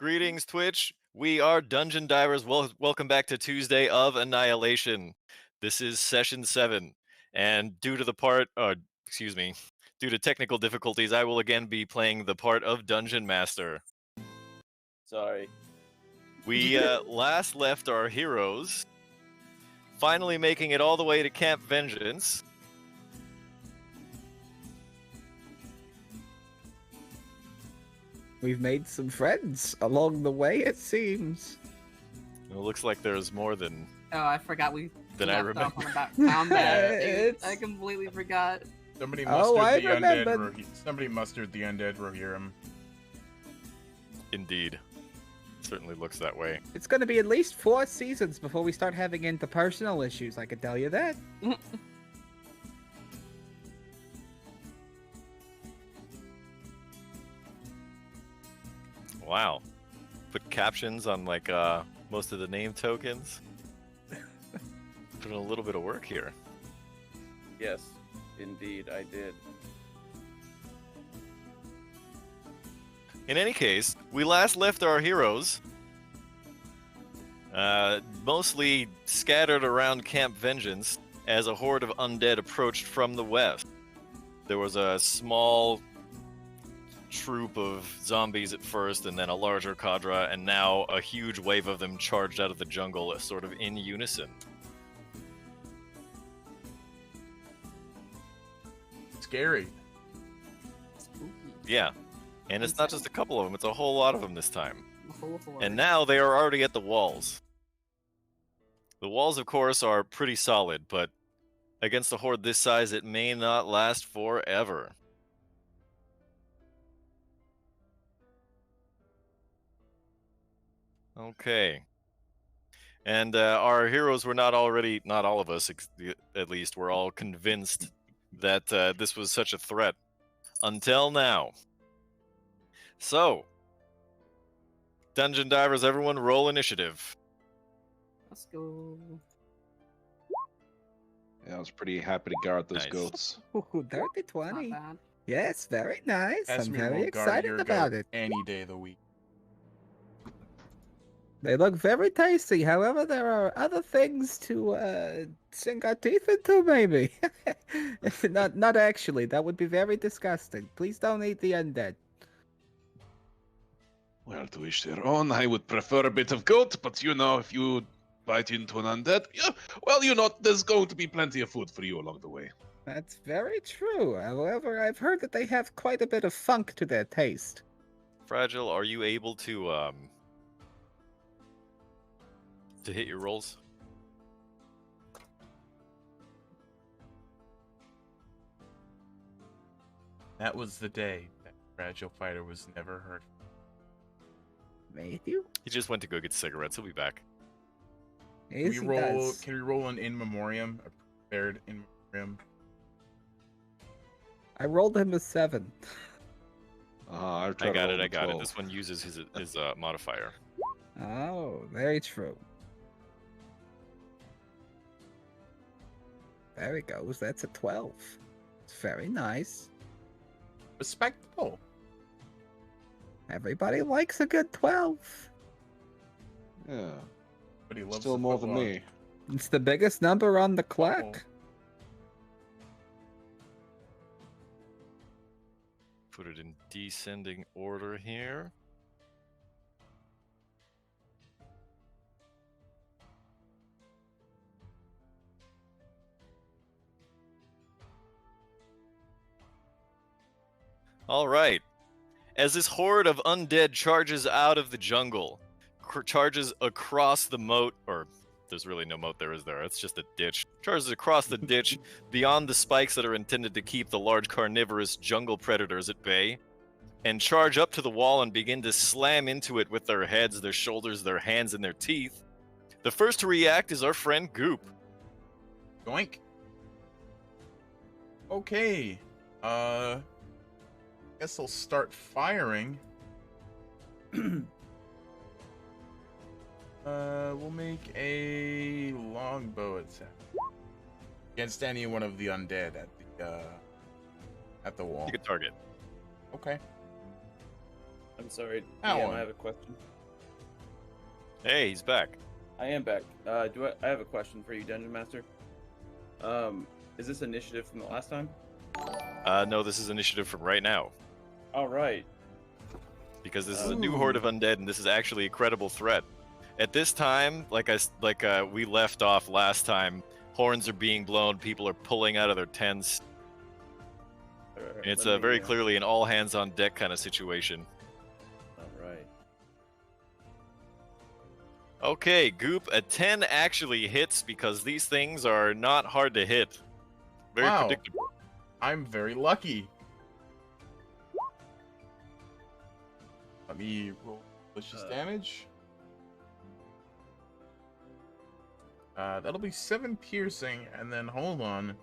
Greetings, Twitch. We are Dungeon Divers. Welcome back to Tuesday of Annihilation. This is session 7, and due to technical difficulties, I will again be playing the part of Dungeon Master. Sorry. We last left our heroes, finally making it all the way to Camp Vengeance. We've made some friends along the way, it seems. It looks like there's more than Oh, I forgot we than I left off remember. on about combat. It's- I completely forgot. Somebody Oh, mustered I the remember. undead. Somebody mustered the undead Rohirrim. Indeed. Certainly looks that way. It's going to be at least 4 seasons before we start having interpersonal issues, I can tell you that. Wow. Put captions on like most of the name tokens. Put in a little bit of work here. Yes, indeed, I did. In any case, we last left our heroes mostly scattered around Camp Vengeance as a horde of undead approached from the west. There was a small troop of zombies at first, and then a larger cadre, and now a huge wave of them charged out of the jungle, sort of in unison. Scary. Spooky. Yeah, and it's not just a couple of them, it's a whole lot of them this time. Full forward. And now they are already at the walls. The walls, of course, are pretty solid, but against a horde this size, it may not last forever. Okay. And our heroes were not all of us, at least, were all convinced that this was such a threat. Until now. So, Dungeon Divers, everyone roll initiative. Let's go. Yeah, I was pretty happy to guard those Nice. goats. Ooh, dirty Not 20. bad. Yes, very nice. I'm Esme very will guard excited your about goat it. any day of the week. They look very tasty. However, there are other things to sink our teeth into, maybe. not actually. That would be very disgusting. Please don't eat the undead. Well, to each their own. I would prefer a bit of goat, but you know, if you bite into an undead, yeah, well, you know, there's going to be plenty of food for you along the way. That's very true. However, I've heard that they have quite a bit of funk to their taste. Fragile, are you able to hit your rolls? That was the day that Fragile Fighter was never heard. Matthew? He just went to go get cigarettes. He'll be back. Can Yes, we he roll? does. Can we roll an in memoriam? A prepared in memoriam. I rolled him a 7. I'll I try to got roll it. a I got it. 12. This one uses his modifier. Oh, very true. There he goes. That's a 12. It's very nice. Respectable. Everybody likes a good 12. Yeah, But he loves still the more than football. me. It's the biggest number on the clock. Put it in descending order here. All right. As this horde of undead charges out of the jungle, charges across the moat, or there's really no moat there, is there? It's just a ditch. Charges across the ditch beyond the spikes that are intended to keep the large carnivorous jungle predators at bay, and charge up to the wall and begin to slam into it with their heads, their shoulders, their hands, and their teeth. The first to react is our friend Goop. Yoink. Okay. Guess I'll start firing. We'll make a longbow attack against any one of the undead at the wall. You can target. Okay. I'm sorry. Alan. I have a question. Hey, he's back. I am back. I have a question for you, Dungeon Master. Is this initiative from the last time? No, this is initiative from right now. All right. Because this is a new horde of undead, and this is actually a credible threat. At this time, we left off last time, horns are being blown, people are pulling out of their tents. And it's very clearly an all-hands-on-deck kind of situation. All right. Okay, Goop, a 10 actually hits because these things are not hard to hit. Very Wow. predictable. I'm very lucky. Let me roll malicious damage. That'll be 7 piercing, and then hold on.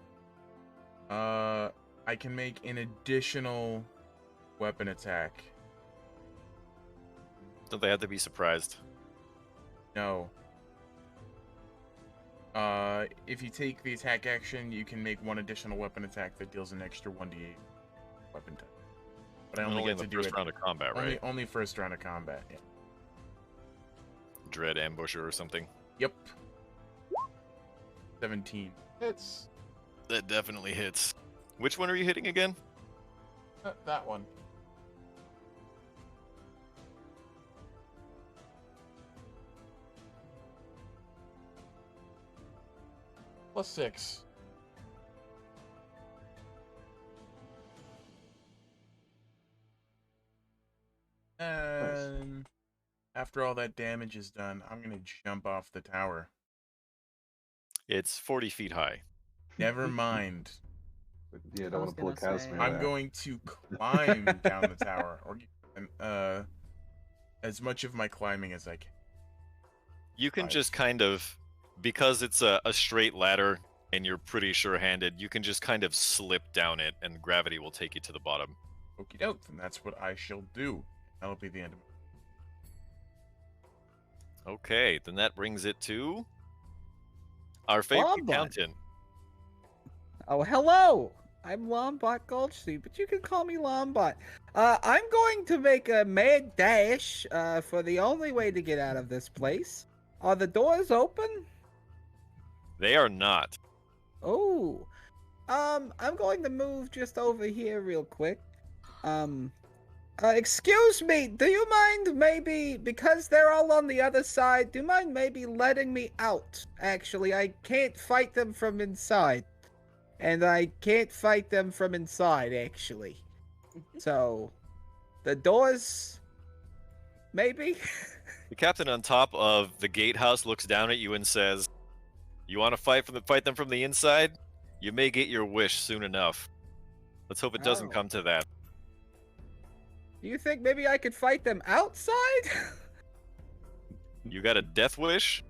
I can make an additional weapon attack. Don't they have to be surprised? No. If you take the attack action, you can make one additional weapon attack that deals an extra 1d8 weapon type. But I only in get the to do first it round of combat, right? only first round of combat. Yeah. Dread ambusher or something. Yep. 17 hits. That definitely hits. Which one are you hitting again? That one. +6. And after all that damage is done, I'm gonna jump off the tower. It's 40 feet high. Never mind. Yeah, I don't was want to pull a gonna say- Casimir. I'm there. going to climb down the tower, or as much of my climbing as I can. You can Right. just kind of, because it's a straight ladder and you're pretty sure-handed, you can just kind of slip down it and gravity will take you to the bottom. Okie doke, then that's what I shall do. That'll be the end of it. Okay, then that brings it to our favorite Lombard. accountant. Oh, hello! I'm Lombard Goldstein, but you can call me Lombard. I'm going to make a mad dash for the only way to get out of this place. Are the doors open? They are not. Oh. I'm going to move just over here real quick. Excuse me, do you mind maybe, because they're all on the other side, do you mind maybe letting me out? Actually, I can't fight them from inside. And I can't fight them from inside, actually. So, the doors... Maybe? The captain on top of the gatehouse looks down at you and says, "You want to fight them from the inside? You may get your wish soon enough. Let's hope it doesn't Oh. come to that." Do you think maybe I could fight them outside? You got a death wish?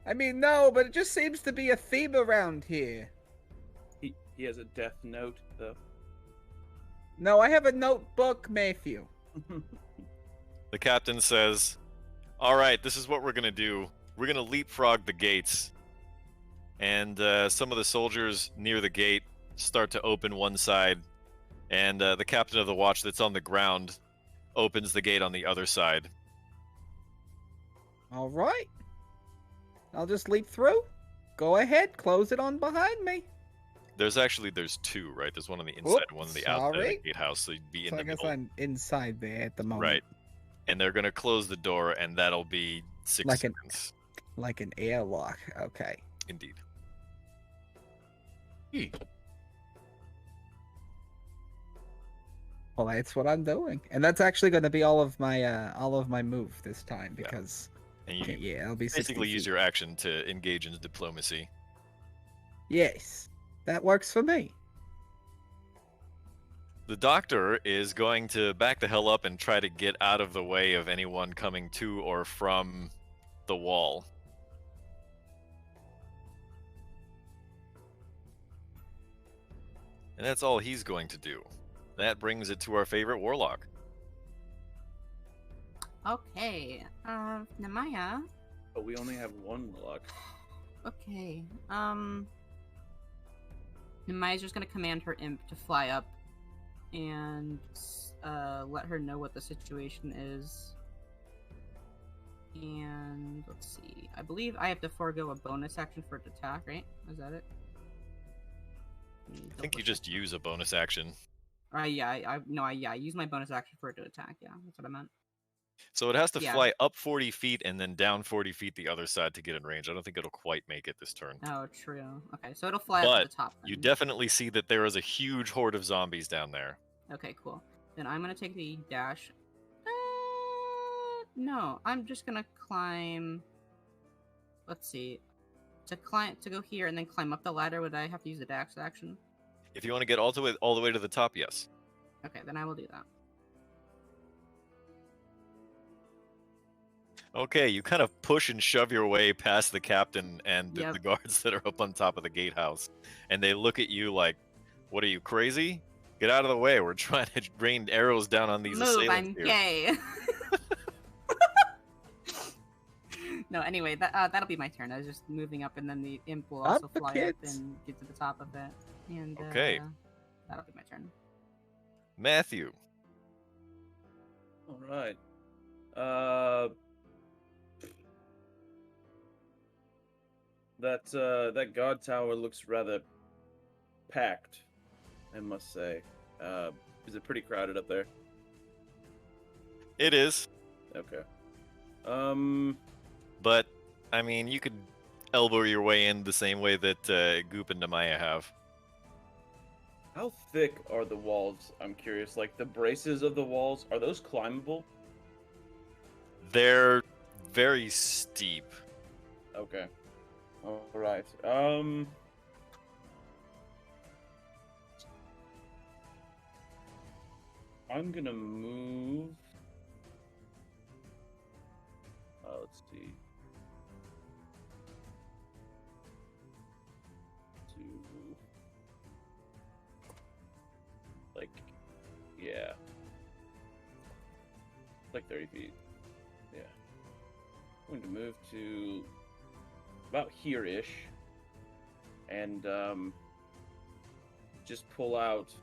I mean, no, but it just seems to be a theme around here. He has a death note though. No, I have a notebook, Matthew. The captain says, "All right, this is what we're going to do. We're going to leapfrog the gates." And some of the soldiers near the gate start to open one side. And the captain of the watch that's on the ground opens the gate on the other side. All right. I'll just leap through. Go ahead, close it on behind me. There's two, right? There's one on the inside Whoop, and one on the outside of sorry. the gatehouse, so you'd be in So I the guess middle. I'm inside there at the moment. Right. And they're going to close the door, and that'll be 6 Like an- seconds. Like an airlock. Okay. Indeed. Well, that's what I'm doing, and that's actually going to be all of my move this time because And you yeah, it'll be 60 basically use feet. your action to engage in diplomacy. Yes, that works for me. The doctor is going to back the hell up and try to get out of the way of anyone coming to or from the wall. And that's all he's going to do. That brings it to our favorite warlock. Okay. Namaya. But we only have one luck. Okay. Namaya's just gonna command her imp to fly up and let her know what the situation is. And let's see. I believe I have to forego a bonus action for it to attack, right? Is that it? I think you just use a bonus action. Yeah, I use my bonus action for it to attack. Yeah, that's what I meant. So it has to Yeah. fly up 40 feet and then down 40 feet the other side to get in range. I don't think it'll quite make it this turn. Oh, true. Okay, so it'll fly up But to the top. you Then. definitely see that there is a huge horde of zombies down there. Okay, cool. Then I'm gonna take the dash. No, I'm just gonna climb. Let's see. To go here and then climb up the ladder, would I have to use the dash action? If you want to get all the way to the top, yes. Okay, then I will do that. Okay, you kind of push and shove your way past the captain and Yep. the guards that are up on top of the gatehouse, and they look at you like, "What are you, crazy? Get out of the way! We're trying to rain arrows down on these Move, assailants I'm here." gay. No, anyway, that'll be my turn. I was just moving up, and then the imp will Up also the fly kids. up and get to the top of it. And Okay. that'll be my turn. Matthew, All right. That guard tower looks rather packed, I must say. Is it pretty crowded up there? it is, Okay. but I mean, you could elbow your way in the same way that Goop and Namaya have. How thick are the walls? I'm curious. Like the braces of the walls, are those climbable? They're very steep. Okay. All right. I'm gonna move. Let's see. To like, yeah, like 30 feet. Yeah. I'm going to move to about here-ish, and just pull out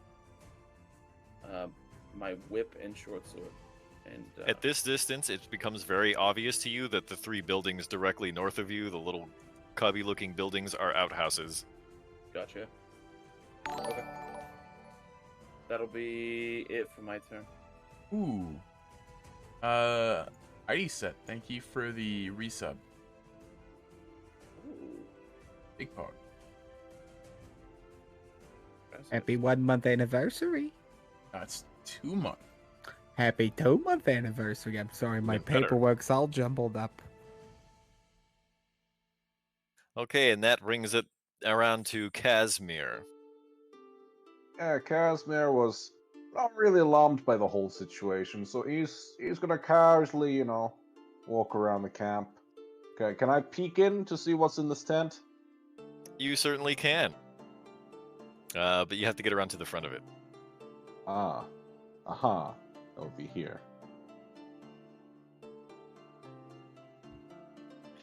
my whip and short sword. And At this distance, it becomes very obvious to you that the three buildings directly north of you, the little cubby-looking buildings, are outhouses. Gotcha. Okay. That'll be it for my turn. Ooh. Aisa, thank you for the resub. Ooh. Big part. Impressive. Happy 1 month anniversary. That's 2 months. Happy 2 month anniversary. I'm sorry, my Even better. paperwork's all jumbled up. Okay, and that brings it around to Casimir. Yeah, Casimir was not really alarmed by the whole situation, so he's gonna casually, walk around the camp. Okay, can I peek in to see what's in this tent? You certainly can. But you have to get around to the front of it. Ah, aha, that would be here.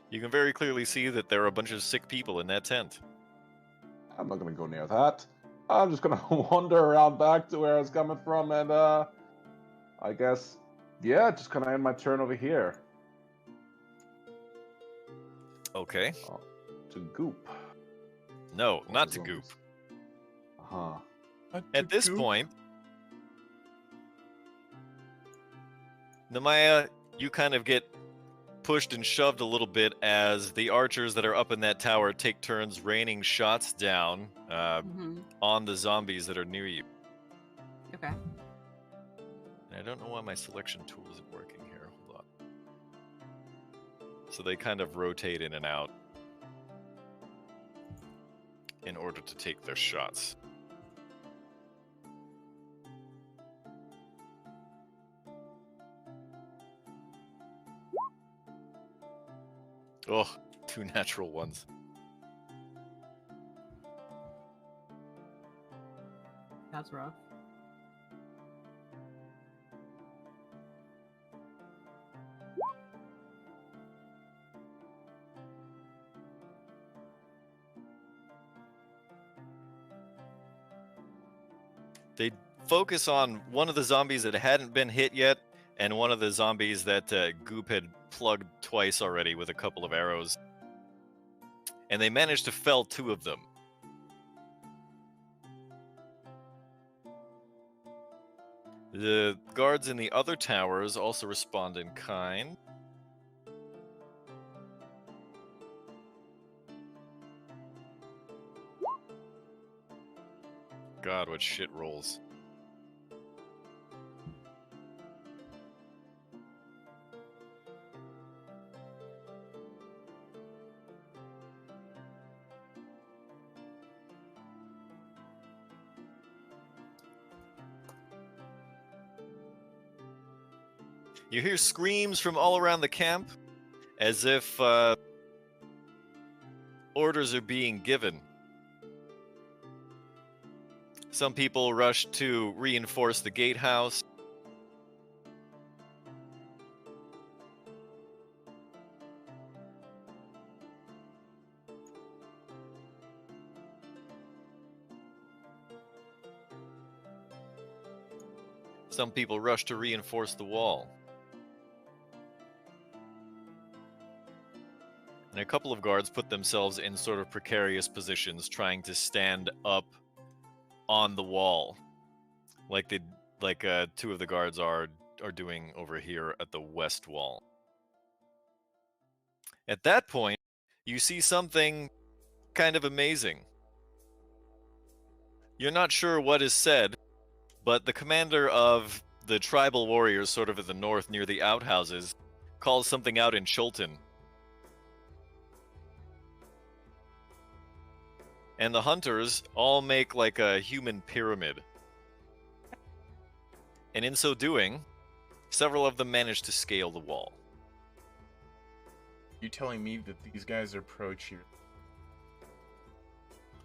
You can very clearly see that there are a bunch of sick people in that tent. I'm not gonna go near that. I'm just gonna wander around back to where I was coming from, and I guess, yeah, just kind of end my turn over here. Okay. To Goop. No, not to Zombies. Goop. Uh-huh. At this point, Namaya, you kind of get pushed and shoved a little bit as the archers that are up in that tower take turns raining shots down on the zombies that are near you. Okay. And I don't know why my selection tool isn't working here. Hold on. So they kind of rotate in and out in order to take their shots. Oh, 2 natural ones. That's rough. They focus on one of the zombies that hadn't been hit yet, and one of the zombies that Goop had plugged twice already with a couple of arrows. And they managed to fell 2 of them. The guards in the other towers also respond in kind. God, what shit rolls. You hear screams from all around the camp, as if orders are being given. Some people rush to reinforce the gatehouse. Some people rush to reinforce the wall. And a couple of guards put themselves in sort of precarious positions, trying to stand up on the wall, like 2 of the guards are doing over here at the west wall. At that point, you see something kind of amazing. You're not sure what is said, but the commander of the tribal warriors, sort of at the north near the outhouses, calls something out in Chultan. And the hunters all make like a human pyramid. And in so doing, several of them manage to scale the wall. You telling me that these guys are pro-cheer?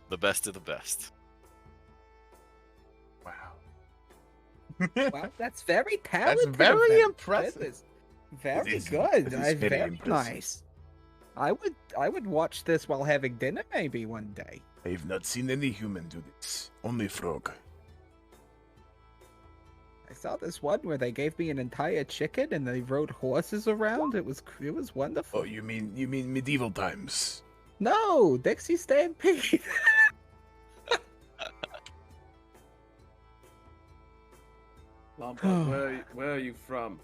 The best of the best. Wow. Well, that's very talented. That's very of them. impressive. That is very is- good. it is very Very impressive. nice. I would watch this while having dinner maybe one day. I've not seen any human do this. Only frog. I saw this one where they gave me an entire chicken and they rode horses around. It was wonderful. Oh, you mean medieval times? No, Dixie Stampede. Lompa, where are you from?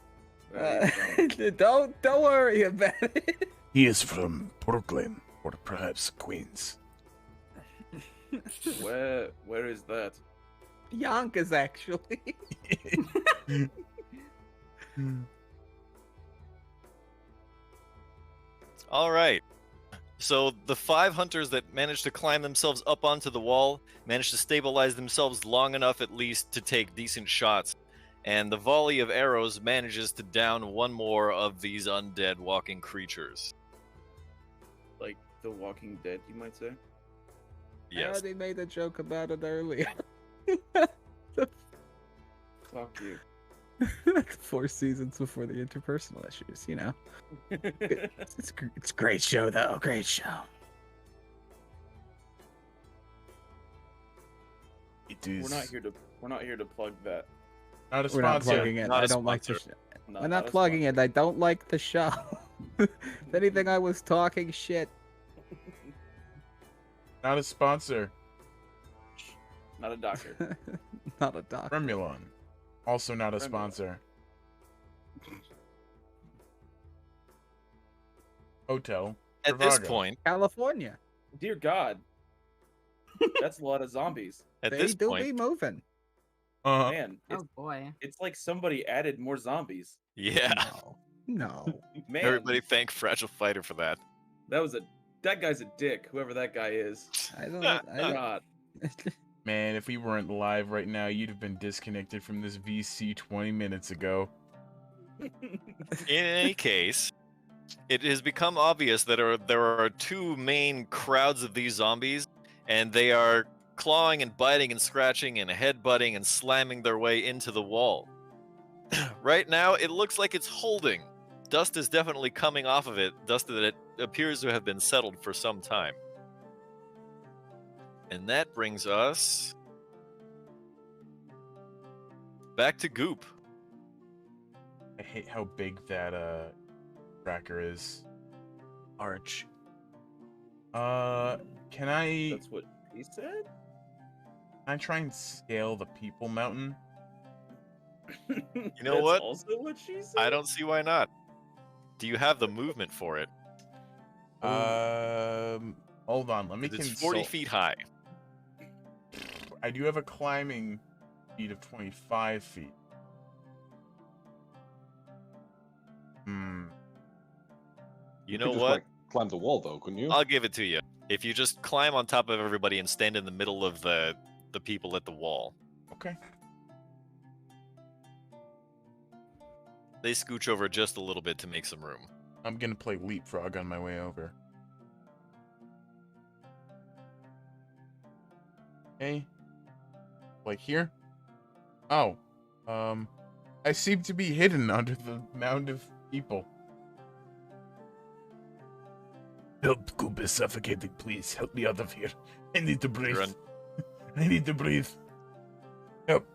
Where are you from? Don't worry about it. He is from Brooklyn, or perhaps Queens. Where is that? Yonkers, actually. All right. So the 5 hunters that managed to climb themselves up onto the wall managed to stabilize themselves long enough at least to take decent shots. And the volley of arrows manages to down one more of these undead walking creatures. Like The Walking Dead, you might say? I Yes. already made a joke about it earlier. Fuck you. 4 seasons before the interpersonal issues, you know. It's a great show, though. Great show. It is. We're not here to plug that. Not a We're not sponsor. plugging it. Not I a don't like the sponsor. show. No, We're not not a plugging sponsor. it. I don't like the show. If anything, I was talking shit. Not a sponsor. Not a doctor. Not a doc. Remulon. Also not a Remulon. sponsor. Hotel. At this Trivago. point, California. Dear God. That's a lot of zombies. at They this do point, be moving. Man, Oh boy. it's like somebody added more zombies. yeah. No. Man, Everybody thank Fragile Fighter for that. that guy's a dick, whoever that guy is. I don't. I don't God. Man, if we weren't live right now, you'd have been disconnected from this VC 20 minutes ago. In any case, it has become obvious that there are 2 main crowds of these zombies, and they are clawing and biting and scratching and headbutting and slamming their way into the wall. Right now, it looks like it's holding. Dust is definitely coming off of it, dust that it appears to have been settled for some time. And that brings us Back to Goop. I hate how big that tracker is. Arch. Can I That's what he said? try and scale the people mountain? You know what? Also what she said? I don't see why not. Do you have the movement for it? Hold on, let me 'Cause it's consult. 40 feet high. I do have a climbing speed of 25 feet. You could know just, what? like, climb the wall, though, couldn't you? I'll give it to you. If you just climb on top of everybody and stand in the middle of the people at the wall. Okay. They scooch over just a little bit to make some room. I'm gonna play leapfrog on my way over. Okay. Like here? Oh. I seem to be hidden under the mound of people. Help, Goop is suffocating. Please help me out of here. I need to breathe. Run. I need to breathe. Help.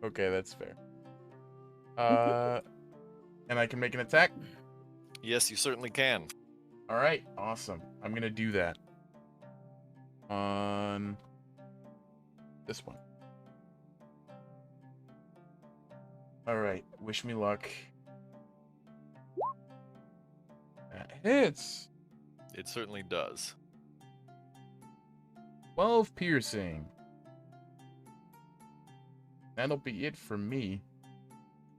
Okay, that's fair. And I can make an attack? Yes, you certainly can. Alright, awesome. I'm gonna do that. On this one. Alright, wish me luck. That hits! It certainly does. 12 piercing. That'll be it for me.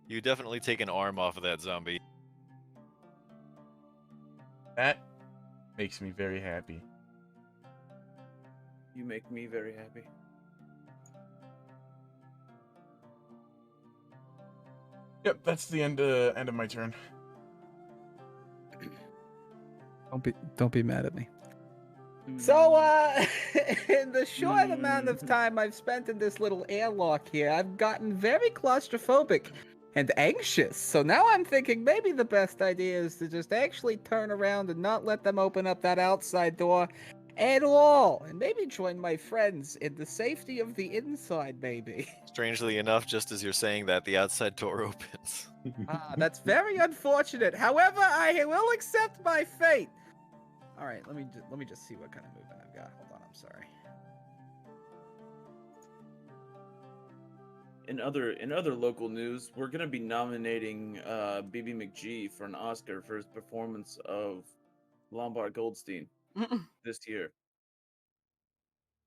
You definitely take an arm off of that zombie. That makes me very happy. You make me very happy. Yep, that's the end of my turn. Don't be mad at me. So, in the short amount of time I've spent in this little airlock here, I've gotten very claustrophobic and anxious. So now I'm thinking maybe the best idea is to just actually turn around and not let them open up that outside door at all. And maybe join my friends in the safety of the inside, maybe. Strangely enough, just as you're saying that, the outside door opens. That's very unfortunate. However, I will accept my fate. All right, let me just see what kind of movement I've got. Hold on, I'm sorry. In other local news, we're gonna be nominating BB McGee for an Oscar for his performance of Lombard Goldstein this year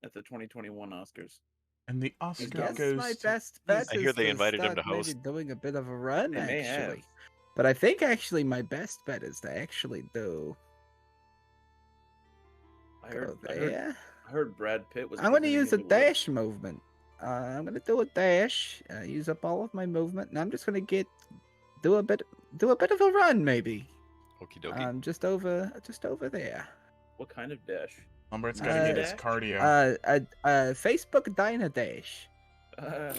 at the 2021 Oscars. And the I Oscar guess goes my to... best bet I is hear they to invited him start to host. maybe doing a bit of a run, They may have. actually. But I think actually my best bet is to actually do I heard Brad Pitt was. I'm going to presenting use a him award. dash movement. I'm going to do a dash. Use up all of my movement, and I'm just going to do a bit of a run, maybe. Okie dokie. Just over there. What kind of dash? Lumbert's gotta get his dash? cardio. Facebook Dynadash. Uh,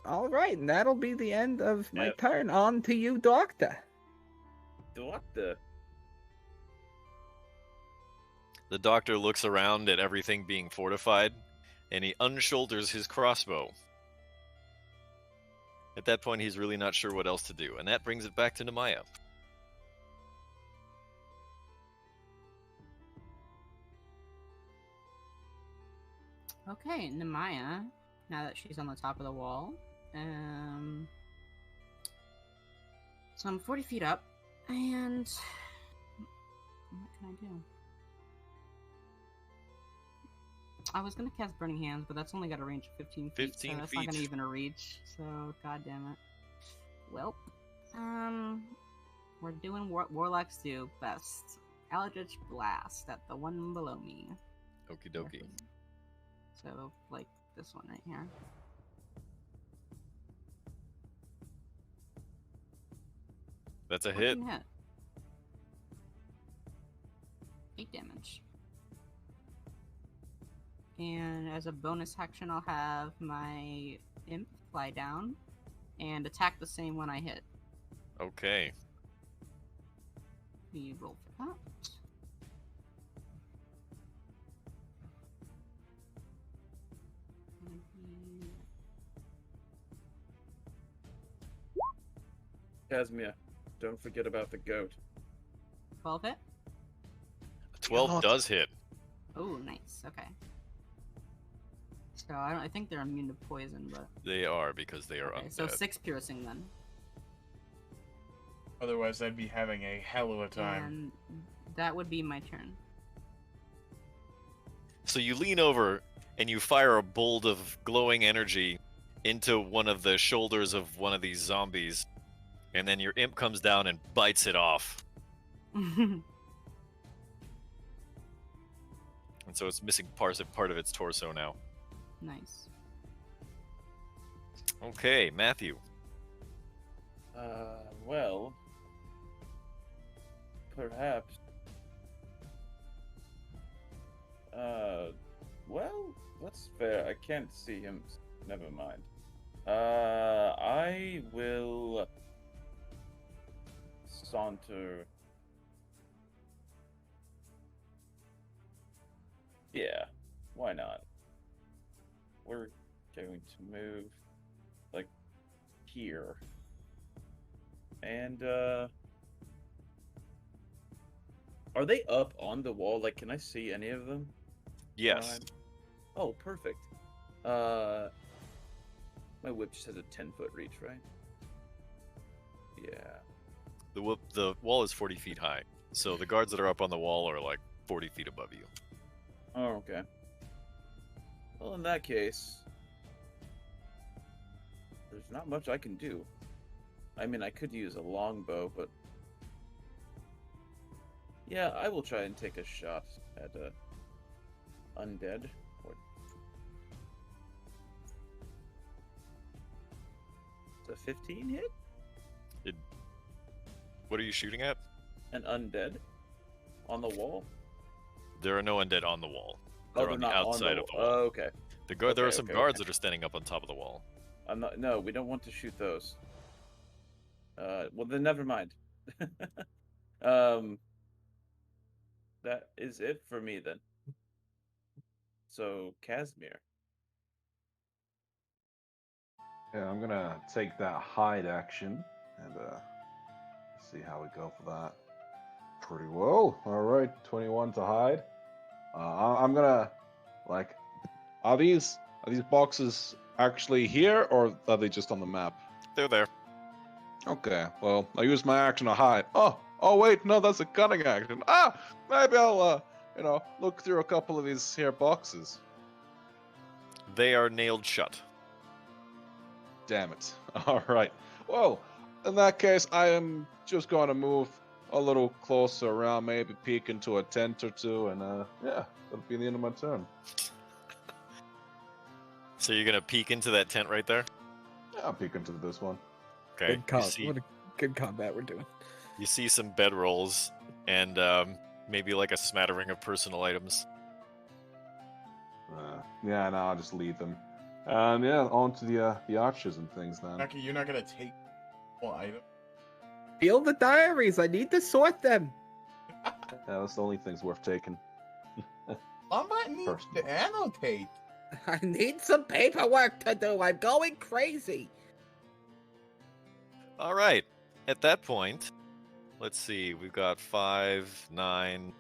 All right, and that'll be the end of my Yep. turn. On to you, Doctor. Doctor. The doctor looks around at everything being fortified, and he unshoulders his crossbow. At that point, he's really not sure what else to do, and that brings it back to Nemaya. Okay, Nemaya, now that she's on the top of the wall. So I'm 40 feet up, and what can I do? I was gonna cast Burning Hands, but that's only got a range of 15 feet, 15 so that's not feet. gonna even reach. So, god damn it. Well, we're doing what Warlocks do best. Eldritch Blast at the one below me. Okie dokie. So, like this one right here. That's a hit. 14 hit. 8 damage. And as a bonus action, I'll have my imp fly down and attack the same one I hit. Okay. We roll for that. Casimir, don't forget about the goat. 12 hit? 12 God. does hit. Oh, nice. Okay. So I think they're immune to poison, but They are because they are okay. undead. So 6 piercing then. Otherwise, I'd be having a hell of a time. And that would be my turn. So you lean over and you fire a bolt of glowing energy into one of the shoulders of one of these zombies, and then your imp comes down and bites it off. And so it's missing part of its torso now. Nice. Okay, Matthew. Well, perhaps. Well, that's fair. I can't see him. Never mind. I will saunter. Yeah, why not? We're going to move like here. And are they up on the wall? Like, can I see any of them? Yes. Oh, perfect. My whip just has a 10-foot reach, right? Yeah. The wall is 40 feet high, so the guards that are up on the wall are like 40 feet above you. Oh, okay. Well, in that case, there's not much I can do. I mean, I could use a longbow, but yeah, I will try and take a shot at undead. It's a 15 hit? What are you shooting at? An undead on the wall? There are no undead on the wall. Oh, They're on the not outside of the wall. Oh, okay. There are Okay, some okay, guards okay. that are standing up on top of the wall. I'm not. No, we don't want to shoot those. Well then, never mind. That is it for me then. So, Casimir. Yeah, I'm gonna take that hide action and see how we go for that. Pretty well. All right, 21 to hide. I'm gonna like. Are these boxes actually here, or are they just on the map? They're there. Okay. Well, I use my action to hide. Oh wait, no, that's a cunning action. Maybe I'll look through a couple of these here boxes. They are nailed shut. Damn it. All right. Well, in that case, I am just going to move a little closer around, maybe peek into a tent or two, and yeah, that'll be the end of my turn. So you're gonna peek into that tent right there? Yeah, I'll peek into this one. Okay. What a good combat we're doing. You see some bedrolls and maybe like a smattering of personal items. Yeah, no, I'll just leave them. And yeah, on to the archers and things then. Naki, you're not gonna take one item. Feel the diaries. I need to sort them. Yeah, that's the only things worth taking. Lombard needs to annotate. I need some paperwork to do. I'm going crazy. All right. At that point, let's see. We've got 5, 9.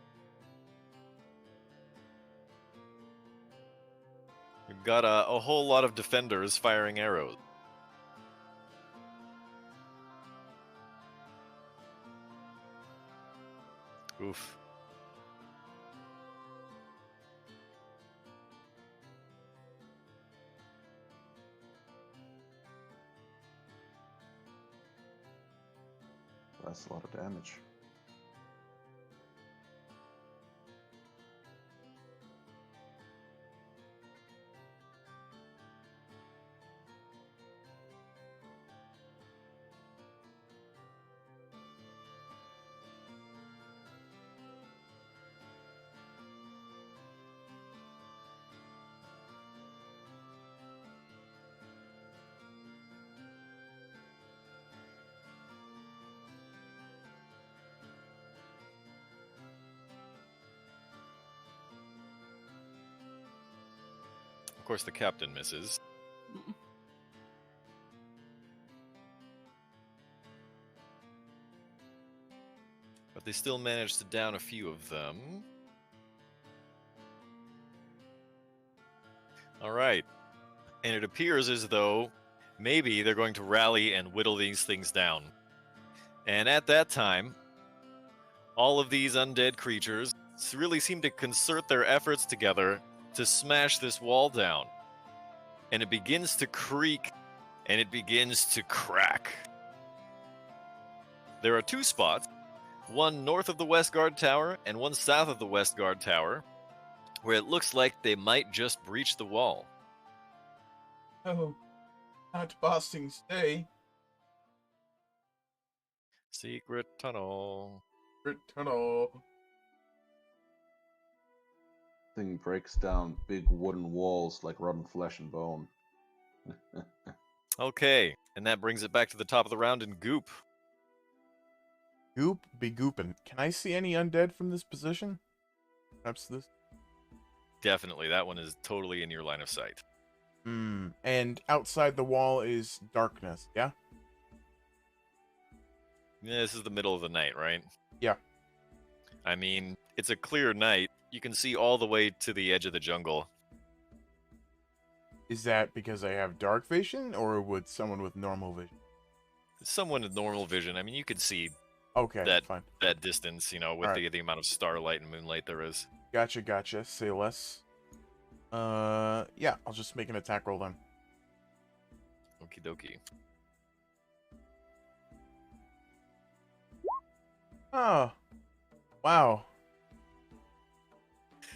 We've got a whole lot of defenders firing arrows. Oof. That's a lot of damage. Of course, the captain misses. But they still managed to down a few of them. Alright. And it appears as though maybe they're going to rally and whittle these things down. And at that time, all of these undead creatures really seem to concert their efforts together to smash this wall down. And it begins to creak, and it begins to crack. There are two spots, one north of the West Guard Tower and one south of the West Guard Tower, where it looks like they might just breach the wall. Oh, not Boston stay. Secret tunnel. Tunnel. Thing breaks down big wooden walls like rotten flesh and bone. Okay, and that brings it back to the top of the round in Goop. Goop be goopin'. Can I see any undead from this position? Perhaps this. Definitely, that one is totally in your line of sight. And outside the wall is darkness, yeah? Yeah, this is the middle of the night, right? Yeah. I mean, it's a clear night. You can see all the way to the edge of the jungle. Is that because I have dark vision, or would someone with normal vision? Someone with normal vision, I mean, you can see Okay, fine. that distance, you know, with Alright. the amount of starlight and moonlight there is. Gotcha. Say less. Yeah, I'll just make an attack roll then. Okie dokie. Oh, wow.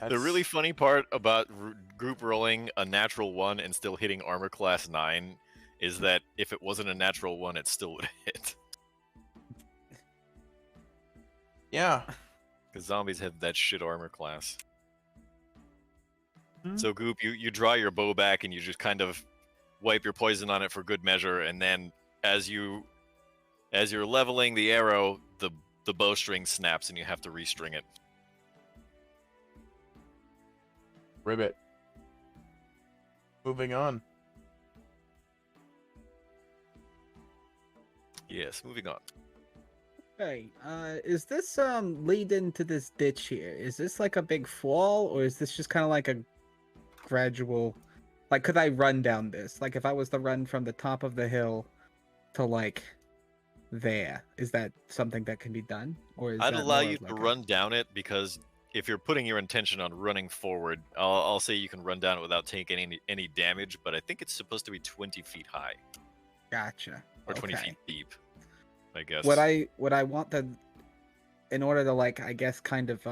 The really funny part about group rolling a natural 1 and still hitting armor class 9 is that if it wasn't a natural 1, it still would hit. Yeah. Because zombies have that shit armor class. Hmm. So Goop, you draw your bow back and you just kind of wipe your poison on it for good measure, and then as you're leveling the arrow, the bowstring snaps and you have to restring it. Ribbit. Moving on. Yes, moving on. Hey, is this lead into this ditch here? Is this like a big fall, or is this just kind of like a gradual? Like, could I run down this? Like, if I was to run from the top of the hill to like there, is that something that can be done, or is I'd that allow more you of to like run down it because if you're putting your intention on running forward, I'll say you can run down it without taking any damage, but I think it's supposed to be 20 feet high Gotcha. or 20 Okay. feet deep, I guess. What I want to, in order to like, I guess, kind of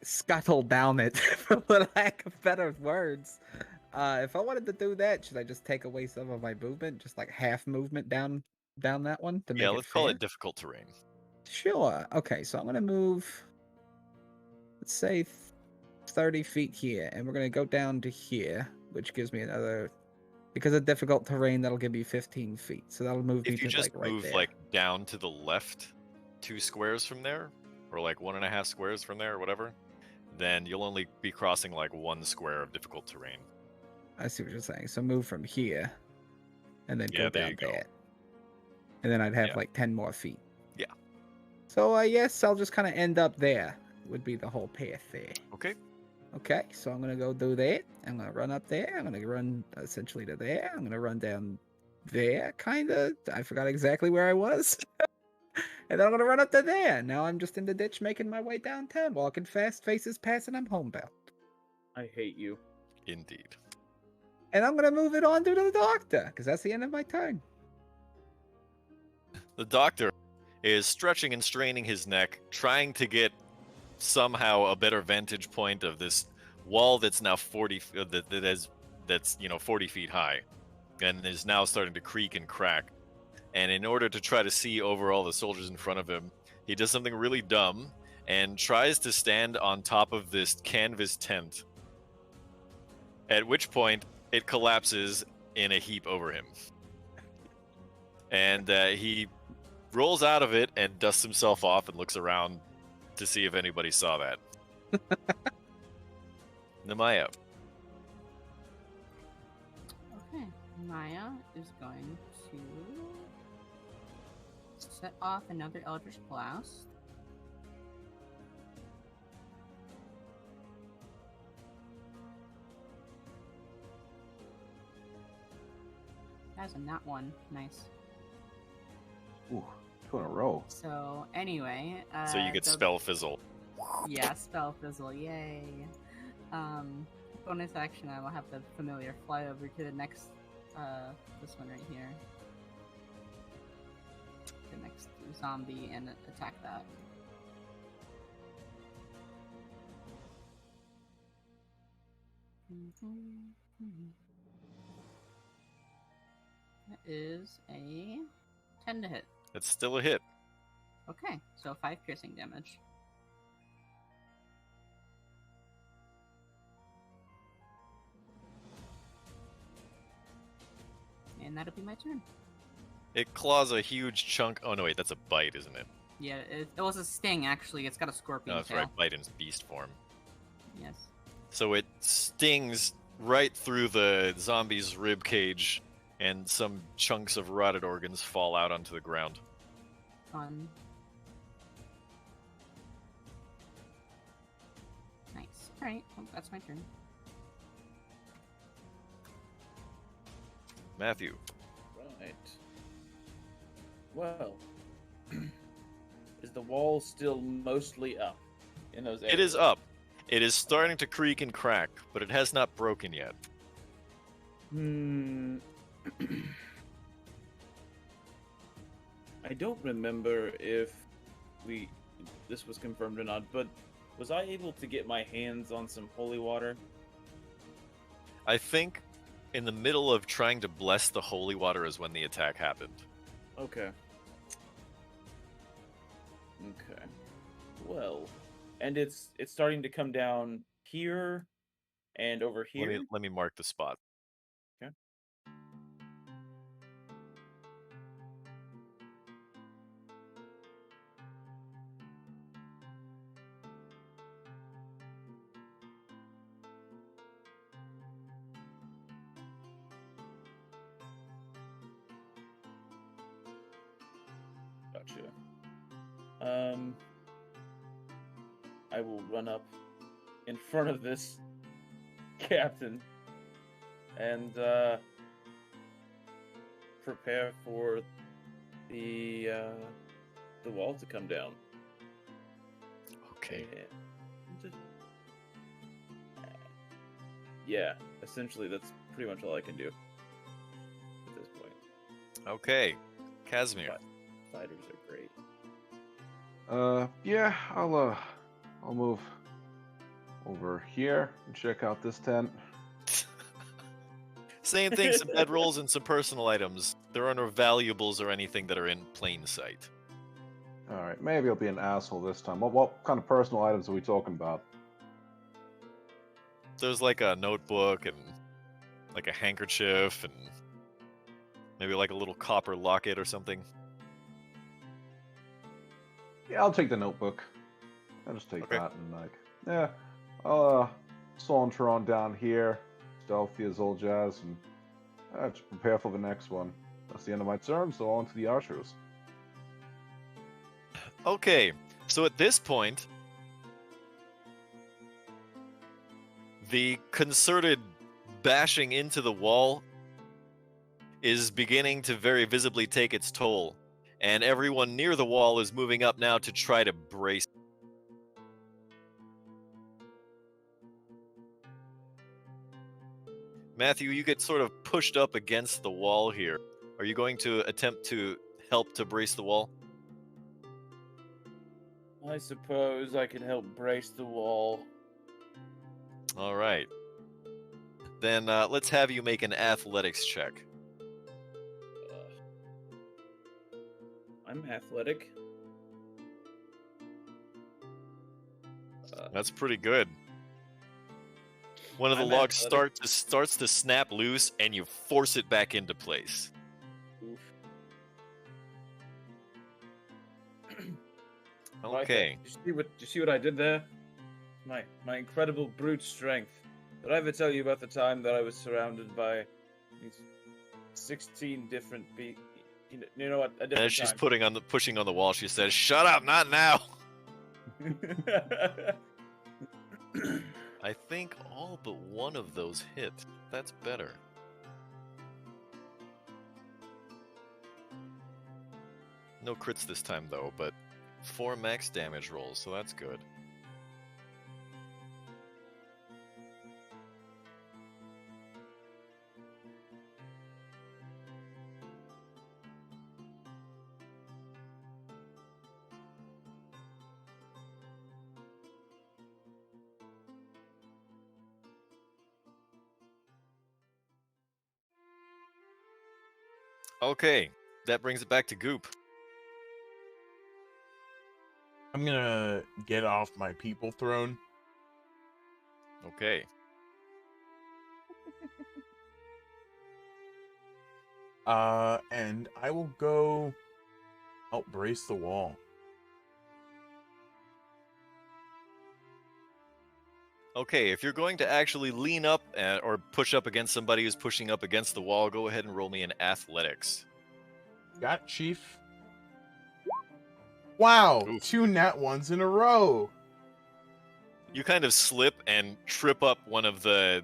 scuttle down it, for the lack of better words. If I wanted to do that, should I just take away some of my movement, just like half movement down that one to make Yeah, it let's call fair? it difficult terrain. Sure. Okay, so I'm gonna move. Let's say 30 feet here, and we're gonna go down to here, which gives me another. Because of difficult terrain, that'll give me 15 feet. So that'll move me If you to just like right move there. like down to the left 2 squares from there, or like 1.5 squares from there, or whatever, then you'll only be crossing like 1 square of difficult terrain. I see what you're saying. So move from here, and then Yeah, go there down you go. there, and then I'd have Yeah. like 10 more feet. Yeah. So I guess I'll just kind of end up there. Would be the whole path there. Okay. Okay, so I'm gonna go do that. I'm gonna run up there. I'm gonna run essentially to there. I'm gonna run down there, kinda. I forgot exactly where I was. And then I'm gonna run up to there. Now I'm just in the ditch making my way downtown, walking fast, faces passing, I'm homebound. I hate you. Indeed. And I'm gonna move it on to the doctor, because that's the end of my turn. The doctor is stretching and straining his neck, trying to get somehow a better vantage point of this wall that's now 40 that's 40 feet high and is now starting to creak and crack. And in order to try to see over all the soldiers in front of him, he does something really dumb and tries to stand on top of this canvas tent, at which point it collapses in a heap over him. And he rolls out of it and dusts himself off and looks around to see if anybody saw that. Namaya. Okay, Maya is going to set off another Eldritch Blast. That's a nat one. Nice. Ooh, 2 in a row. So anyway, So you get the- spell fizzle. Yeah, spell fizzle, yay. Bonus action, I will have the familiar fly over to the next, this one right here. The next zombie and attack that. That is a 10 to hit. It's still a hit. Okay, so 5 piercing damage. And that'll be my turn. It claws a huge chunk. Oh no, wait, that's a bite, isn't it? Yeah, it was a sting, actually. It's got a scorpion No, that's tail. right. Bite in beast form. Yes. So it stings right through the zombie's rib cage, and some chunks of rotted organs fall out onto the ground. Fun. Nice. Alright, well, that's my turn. Matthew. Right. Well, is the wall still mostly up in those areas? It is up. It is starting to creak and crack, but it has not broken yet. I don't remember if this was confirmed or not, but was I able to get my hands on some holy water? I think in the middle of trying to bless the holy water is when the attack happened. Okay. Okay. Well, and it's starting to come down here and over here. Let me mark the spot. Okay. Gotcha. I will run up in front of this captain and prepare for the wall to come down. Okay. Yeah, essentially that's pretty much all I can do at this point. Okay. Casimir. Fighters are great. Yeah, I'll move over here and check out this tent. Same thing, some bedrolls and some personal items. There are no valuables or anything that are in plain sight. All right, maybe I'll be an asshole this time. What kind of personal items are we talking about? There's like a notebook and like a handkerchief and maybe like a little copper locket or something. Yeah, I'll take the notebook. I'll just take Okay. that and yeah, I'll saunter on down here, stealthy as old jazz, and just prepare for the next one. That's the end of my turn, so on to the ushers. Okay, so at this point, the concerted bashing into the wall is beginning to very visibly take its toll, and everyone near the wall is moving up now to try to brace. Matthew, you get sort of pushed up against the wall here. Are you going to attempt to help to brace the wall? I suppose I could help brace the wall. All right. Then let's have you make an athletics check. I'm athletic. That's pretty good. One of the I'm logs athletic. starts to snap loose, and you force it back into place. Oof. Okay. Did you see what I did there? My incredible brute strength. Did I ever tell you about the time that I was surrounded by these 16 different You know what? A And different as she's time. pushing on the wall, she says, "Shut up, not now." I think all but one of those hit. That's better. No crits this time though, but 4 max damage rolls, so that's good. Okay, that brings it back to Goop. I'm gonna get off my people throne. Okay. And I will go help brace the wall. Okay, if you're going to actually lean up or push up against somebody who's pushing up against the wall, go ahead and roll me an athletics. Got it, Chief. Wow, Oof. 2 nat 1s in a row. You kind of slip and trip up one of the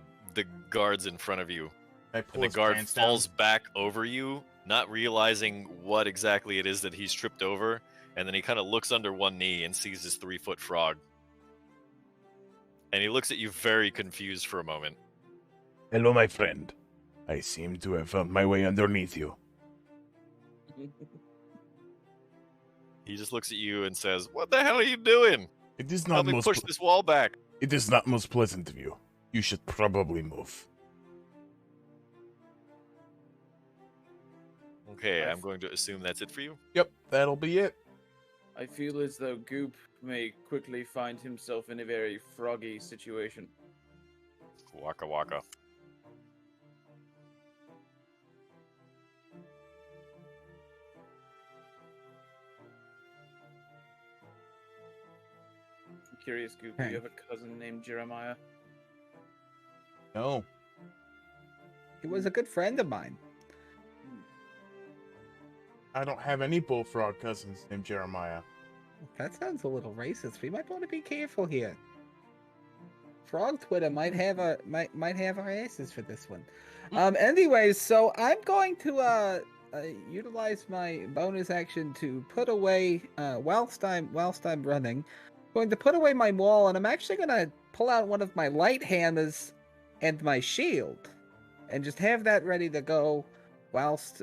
guards in front of you. I pull And the his guard pants down. falls back over you, not realizing what exactly it is that he's tripped over, and then he kind of looks under one knee and sees his 3-foot frog. And he looks at you very confused for a moment. Hello, my friend. I seem to have found my way underneath you. He just looks at you and says, "What the hell are you doing? It is Help not me most push this wall back." It is not most pleasant of you. You should probably move. Okay, I'm going to assume that's it for you. Yep, that'll be it. I feel as though Goop may quickly find himself in a very froggy situation. Waka waka. I'm curious, Goop, do you have a cousin named Jeremiah? No. He was a good friend of mine. I don't have any bullfrog cousins named Jeremiah. That sounds a little racist. We might want to be careful here. Frog Twitter might have our asses for this one. Anyways, so I'm going to utilize my bonus action to put away whilst I'm running. Going to put away my wall, and I'm actually gonna pull out one of my light hammers and my shield, and just have that ready to go. Whilst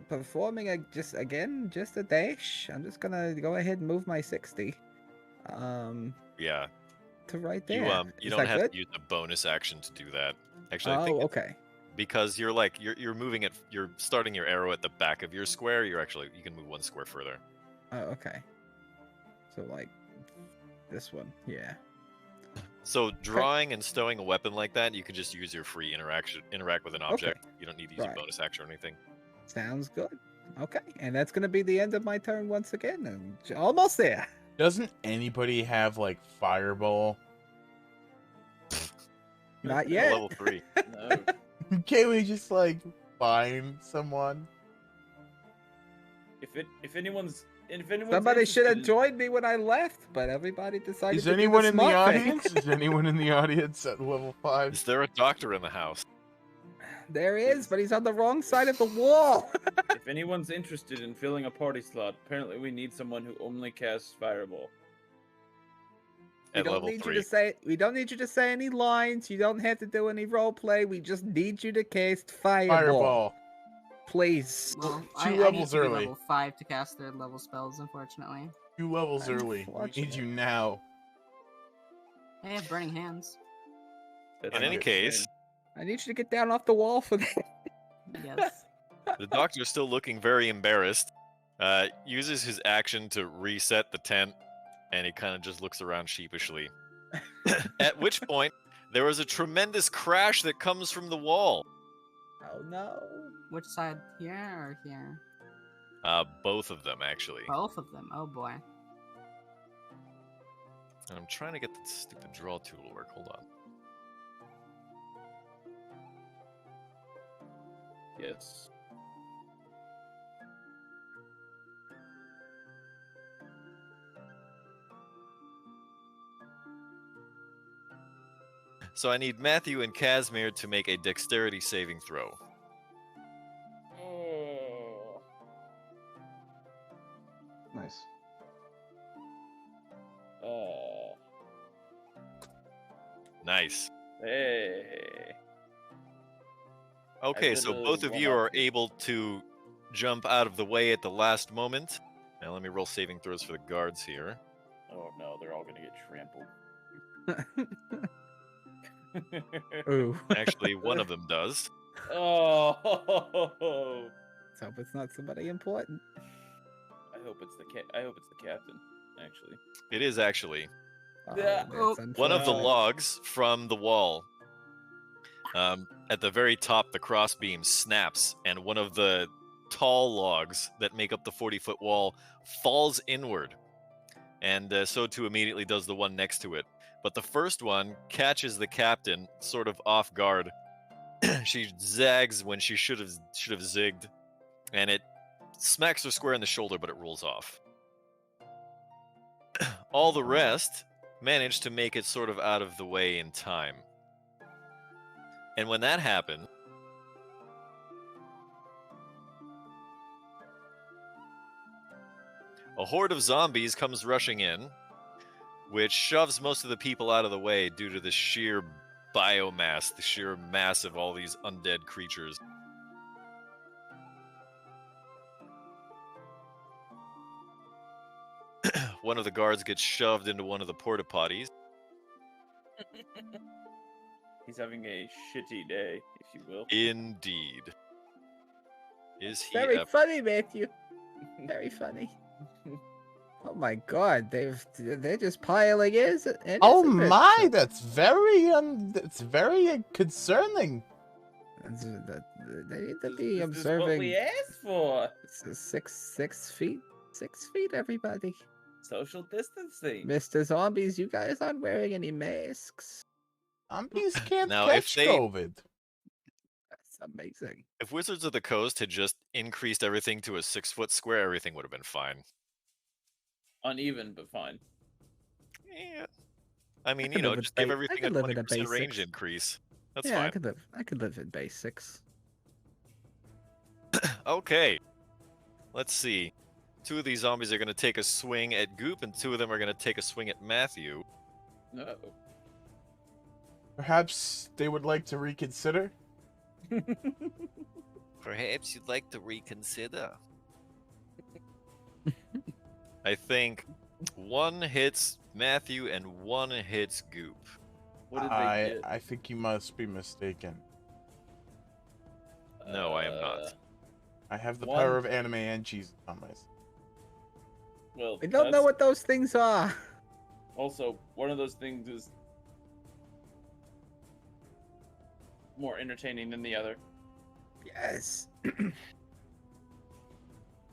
performing just a dash, I'm just gonna go ahead and move my 60. Yeah. To right there. You Is don't that have good? to use a bonus action to do that. Actually, I Oh, think it's okay. because you're moving it. You're starting your arrow at the back of your square. You can move 1 square further. Oh, okay. So like this one, yeah. So drawing and stowing a weapon like that, you can just use your free interact with an object. You don't need to use a Right. bonus action or anything. Sounds good. Okay, and that's gonna be the end of my turn once again, and almost there. Doesn't anybody have, like, fireball? Not At yet. level 3. No. Can't we just, like, find someone? If anyone's Somebody should have interested in- joined me when I left, but everybody decided Is to anyone do in the the smart thing. audience? Is anyone in the audience at level 5? Is there a doctor in the house? There is, but he's on the wrong side of the wall. If anyone's interested in filling a party slot, apparently we need someone who only casts Fireball. At level 3. We don't need you to say any lines. You don't have to do any role play. We just need you to cast fireball. Fireball. Please. Well, Two I need levels to be early. level 5 to cast 3rd level spells, unfortunately. 2 levels early. We need Unfortunate. you now. I have burning hands. That's In any not case, insane. I need you to get down off the wall for that. Yes. the doctor's still looking very embarrassed. Uses his action to reset the tent, and he kind of just looks around sheepishly. At which point, there was a tremendous crash that comes from the wall. Oh no. Which side? Here or here? Both of them, actually. Both of them. Oh boy. And I'm trying to get the stupid draw tool to work. Hold on. Yes. So I need Matthew and Casimir to make a dexterity saving throw. Oh. Nice. Nice. Hey. Okay, so literally both of went you up are to- able to jump out of the way at the last moment. Now let me roll saving throws for the guards here. Oh no, they're all gonna get trampled. Ooh. Actually, one of them does. Oh. Let's hope it's not somebody important. I hope it's the captain. Actually. It is actually. Oh, Yeah. that's One of the unfortunate. logs from the wall, at the very top, the crossbeam snaps, and one of the tall logs that make up the 40-foot wall falls inward. And so too immediately does the one next to it. But the first one catches the captain sort of off guard. She zags when she should have zigged, and it smacks her square in the shoulder, but it rolls off. All the rest manage to make it sort of out of the way in time. And when that happened, a horde of zombies comes rushing in, which shoves most of the people out of the way due to the sheer biomass, the sheer mass of all these undead creatures. One of the guards gets shoved into one of the porta potties. He's having a shitty day, if you will. Indeed. Is he Very ever? funny, Matthew. Very funny. Oh my God, they're just piling in. Oh my, that's very concerning. They need to be This is what observing. we asked for. This is 6 feet. 6 feet, everybody. Social distancing. Mr. Zombies, you guys aren't wearing any masks. Zombies can't Now, if catch they- COVID. That's amazing. If Wizards of the Coast had just increased everything to a 6-foot square, everything would have been fine. Uneven, but fine. Yeah. I mean, could you know, live with just give ba- I everything a could live with a 20% range basics. increase. That's yeah, fine. I could live in basics. Okay. Let's see. 2 of these zombies are going to take a swing at Goop, and 2 of them are going to take a swing at Matthew. No. Perhaps they would like to reconsider. Perhaps you'd like to reconsider. I think 1 hits Matthew and 1 hits Goop. What did they get? I think you must be mistaken. No, I am not. I have the One- power of anime and cheese on my side. Well, We don't know that's- what those things are. Also, one of those things is more entertaining than the other. Yes.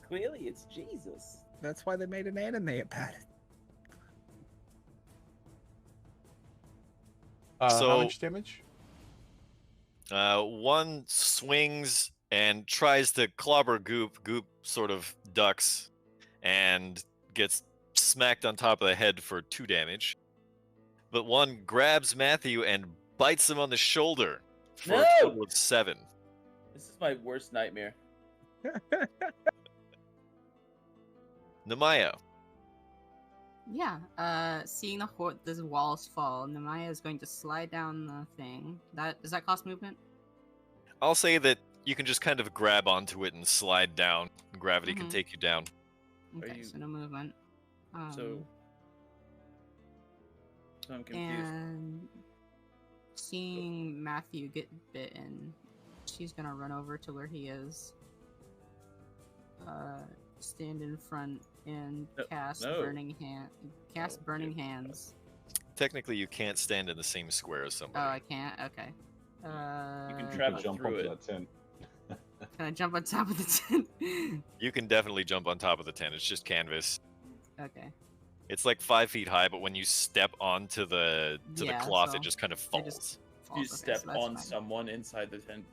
Clearly, it's Jesus. That's why they made an anime about it. So- How much damage? 1 swings and tries to clobber Goop. Goop sort of ducks and gets smacked on top of the head for 2 damage. But 1 grabs Matthew and bites him on the shoulder for a No! total of 7. This is my worst nightmare. Namaya. Yeah, seeing the walls fall, Namaya is going to slide down the thing. Does that cost movement? I'll say that you can just kind of grab onto it and slide down. Gravity can Mhm. take you down. Okay, you- so no movement. So I'm confused. And seeing Matthew get bitten, she's gonna run over to where he is. Stand in front and No- cast no. burning hand. Cast Oh, burning dear. hands. Technically, you can't stand in the same square as Oh, somebody. I can't. Okay. You You can can travel jump through onto it. that tin. Can I jump on top of the tent? You can definitely jump on top of the tent. It's just canvas. Okay. It's like 5 feet high, but when you step onto the Yeah, cloth, so it just kind of it falls. just You falls. Okay, step so that's on fine. someone inside the tent.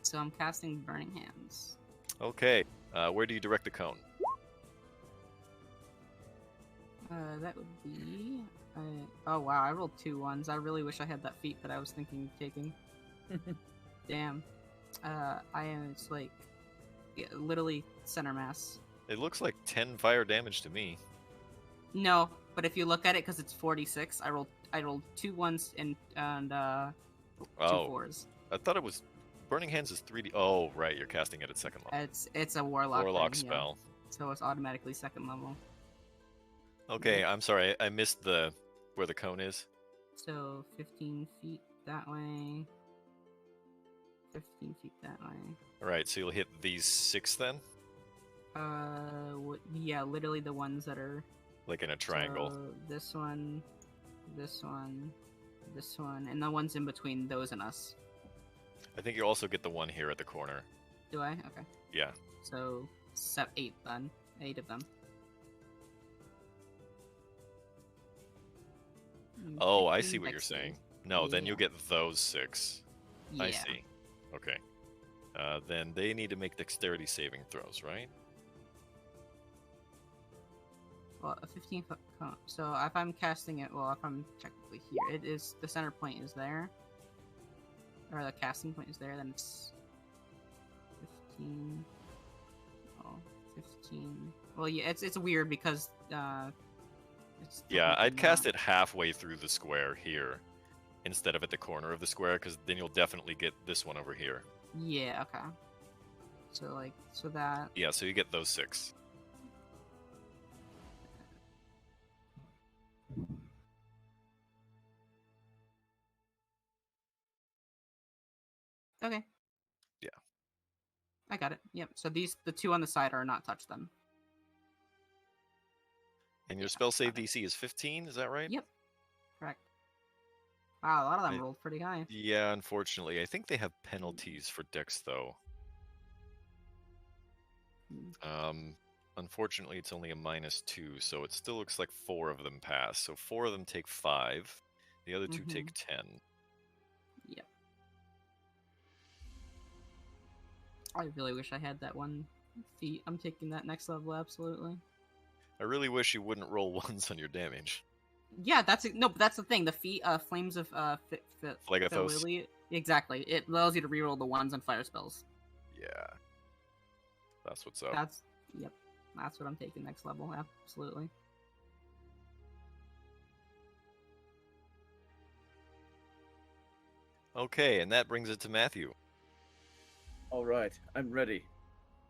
So I'm casting burning hands. Okay, where do you direct the cone? That would be Oh wow, I rolled 2 1s. I really wish I had that feat that I was thinking of taking. Damn. It's like, yeah, literally center mass. It looks like 10 fire damage to me. No, but if you look at it, because it's 46, I rolled 2 1s and 2 Oh, 4s. I thought it was Burning Hands is 3D. Oh, right, you're casting it at second level. It's a warlock. Warlock thing, yeah. spell. So it's automatically 2nd level. Okay, I'm sorry, I missed where the cone is. So 15 feet that way. 15 feet that way. All right, so you'll hit these 6 then, Yeah, literally the ones that are like in a triangle. So this one, this one, this one, and the ones in between those and us. I think you also get the one here at the corner. Do I? Okay. Yeah. So 8 then. 8 of them. Oh, I 15 see what you're dex save. saying. No, then you'll Yeah. get those 6. Yeah. I see. Okay. Then they need to make dexterity saving throws, right? Well, a 15 foot cone. So if I'm casting it, well, if I'm technically here, it is the center point is there, or the casting point is there. Then it's 15. Oh, 15. Well, yeah, it's weird because it's Yeah, I'd technically cast not- it halfway through the square here instead of at the corner of the square, because then you'll definitely get this one over here. Yeah. Okay. So that. Yeah, so you get those 6. Okay. Yeah. I got it. Yep. So the 2 on the side are not touched then. And your Yeah, spell save got it. DC is 15, is that right? Yep. Correct. Wow, a lot of them Right. rolled pretty high. Yeah, unfortunately. I think they have penalties for dex, though. Unfortunately, it's only a -2, so it still looks like 4 of them pass. So 4 of them take 5. The other 2 take 10. Yep. I really wish I had that one feat. I'm taking that next level, absolutely. I really wish you wouldn't roll 1s on your damage. Yeah, no, but that's the thing. The feat, Flames of Phlegathos. Philily- exactly. It allows you to reroll the 1s on fire spells. Yeah. That's what's up. Yep. That's what I'm taking next level, absolutely. Okay, and that brings it to Matthew. All right, I'm ready.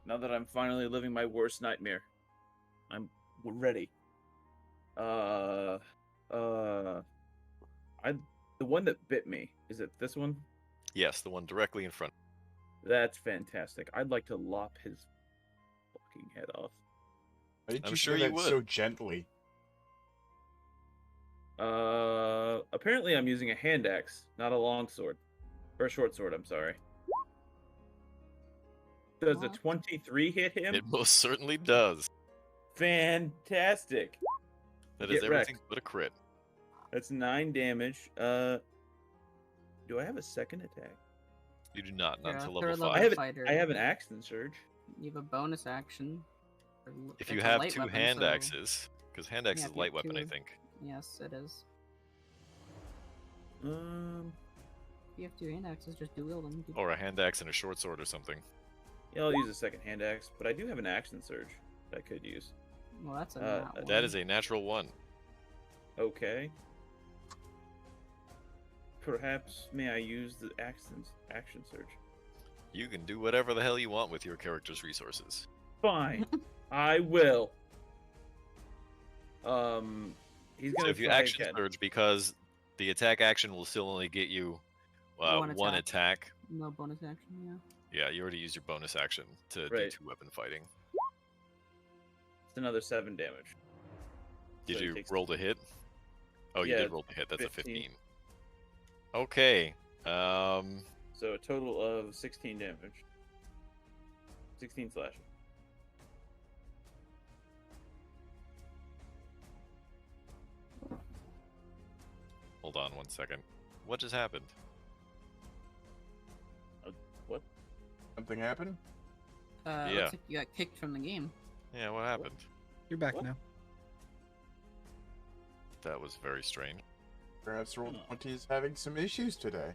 Now that I'm finally living my worst nightmare, I'm ready. The one that bit me, is it this one? Yes, the one directly in front. That's fantastic. I'd like to lop his fucking head off. Why did I'm you sure say you that would. so gently? Apparently I'm using a hand axe, not a long sword. Or a short sword, I'm sorry. Does a What? 23 hit him? It most certainly does. Fantastic. That is Get everything wrecked. but a crit. That's 9 damage. Do I have a second attack? You do not, not Yeah, until third level level 5. fighter. I have an action surge. You have a bonus action. If It's you a have light 2 weapon, hand so- axes, because hand axe Yeah, is if a you light have weapon, I 2. think. Yes, it is. Um, If you have 2 hand axes, just dual them. Or a hand axe and a short sword or something. yeah, I'll use a second hand axe, but I do have an action surge that I could use. Well, that's a Uh, nat one. That is a natural 1. Okay. Perhaps may I use the action surge? You can do whatever the hell you want with your character's resources. Fine, I will. He's So gonna if you try action again. surge, because the attack action will still only get you One one attack. attack. No bonus action, yeah. Yeah, you already used your bonus action to Right. do 2 weapon fighting. It's another 7 damage. Did So he you takes- roll the hit? Oh, you Yeah, did roll the hit. That's 15. a 15. Okay. So a total of 16 damage. 16 slashing. Hold on 1 second. What just happened? What? Something happened? Yeah. Looks like you got kicked from the game. Yeah, what happened? You're back What? now. That was very strange. Perhaps Roll20 is having some issues today.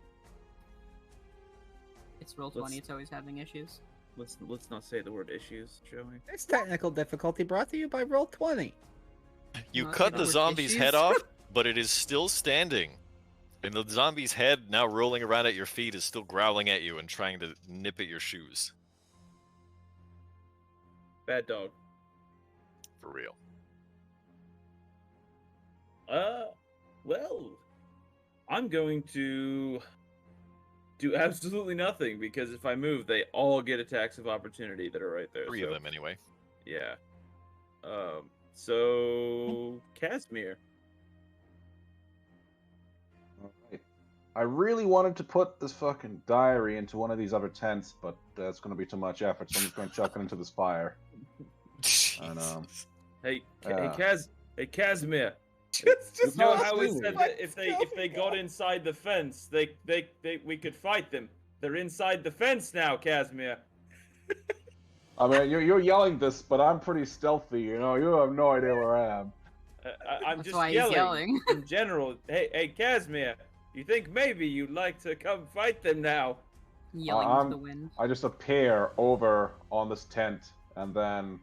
It's roll 20. It's always having issues. Let's not say the word issues, shall we? This technical difficulty brought to you by Roll20. You Not cut the the word zombie's head issues. off, but it is still standing. And the zombie's head, now rolling around at your feet, is still growling at you and trying to nip at your shoes. Bad dog. For real. Well, I'm going to do absolutely nothing because if I move, they all get attacks of opportunity that are right there. Three of them, anyway. Yeah. So Casimir. Alright. I really wanted to put this fucking diary into one of these other tents, but that's going to be too much effort, so I'm just going to chuck it into this fire. And, Jesus. Hey, Yeah. hey, Casimir. It's You just know not how we doing said it. that if they got inside the fence, we could fight them. They're inside the fence now, Casimir. I mean, you're yelling this, but I'm pretty stealthy, you know? You have no idea where I am. I'm That's just why he's yelling. in general. Hey, Casimir. You think maybe you'd like to come fight them now? Yelling I'm- into the wind. I just appear over on this tent, and then,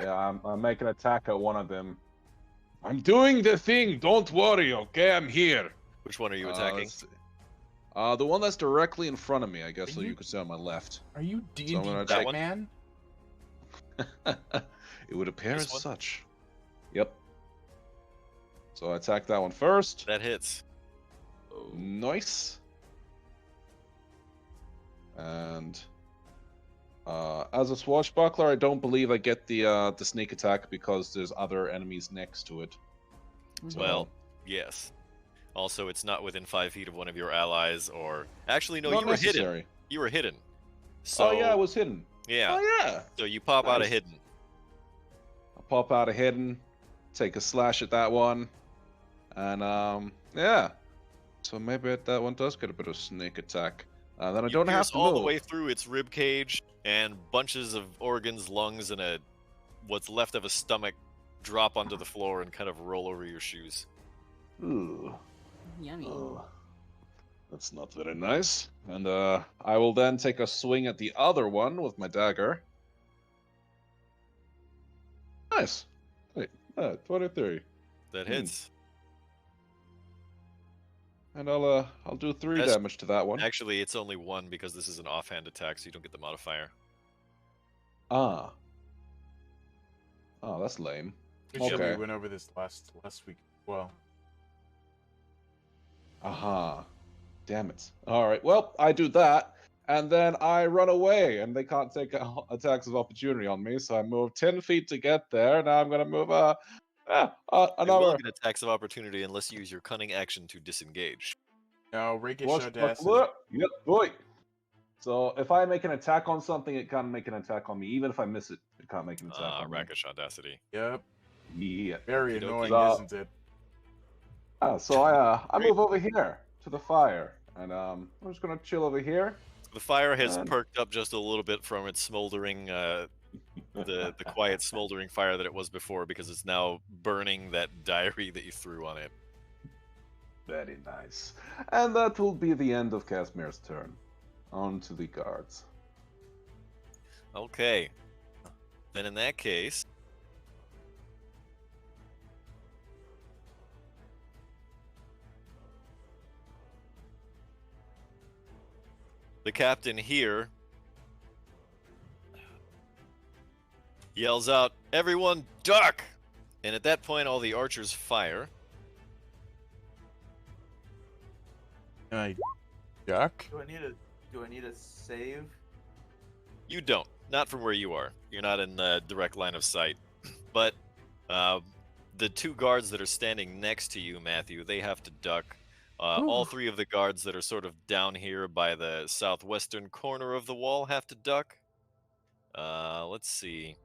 yeah, I'm making an attack at one of them. I'm doing the thing. Don't worry, okay? I'm here. Which one are you attacking? Let's see. The one that's directly in front of me, I guess, Are so you- you could say on my left. Are you D&D So I'm gonna That check- one? man? It would appear This as one? such. Yep. So I attack that one first. That hits. Nice. And as a swashbuckler, I don't believe I get the sneak attack because there's other enemies next to it. So, Well, yes. Also, it's not within 5 feet of one of your allies, or actually, no, not you were hidden. necessary. You were hidden. So Oh yeah, I was hidden. yeah. Oh yeah. So you pop out of Nice. hidden. I'll pop out of hidden, take a slash at that one, and yeah. So maybe that one does get a bit of sneak attack. Then I You don't have pierce to all move. the way through its rib cage, and bunches of organs, lungs, and what's left of a stomach drop onto the floor and kind of roll over your shoes. Ooh. Yummy. Oh, that's not very nice. And I will then take a swing at the other one with my dagger. Nice. Wait, 23. That Hmm. hits. And I'll do 3 That's- damage to that one. Actually, it's only 1 because this is an offhand attack, so you don't get the modifier. Ah. Oh, that's lame. We should Okay. we went over this last week. Well, Aha. Damn it. Alright, well, I do that, and then I run away, and they can't take attacks of opportunity on me, so I move 10 feet to get there. Now I'm gonna move You another will get attacks of opportunity unless you use your cunning action to disengage. now rakish Watch- audacity. Yep, boy. So if I make an attack on something, it can't make an attack on me. Even if I miss it, it can't make an attack on me. Rakish audacity. Yep. Yeah. Very Okey-dokey. annoying, So- isn't it? So I Great. move over here to the fire, and I'm just gonna chill over here. The fire has And- perked up just a little bit from its smoldering, the quiet smoldering fire that it was before, because it's now burning that diary that you threw on it. Very nice. And that will be the end of Casimir's turn. On to the guards. Okay. Then in that case, the captain here yells out, "Everyone duck!" And at that point, all the archers fire. I duck. Do I need a save? You don't. Not from where you are. You're not in the direct line of sight. But the 2 guards that are standing next to you, Matthew, they have to duck. All 3 of the guards that are sort of down here by the southwestern corner of the wall have to duck. Let's see.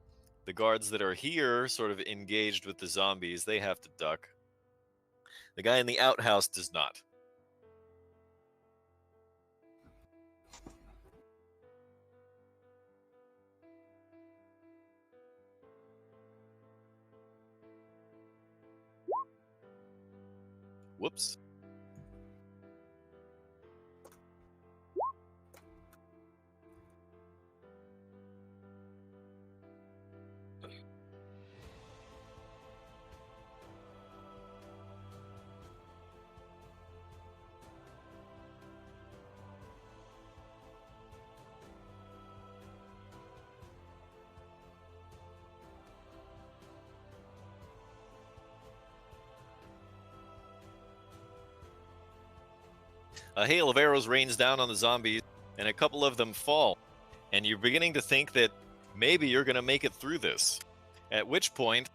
The guards that are here, sort of engaged with the zombies, they have to duck. The guy in the outhouse does not. Whoops. A hail of arrows rains down on the zombies, and a couple of them fall. And you're beginning to think that maybe you're going to make it through this. At which point,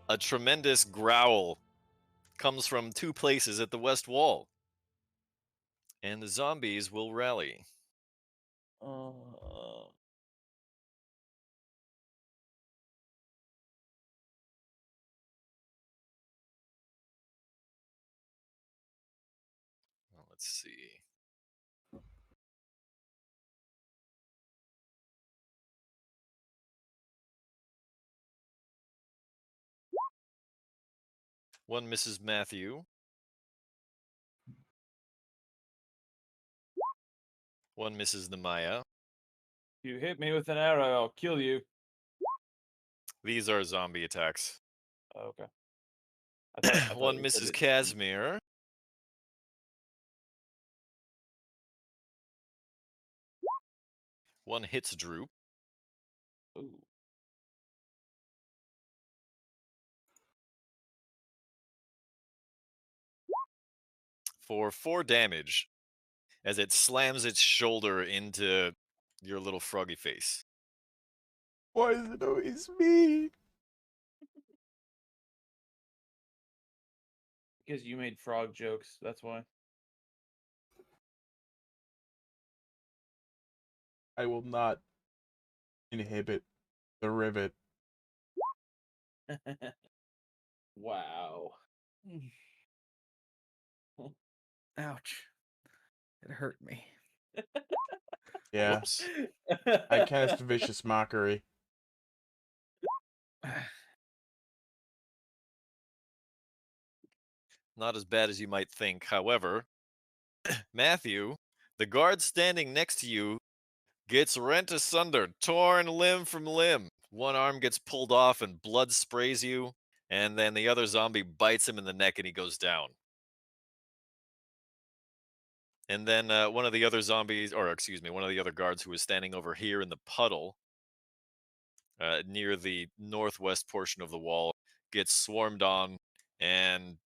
a tremendous growl comes from two places at the west wall. And the zombies will rally. Well, let's see. One misses Matthew. One misses Namaya. You hit me with an arrow, I'll kill you. These are zombie attacks. Oh, okay. I thought One you said misses it- Casimir. One hits Droop. Ooh. For 4 damage as it slams its shoulder into your little froggy face. Why is it always me? Because you made frog jokes, that's why. I will not inhibit the rivet. Wow. Ouch. It hurt me. Yeah, Whoops. I cast Vicious Mockery. Not as bad as you might think. However, Matthew, the guard standing next to you, gets rent asunder, torn limb from limb. One arm gets pulled off and blood sprays you, and then the other zombie bites him in the neck and he goes down. And then one of the other zombies, or excuse me, one of the other guards who was standing over here in the puddle near the northwest portion of the wall gets swarmed on, and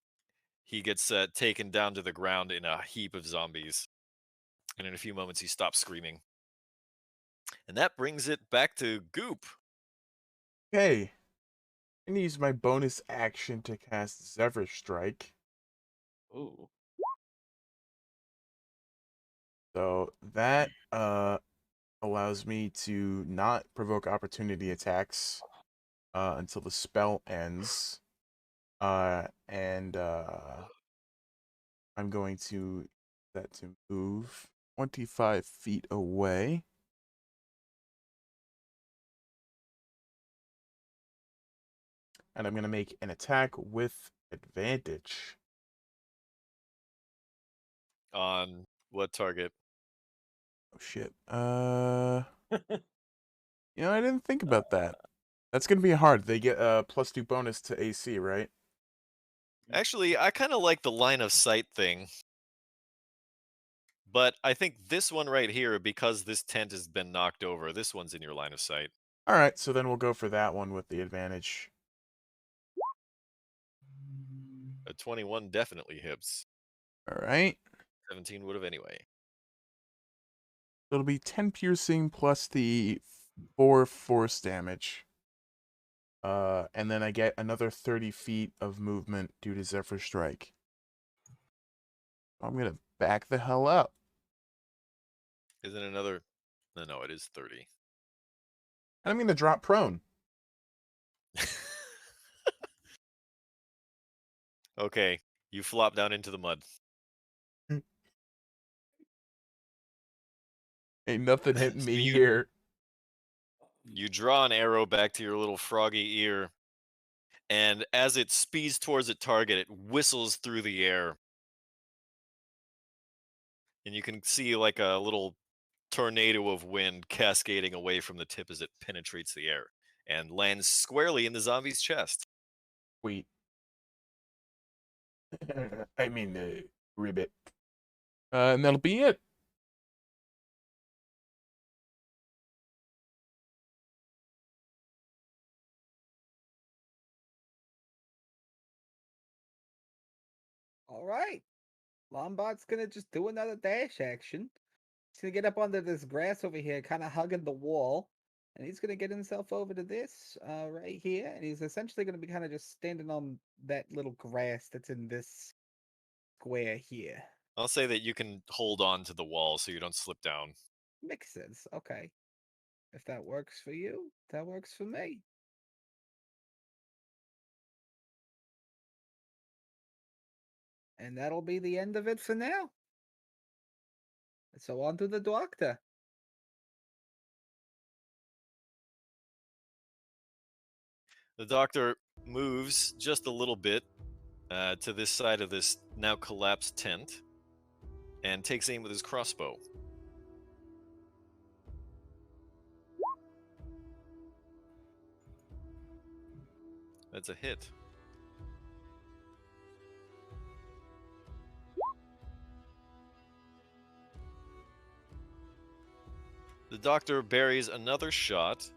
he gets taken down to the ground in a heap of zombies. And in a few moments, he stops screaming. And that brings it back to Goop. Hey, I can use my bonus action to cast Zephyr Strike. Ooh. So that allows me to not provoke opportunity attacks until the spell ends. And I'm going to use that to move 25 feet away. And I'm going to make an attack with advantage. On what target? Oh shit. I didn't think about that. That's going to be hard. They get a +2 bonus to AC, right? Actually, I kind of like the line of sight thing. But I think this one right here, because this tent has been knocked over, this one's in your line of sight. All right, so then we'll go for that one with the advantage. A 21 definitely hits. All right. 17 would have anyway. It'll be 10 piercing plus the 4 force damage. And then I get another 30 feet of movement due to Zephyr Strike. I'm going to back the hell up. Isn't another... No, it is 30. And I'm going to drop prone. Okay, you flop down into the mud. Ain't nothing hitting me You- here. You draw an arrow back to your little froggy ear, and as it speeds towards its target, it whistles through the air. And you can see like a little tornado of wind cascading away from the tip as it penetrates the air and lands squarely in the zombie's chest. Sweet. I mean, ribbit. And that'll be it. All right. Lombard's gonna just do another dash action. He's gonna get up onto this grass over here, kind of hugging the wall. And he's gonna get himself over to this right here. And he's essentially gonna be kind of just standing on that little grass that's in this square here. I'll say that you can hold on to the wall so you don't slip down. Makes sense. Okay. If that works for you, that works for me. And that'll be the end of it for now. So on to the doctor. The doctor moves just a little bit to this side of this now collapsed tent and takes aim with his crossbow. That's a hit. The doctor buries another shot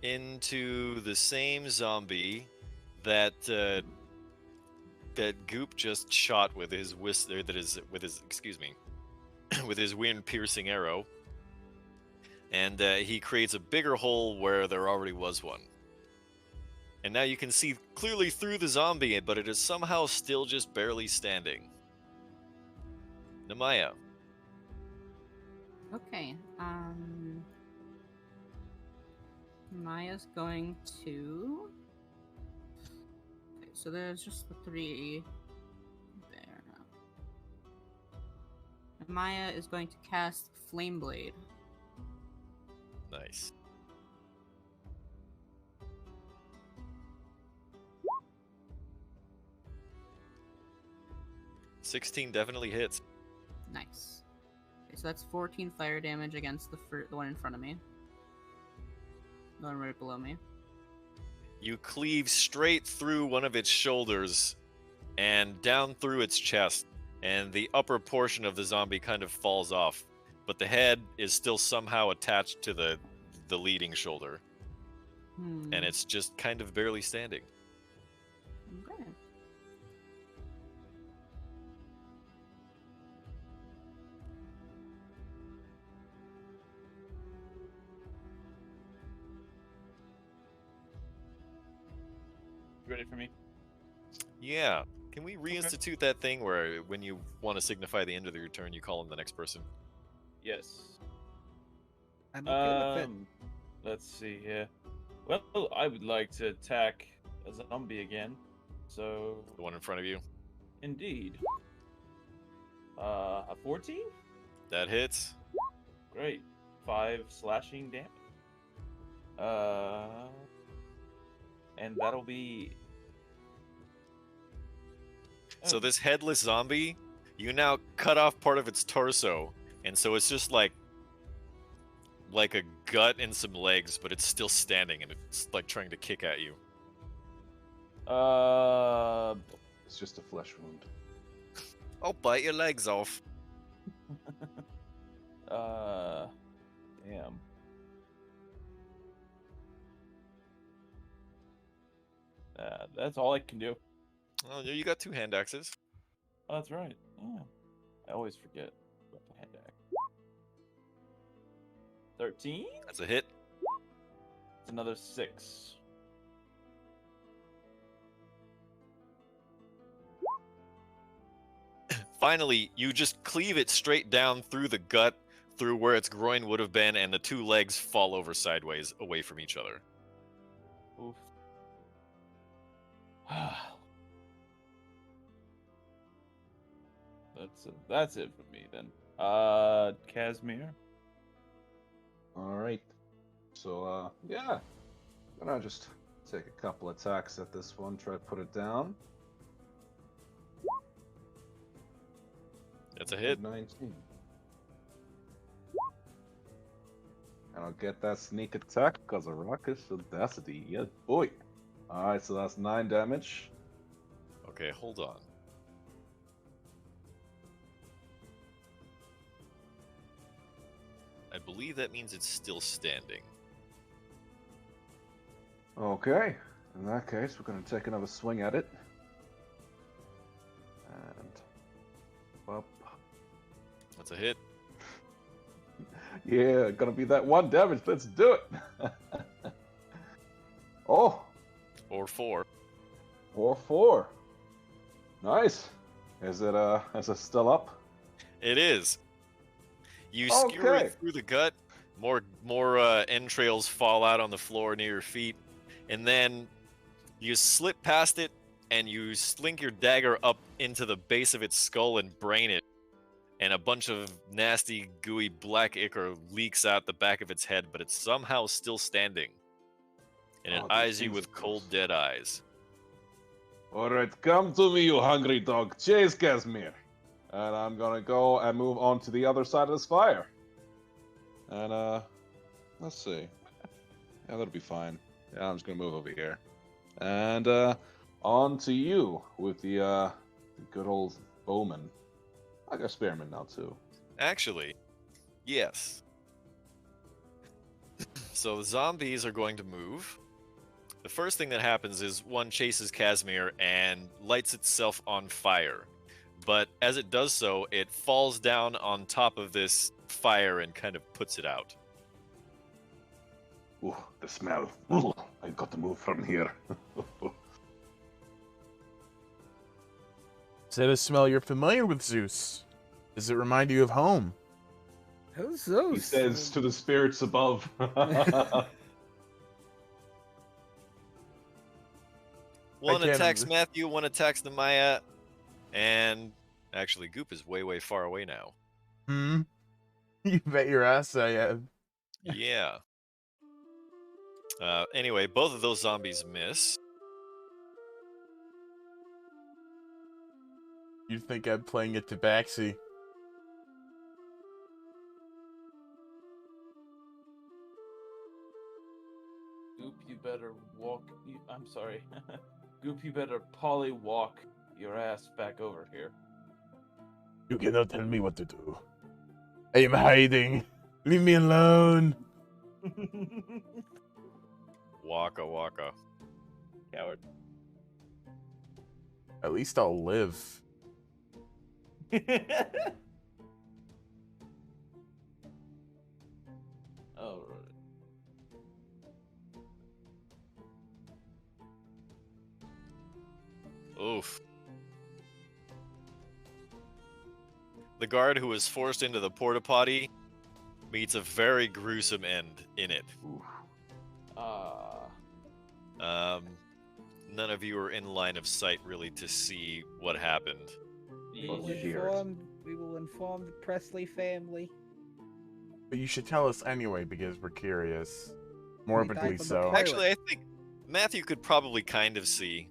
into the same zombie that that Goop just shot with his with his wind piercing arrow, and he creates a bigger hole where there already was one. And now you can see clearly through the zombie, but it is somehow still just barely standing. Namaya. Okay. Maya's going to. Okay, so there's just the 3 there. Maya is going to cast Flame Blade. Nice. $16 definitely hits. Nice. Okay, so that's 14 fire damage against the one in front of me. The one right below me. You cleave straight through one of its shoulders and down through its chest, and the upper portion of the zombie kind of falls off, but the head is still somehow attached to the leading shoulder, and it's just kind of barely standing. Okay. Ready for me? Yeah. Can we reinstitute that thing where when you want to signify the end of your turn, you call on the next person? Yes. I'm okay with it. Let's see here. Well, I would like to attack a zombie again. So, The one in front of you? indeed. A 14? That hits. Great. 5 slashing damage. And that'll be. So this headless zombie, you now cut off part of its torso, and so it's just like a gut and some legs, but it's still standing, and it's like trying to kick at you. It's just a flesh wound. I'll bite your legs off. Damn. That's all I can do. Oh, you got 2 hand axes. Oh, that's right. Yeah. I always forget about the hand axe. 13? That's a hit. It's another 6. Finally, you just cleave it straight down through the gut, through where its groin would have been, and the 2 legs fall over sideways away from each other. Oof. That's it for me then. Casimir. All right. So, yeah. I'm gonna just take a couple attacks at this one, try to put it down. That's a hit. 19. And I'll get that sneak attack because of Ruckus Audacity. Yeah, boy. Alright, so that's 9 damage. Okay, hold on. I believe that means it's still standing. Okay. In that case, we're going to take another swing at it. And That's a hit. Yeah, gonna be that 1 damage. Let's do it. Oh, Or 4. or 4. Nice. Is it still up? It is. You skewer Okay. it through the gut. More entrails fall out on the floor near your feet, and then you slip past it, and you slink your dagger up into the base of its skull and brain it. And a bunch of nasty, gooey black ichor leaks out the back of its head, but it's somehow still standing. And it Oh, these eyes you things with are cold, gross. dead eyes. Alright, come to me, you hungry dog. Chase Casimir. And I'm gonna go and move on to the other side of this fire. And, let's see. Yeah, that'll be fine. Yeah, I'm just gonna move over here. And, on to you with the good old bowman. I got spearman now, too. Actually, yes. So the zombies are going to move. The first thing that happens is one chases Casimir and lights itself on fire. But as it does so, it falls down on top of this fire and kind of puts it out. Ooh, the smell. Ooh, I got to move from here. Is that a smell you're familiar with, Zeus? Does it remind you of home? Who's those? He says to the spirits above. One can't attacks remember. Matthew, one attacks the Maya, and actually Goop is way, way far away now. Hmm? You bet your ass I am. Yeah. Anyway, both of those zombies miss. You'd think I'm playing a tabaxi. Goop, you better walk. I'm sorry. Goop, you better poly walk your ass back over here. You cannot tell me what to do. I am hiding. Leave me alone. Waka waka. Coward. At least I'll live. All right. Oof. The guard who was forced into the porta potty meets a very gruesome end in it. None of you are in line of sight really to see what happened. We Well, will hear it. inform the Presley family. But you should tell us anyway because we're curious. Morbidly died from the so. toilet. Actually, I think Matthew could probably kind of see.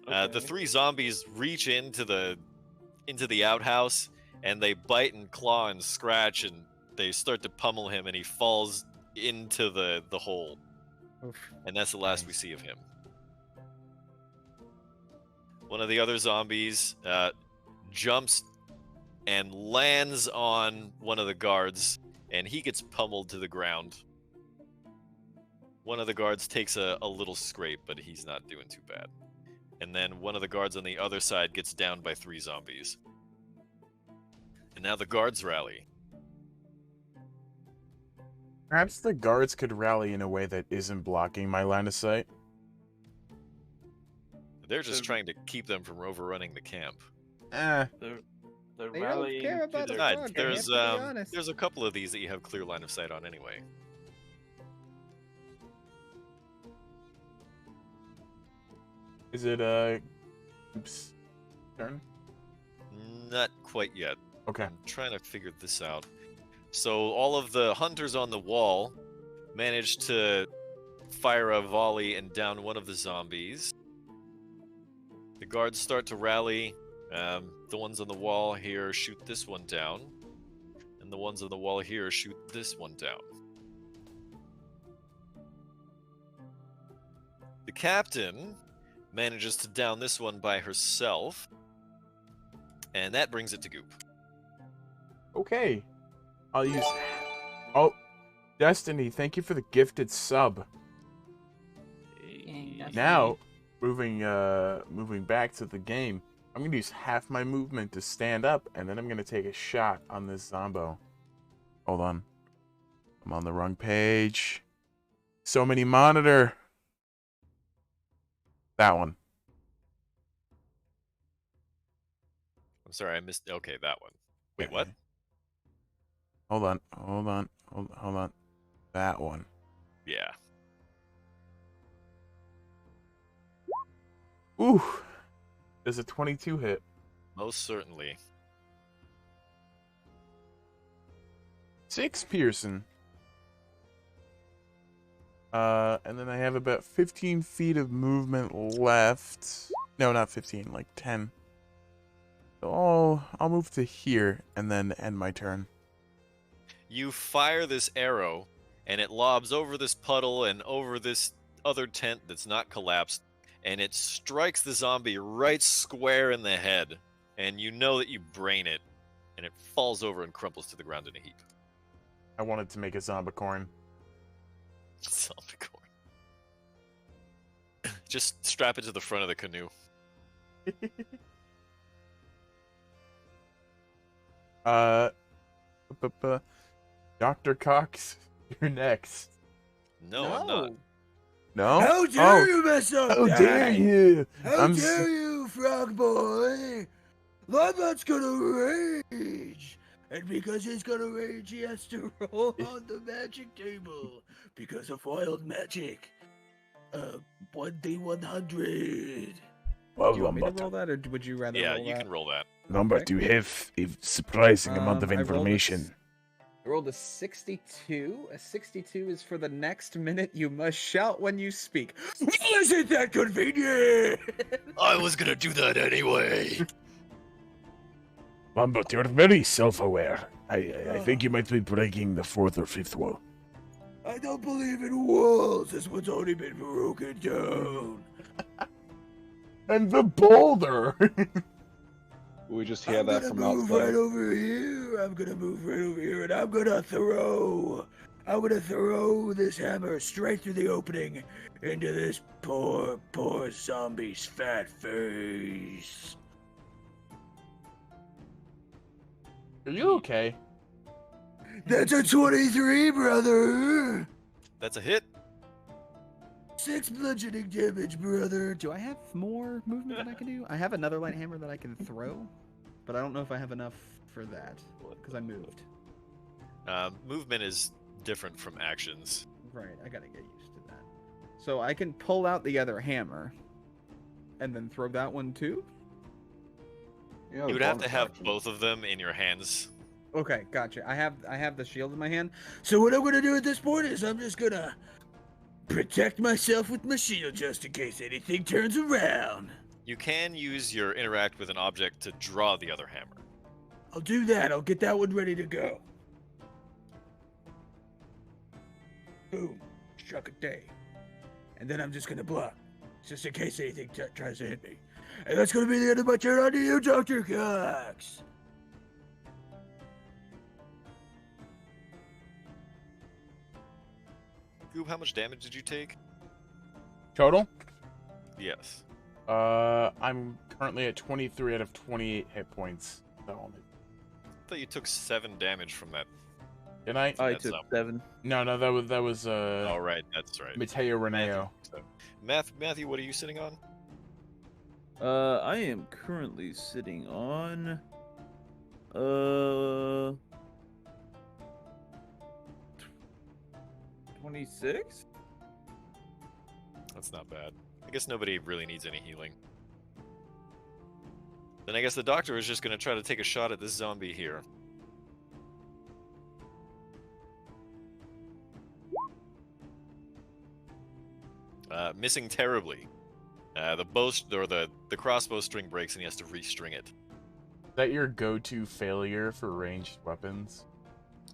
The Okay. 3 zombies reach into the outhouse, and they bite and claw and scratch, and they start to pummel him, and he falls into the hole. Oof. And that's the last we Nice. see of him. One of the other zombies jumps and lands on one of the guards, and he gets pummeled to the ground. One of the guards takes a little scrape, but he's not doing too bad. And then one of the guards on the other side gets downed by 3 zombies. And now the guards rally. Perhaps the guards could rally in a way that isn't blocking my line of sight. They're just So- trying to keep them from overrunning the camp. Eh. They're They don't rallying care to about their the Besides, guard, there's to be honest. there's a couple of these that you have clear line of sight on anyway. Is it oops turn? Not quite yet. Okay. I'm trying to figure this out. So all of the hunters on the wall managed to fire a volley and down one of the zombies. The guards start to rally. The ones on the wall here shoot this one down. And the ones on the wall here shoot this one down. The captain manages to down this one by herself. And that brings it to Goop. Okay. I'll use Oh, Destiny, thank you for the gifted sub. Dang, that's Now, moving back to the game. I'm gonna use half my movement to stand up, and then I'm gonna take a shot on this Zombo. Hold on. I'm on the wrong page. So many monitor. That one. I'm sorry, I missed. Okay, that one. Wait, what? Okay. Hold on. Hold on. That one. Yeah. Ooh. There's a 22 hit. Most certainly. 6 piercing. And then I have about 15 feet of movement left. No, not 15, like 10. So I'll move to here and then end my turn. You fire this arrow, and it lobs over this puddle and over this other tent that's not collapsed, and it strikes the zombie right square in the head. And you know that you brain it, and it falls over and crumples to the ground in a heap. I wanted to make a zombicorn. Zombicorn. Just strap it to the front of the canoe. Dr. Cox, you're next. No, I'm not. No? How dare you mess up How that? dare you? How dare you, frog boy? Lombard's gonna rage. And because he's gonna rage, he has to roll on the magic table. Because of wild magic. 1d100. Well, Do you want me to Lombard, roll that, or would you rather Yeah, roll you that? can roll that. Lombard, Okay. you have a surprising amount of I rolled a information. I rolled a 62. A 62 is for the next minute. You must shout when you speak. Isn't that convenient? I was gonna do that anyway. Lombard, you're very self-aware. I think you might be breaking the 4th or 5th wall. I don't believe in walls. This one's already been broken down. And the boulder! We just hear I'm that gonna from move outside. right over here. I'm gonna move right over here, and I'm gonna throw this hammer straight through the opening into this poor zombie's fat face. Are you okay? That's a 23, brother. That's a hit. 6 bludgeoning damage, brother. Do I have more movement that I can do? I have another light hammer that I can throw, but I don't know if I have enough for that because I moved. Movement is different from actions. Right, I gotta get used to that. So I can pull out the other hammer and then throw that one too? Yeah, You would have bonus to have action. both of them in your hands. Okay, gotcha. I have the shield in my hand. So what I'm gonna do at this point is I'm just gonna protect myself with my shield just in case anything turns around. You can use your interact with an object to draw the other hammer. I'll do that. I'll get that one ready to go. Boom. Struck a day. And then I'm just gonna block. Just in case anything tries to hit me. And that's gonna be the end of my turn on to you, Dr. Cox. Goob, how much damage did you take? Total? Yes. I'm currently at 23 out of 28 hit points. So, I thought you took 7 damage from that. did I? I That's took up. 7. No, that was Oh, right, that's right. Mateo Reneo. So, Matthew, what are you sitting on? I am currently sitting on 26? That's not bad. I guess nobody really needs any healing. Then I guess the doctor is just going to try to take a shot at this zombie here. Missing terribly. The crossbow string breaks and he has to restring it. Is that your go-to failure for ranged weapons?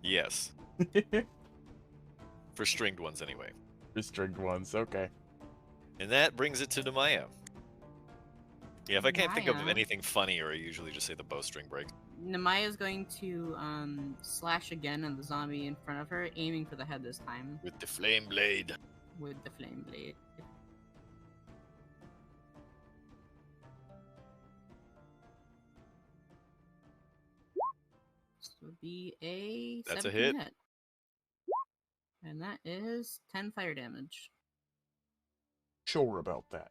Yes, for stringed ones anyway. Restrict ones, okay. And that brings it to Nemaya. Yeah, if I can't think of Nemaya. anything funnier, I usually just say the bowstring breaks. Nemaya's going to slash again at the zombie in front of her, aiming for the head this time With the flame blade. with the flame blade. be a That's a 17 hit. And that is 10 fire damage. Sure about that.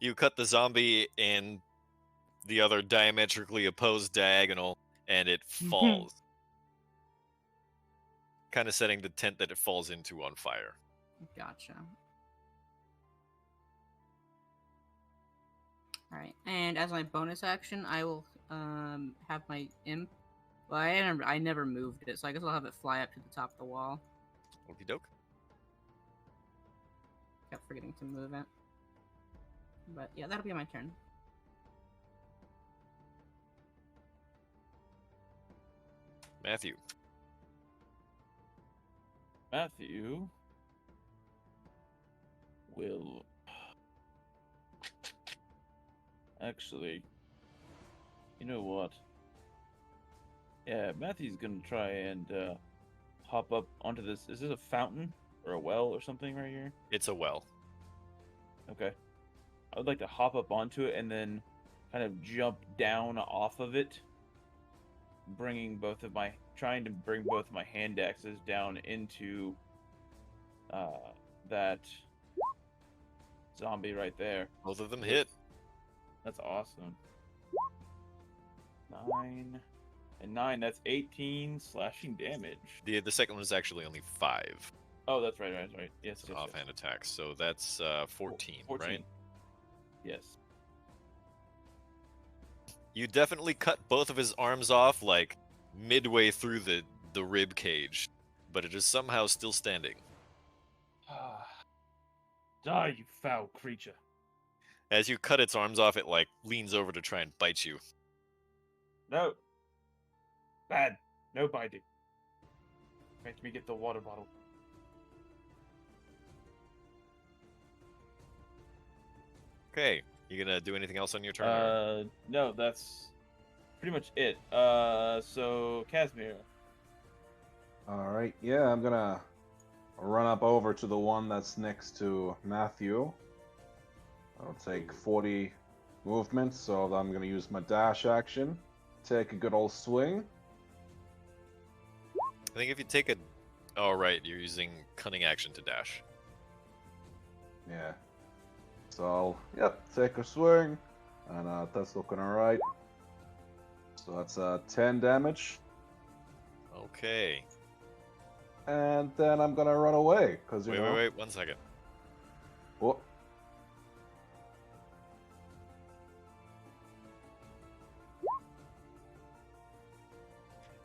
You cut the zombie in the other diametrically opposed diagonal, and it falls. Kind of setting the tent that it falls into on fire. Gotcha. Alright, and as my bonus action, I will have my imp. Well, I never moved it, so I guess I'll have it fly up to the top of the wall. Okie doke. Kept forgetting to move it. But yeah, that'll be my turn. Matthew. Matthew will actually, you know what? Yeah, Matthew's gonna try and hop up onto this. Is this a fountain or a well or something right here? It's a well. Okay. I would like to hop up onto it and then kind of jump down off of it, trying to bring both of my hand axes down into that zombie right there. Both of them hit. That's awesome. 9 and 9. That's 18 slashing damage. The second one is actually only 5. Oh, that's right. Yes, It's an offhand attack, so that's 14, 14. right? Yes. You definitely cut both of his arms off, like, midway through the rib cage, but it is somehow still standing. Die, you foul creature. As you cut its arms off, it, like, leans over to try and bite you. No. Bad. No biting. Make me get the water bottle. Okay, you gonna do anything else on your turn? or- No, that's pretty much it. So Casimir. All right, yeah, I'm gonna run up over to the one that's next to Matthew. I'll take 40 movement, so I'm gonna use my dash action. Take a good old swing. I think if you take a... Oh, right, you're using cunning action to dash. Yeah. So, take a swing, and that's looking alright. So that's 10 damage, Okay. and then I'm gonna run away, because you know... Wait, 1 second. Oh,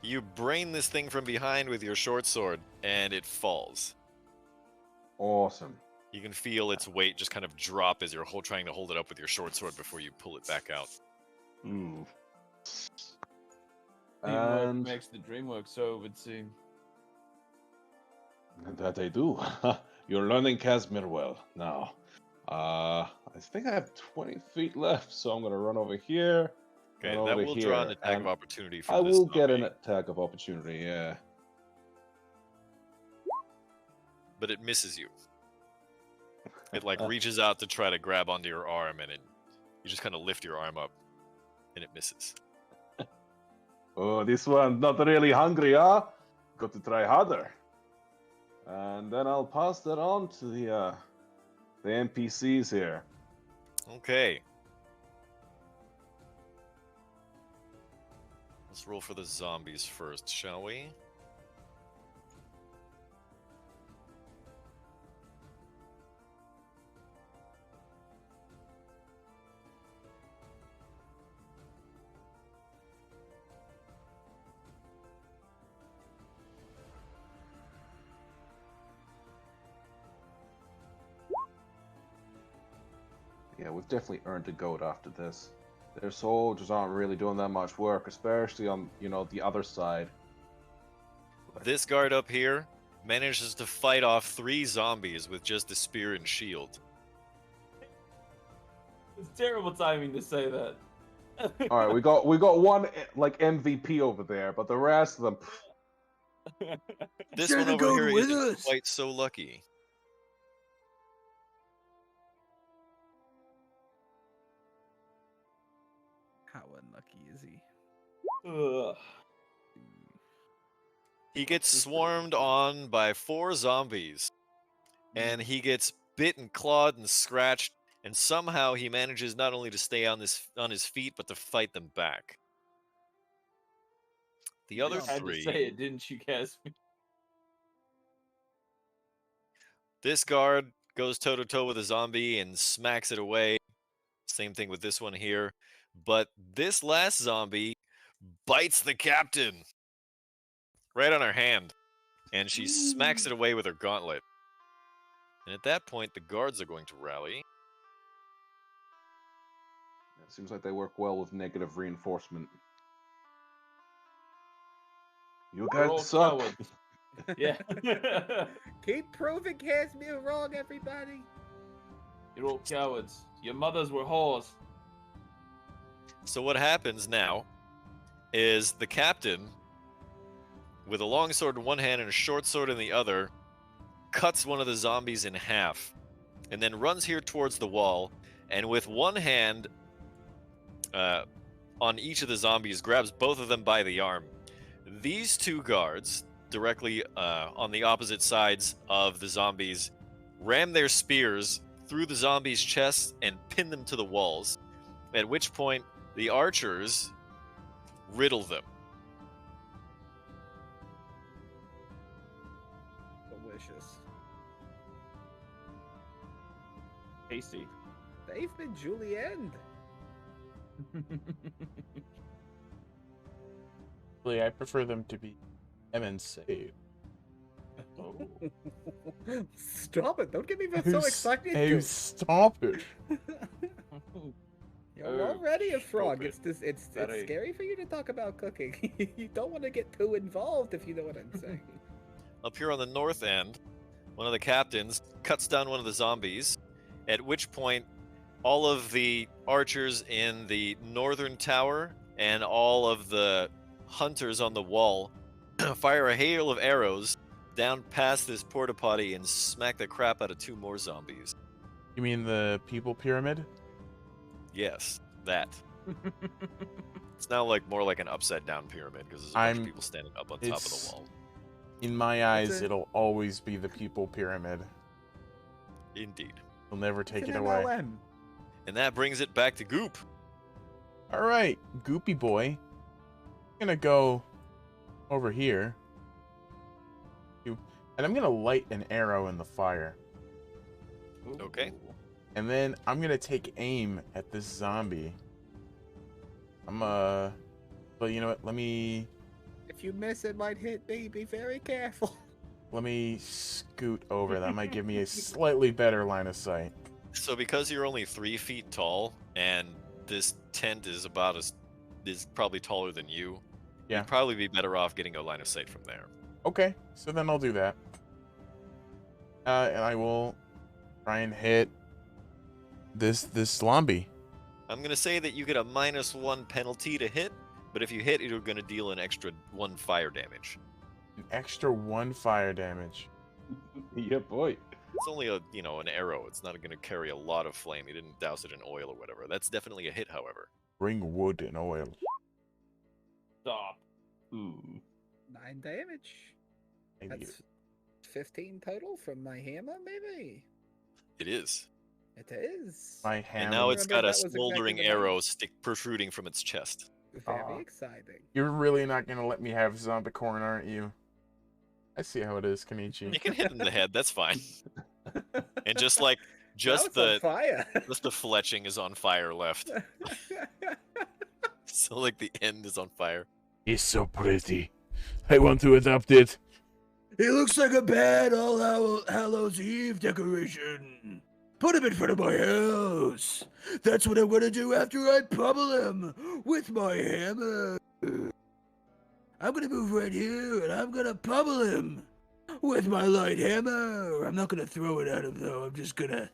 You brain this thing from behind with your short sword, and it falls. awesome. You can feel its weight just kind of drop as you're trying to hold it up with your short sword before you pull it back out. Ooh. Teamwork And makes the dream work, so it would seem. that I do. You're learning Casimir well now. I think I have 20 feet left, so I'm gonna run over here. Okay, run that over will here, draw an attack of and opportunity from I this will get an zombie, attack of opportunity, yeah. but it misses you. It like reaches out to try to grab onto your arm, and you just kind of lift your arm up, and it misses. Oh, this one's not really hungry, huh? Got to try harder. And then I'll pass that on to the NPCs here. Okay. Let's roll for the zombies first, shall we? Yeah, we've definitely earned a goat after this. Their soldiers aren't really doing that much work, especially on, the other side. This guard up here manages to fight off 3 zombies with just a spear and shield. It's terrible timing to say that. All right, we got one like MVP over there, but the rest of them. This Share one the over goat here with isn't us. quite so lucky. How unlucky is he? Ugh. He gets swarmed on by 4 zombies, and Mm. he gets bit and clawed and scratched, and somehow he manages not only to stay on his feet, but to fight them back. The You other had to 3, say it, didn't you, Casimir? this guard goes toe-to-toe with a zombie and smacks it away. Same thing with this one here. But this last zombie bites the captain right on her hand, and she smacks it away with her gauntlet. And at that point, the guards are going to rally. It seems like they work well with negative reinforcement. You You're all guys suck. cowards. Yeah. Keep proving Casimir wrong, everybody. You're all cowards. Your mothers were whores. So what happens now is the captain, with a long sword in one hand and a short sword in the other, cuts one of the zombies in half, and then runs here towards the wall, and with one hand on each of the zombies, grabs both of them by the arm. These 2 guards, directly on the opposite sides of the zombies, ram their spears through the zombies' chests and pin them to the walls, at which point the archers riddle them. Delicious. Tasty. They've been julienned. Really, I prefer them to be MNC. Oh. Stop it! Don't get me so excited. Hey, dude. stop it. You're Oh, already a frog. stop It's just it's Sorry. scary for you to talk about cooking. You don't want to get too involved, if you know what I'm saying. Up here on the north end, one of the captains cuts down one of the zombies, at which point all of the archers in the northern tower and all of the hunters on the wall fire a hail of arrows down past this porta potty and smack the crap out of 2 more zombies. You mean the people pyramid? Yes, that. It's now like more like an upside down pyramid because there's a bunch of people standing up on top of the wall. In my eyes, It's a- it'll always be the people pyramid. Indeed. You'll never take It's it an away. MLM. And that brings it back to Goop. All right, Goopy boy. I'm gonna go over here. And I'm gonna light an arrow in the fire. Okay. And then I'm gonna take aim at this zombie. But you know what? Let me If you miss, it might hit me. Be very careful. scoot over. That might give me a slightly better line of sight. So because you're only 3 feet tall and this tent is is probably taller than you, Yeah. you'd probably be better off getting a line of sight from there. Okay, so then I'll do that. And I will try and hit this zombie. I'm gonna say that you get a -1 penalty to hit, but if you hit, you're gonna deal an extra 1 fire damage. An extra 1 fire damage. Yeah, boy. It's only an arrow. It's not gonna carry a lot of flame. You didn't douse it in oil or whatever. That's definitely a hit, however. Bring wood and oil. Stop. Ooh. 9 damage. Maybe That's 15 total from my hammer, maybe? It is. It is. my And hammer. now it's Remember, got a that was exactly smoldering the arrow damage. stick protruding from its chest. Very Aw. exciting. You're really not gonna let me have zombie corn, aren't you? I see how it is, You Kenichi. can hit in the head. That's fine. And just Now just it's on the fire. just the fletching is on fire left. So like the end is on fire. It's so pretty. I want to adopt it. He looks like a bad All Hallows Eve decoration. Put him in front of my house. That's what I'm gonna do after I pummel him with my hammer. I'm gonna move right here and I'm gonna pummel him with my light hammer. I'm not gonna throw it at him though. I'm just gonna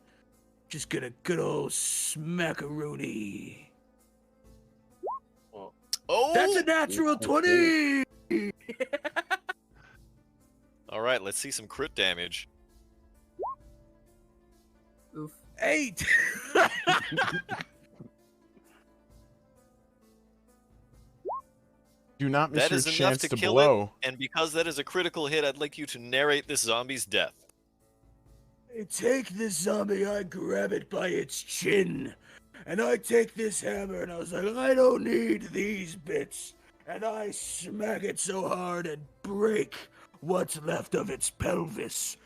good old smackaroni. Oh! That's a natural 20. All right, let's see some crit damage. Oof. 8. Do not miss That your is enough chance to to kill blow. it, and because that is a critical hit, I'd like you to narrate this zombie's death. I take this zombie, I grab it by its chin, and I take this hammer, and I was like, I don't need these bits, and I smack it so hard and break what's left of its pelvis.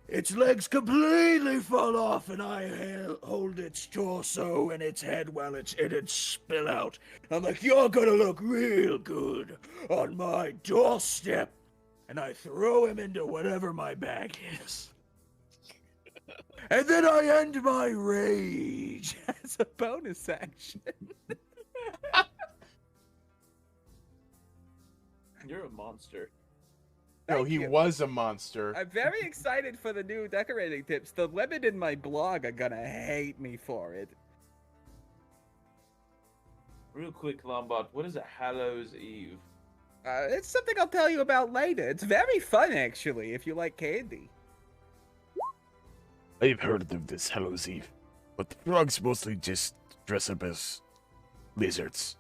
Its legs completely fall off, and I hold its torso and its head while it's in it spill out. I'm like, you're gonna look real good on my doorstep. And I throw him into whatever my bag is. And then I end my rage as a bonus action. You're a monster. No, Thank he you. was a monster. I'm very excited for the new decorating tips. The women in my blog are gonna hate me for it. Real quick, Lombard, what is a Hallows Eve? It's something I'll tell you about later. It's very fun, actually, if you like candy. I've heard of this Hallows Eve, but the frogs mostly just dress up as lizards.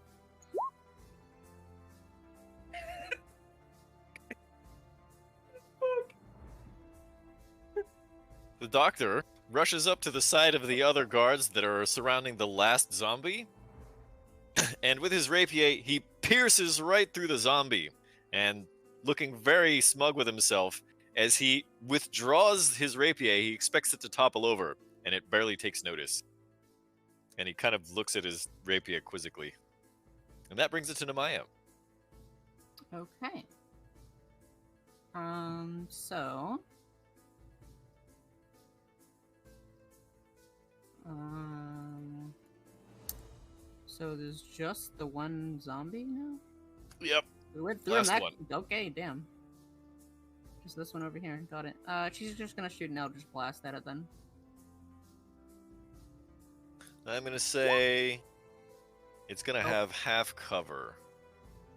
The doctor rushes up to the side of the other guards that are surrounding the last zombie, and with his rapier, he pierces right through the zombie, and looking very smug with himself, as he withdraws his rapier, he expects it to topple over, and it barely takes notice. And he kind of looks at his rapier quizzically. And that brings it to Nemaya. Okay. So. So there's just the one zombie now? Yep. We went through Last that. one. Okay, damn. Just this one over here. Got it. She's just gonna shoot an Eldritch Blast at it then. I'm going to say it's going to have half cover.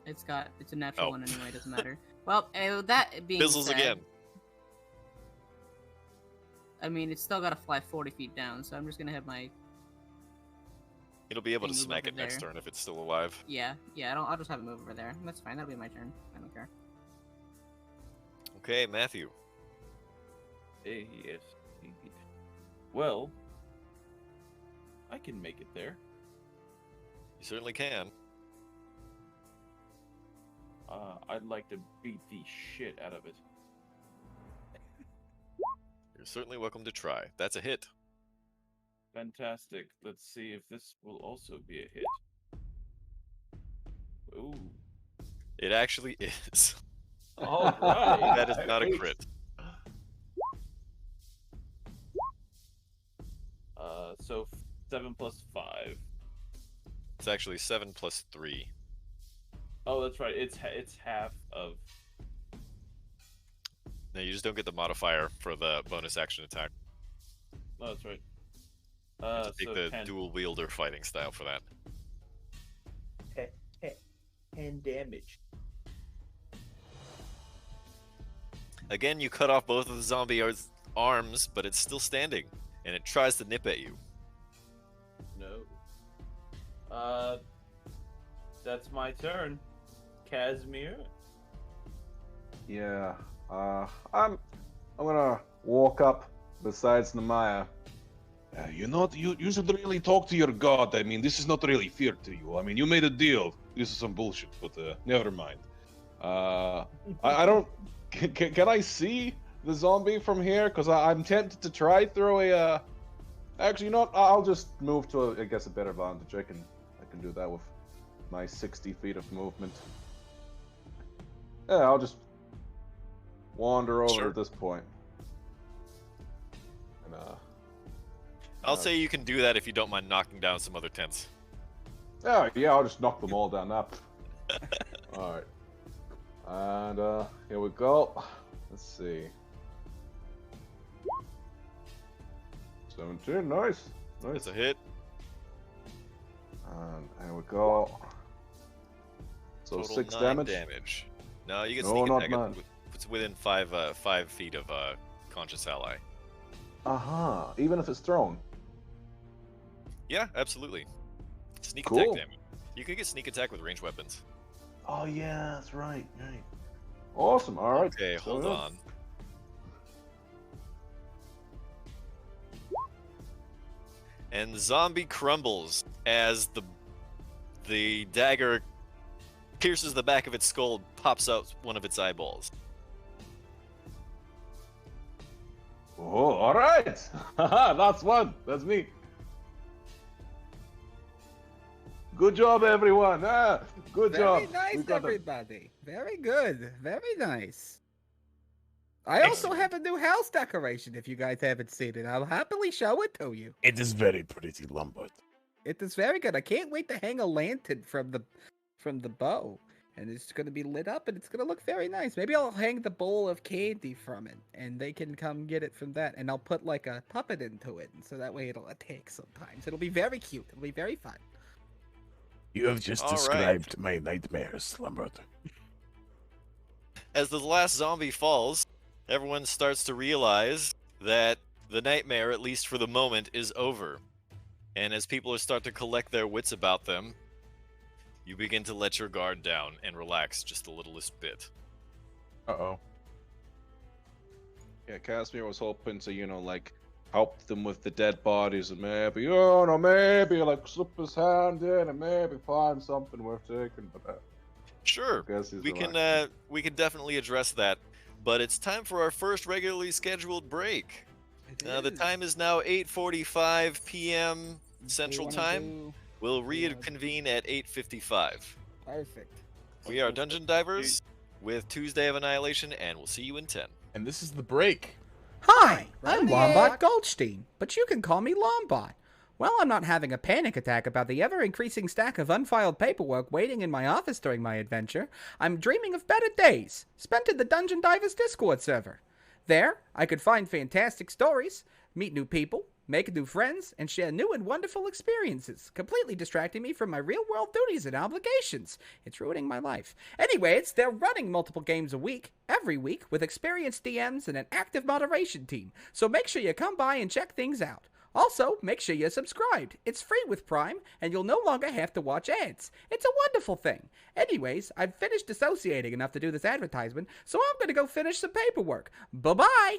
It's a natural Oh. one anyway, doesn't matter. Well, that being Fizzles said, again. I mean, it's still gotta fly 40 feet down, so I'm just gonna have my... It'll be able to Move smack over it next there. turn if it's still alive. Yeah, I'll just have it move over there. That's fine, that'll be my turn. I don't care. Okay, Matthew. Yes, indeed. Well, I can make it there. You certainly can. I'd like to beat the shit out of it. You're certainly welcome to try. That's a hit. Fantastic. Let's see if this will also be a hit. Ooh. It actually is. All right. That is not a crit. So 7 plus 5. It's actually 7 plus 3. Oh, that's right. It's half of. No, you just don't get the modifier for the bonus action attack. Oh, that's right. You have to take So the 10. dual wielder fighting style for that. 10 damage. Again, you cut off both of the zombie arms, but it's still standing, and it tries to nip at you. No. That's my turn. Casimir. Yeah. I'm gonna walk up besides Nemaya. You should really talk to your god. I mean, this is not really fair to you. I mean, you made a deal. This is some bullshit, but never mind. I don't. Can I see the zombie from here? Because I'm tempted to try throw a. Actually, you know what? I'll just move to I guess a better vantage. I can do that with my 60 feet of movement. Yeah, I'll just wander over Sure. at this point. And I'll say you can do that if you don't mind knocking down some other tents. yeah, I'll just knock them all down up. All right. And here we go. Let's see. 17, nice. It's a hit. And here we go. So Total 6 9 damage. No, you get No, sneak not attack. 9. It's within 5 feet of conscious ally. Aha, even if it's thrown. Yeah, absolutely. Sneak Cool. attack damage. You can get sneak attack with ranged weapons. Oh yeah, that's right. Right. Awesome. All right. Okay, hold So, on. And the zombie crumbles as the dagger pierces the back of its skull, pops out one of its eyeballs. Oh, all right. That's one. That's me. Good job, everyone. Good job. Very nice, We got them. everybody. Very good. Very nice. I also have a new house decoration if you guys haven't seen it. I'll happily show it to you. It is very pretty, Lombard. It is very good. I can't wait to hang a lantern from the bow. And it's gonna be lit up and it's gonna look very nice. Maybe I'll hang the bowl of candy from it and they can come get it from that. And I'll put like a puppet into it, and so that way it'll attack sometimes. It'll be very cute. It'll be very fun. You have just All right. described my nightmares, Lombard. As the last zombie falls, everyone starts to realize that the nightmare, at least for the moment, is over. And as people start to collect their wits about them, you begin to let your guard down and relax just a littlest bit. Uh-oh. Yeah, Casimir was hoping to, like, help them with the dead bodies and maybe, like, slip his hand in and maybe find something worth taking. But Sure, I guess he's we can definitely address that. But it's time for our first regularly scheduled break. The time is now 8:45 p.m. Central Time. We'll reconvene at 8:55. Perfect. We are Dungeon Divers with Tuesday of Annihilation, and we'll see you in 10. And this is the break. Hi, I'm Lombard Goldstein, but you can call me Lombard. Well, I'm not having a panic attack about the ever-increasing stack of unfiled paperwork waiting in my office during my adventure. I'm dreaming of better days, spent in the Dungeon Divers Discord server. There, I could find fantastic stories, meet new people, make new friends, and share new and wonderful experiences, completely distracting me from my real-world duties and obligations. It's ruining my life. Anyways, they're running multiple games a week, every week, with experienced DMs and an active moderation team, so make sure you come by and check things out. Also, make sure you're subscribed. It's free with Prime, and you'll no longer have to watch ads. It's a wonderful thing. Anyways, I've finished dissociating enough to do this advertisement, so I'm going to go finish some paperwork. Bye-bye!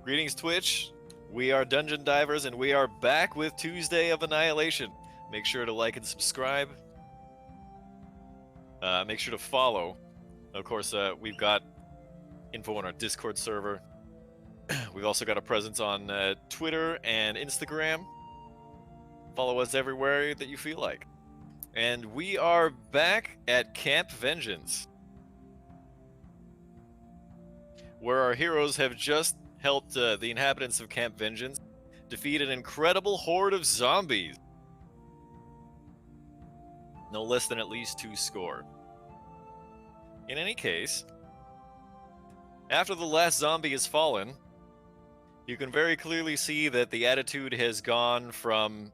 Greetings, Twitch. We are Dungeon Divers, and we are back with Tuesday of Annihilation. Make sure to like and subscribe. Make sure to follow. Of course, we've got info on our Discord server. We've also got a presence on Twitter and Instagram. Follow us everywhere that you feel like. And we are back at Camp Vengeance, where our heroes have just helped the inhabitants of Camp Vengeance defeat an incredible horde of zombies. No less than at least 2 score. In any case, after the last zombie has fallen, you can very clearly see that the attitude has gone from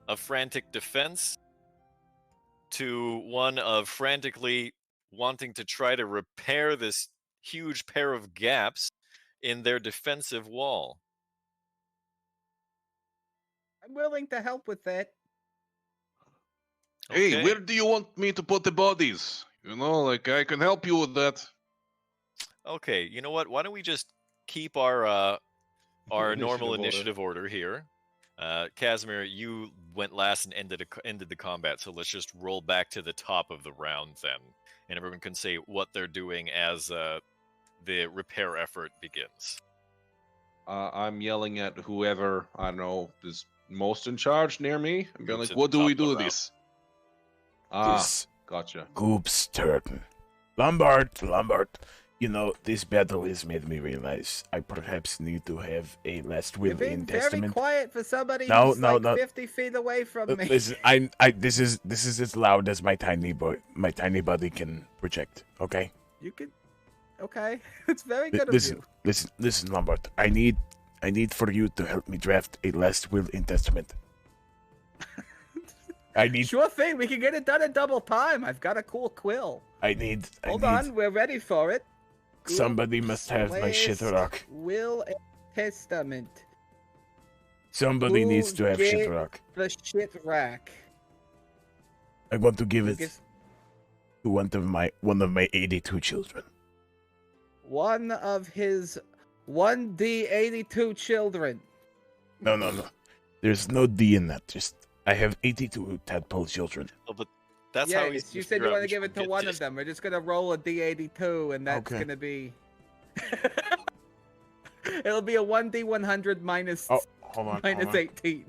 a frantic defense to one of frantically wanting to try to repair this huge pair of gaps in their defensive wall. I'm willing to help with that. Hey, Okay. where do you want me to put the bodies? You know, like I can help you with that. Okay, you know what? Why don't we just keep our normal initiative order here? Casimir, you went last and ended the combat, so let's just roll back to the top of the round then, and everyone can say what they're doing as the repair effort begins. I'm yelling at whoever I don't know is most in charge near me. I'm going Who's like, at what the do top we of the do with round? this? Ah, This gotcha. Goop's turn. Lombard, you know, this battle has made me realize I perhaps need to have a last will You're being and very testament. quiet for somebody No, who's no, like no. 50 feet away from me. Listen, this is as loud as my tiny body can project. Okay. You could. Okay, it's very good Listen, of you. listen, Lombard. I need for you to help me draft a last will and testament. I need. Sure thing. We can get it done in double time. I've got a cool quill. Hold on, we're ready for it. Somebody must have my shit Last rock. Will and testament. Somebody Who needs to have shit get rock. The shit rack. I want to give Who it gets- to one of my 82 children. One of his 1D82 children. No. There's no D in that. Just I have 82 tadpole children. Oh, but that's how he's. You said you want to give it to one of them. We're just gonna roll a D82, and that's Okay. gonna be. It'll be a 1D100 minus Oh, hold on. minus hold on. 18.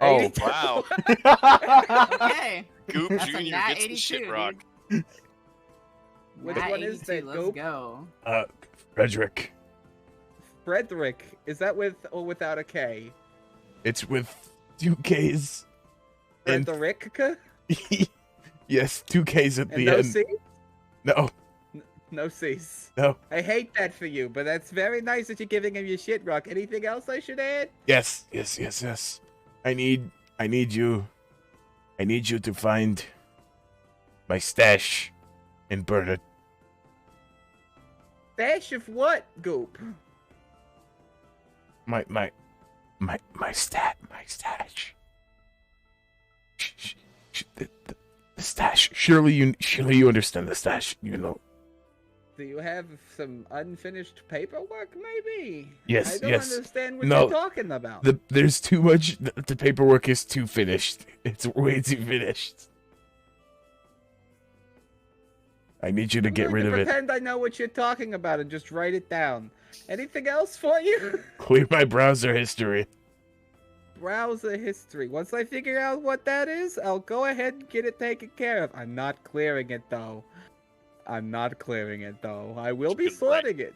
Oh, 82. Wow. Okay. Goop That's a Jr. nat gets the 82, shit dude. rock. Which Nat one is 82, that? let's Goop? go. Frederick. Frederick. Is that with or without a K? It's with 2 Ks. And Frederick? yes, 2 Ks at And the no end. C? No, No C's. no. I hate that for you, but that's very nice that you're giving him your shit rock. Anything else I should add? Yes. I need you to find my stash and burn it. Dash of what, Goop? My stash. The stash. Surely you understand the stash. You know. Do you have some unfinished paperwork, maybe? Yes, I don't yes. understand what No, you're talking about. There's too much. The paperwork is too finished. It's way too finished. I need you to I'm get going rid to of it. pretend I know what you're talking about and just write it down. Anything else for you? Clear my browser history. Browser history. Once I figure out what that is, I'll go ahead and get it taken care of. I'm not clearing it, though. I will be Good rank. sorting it.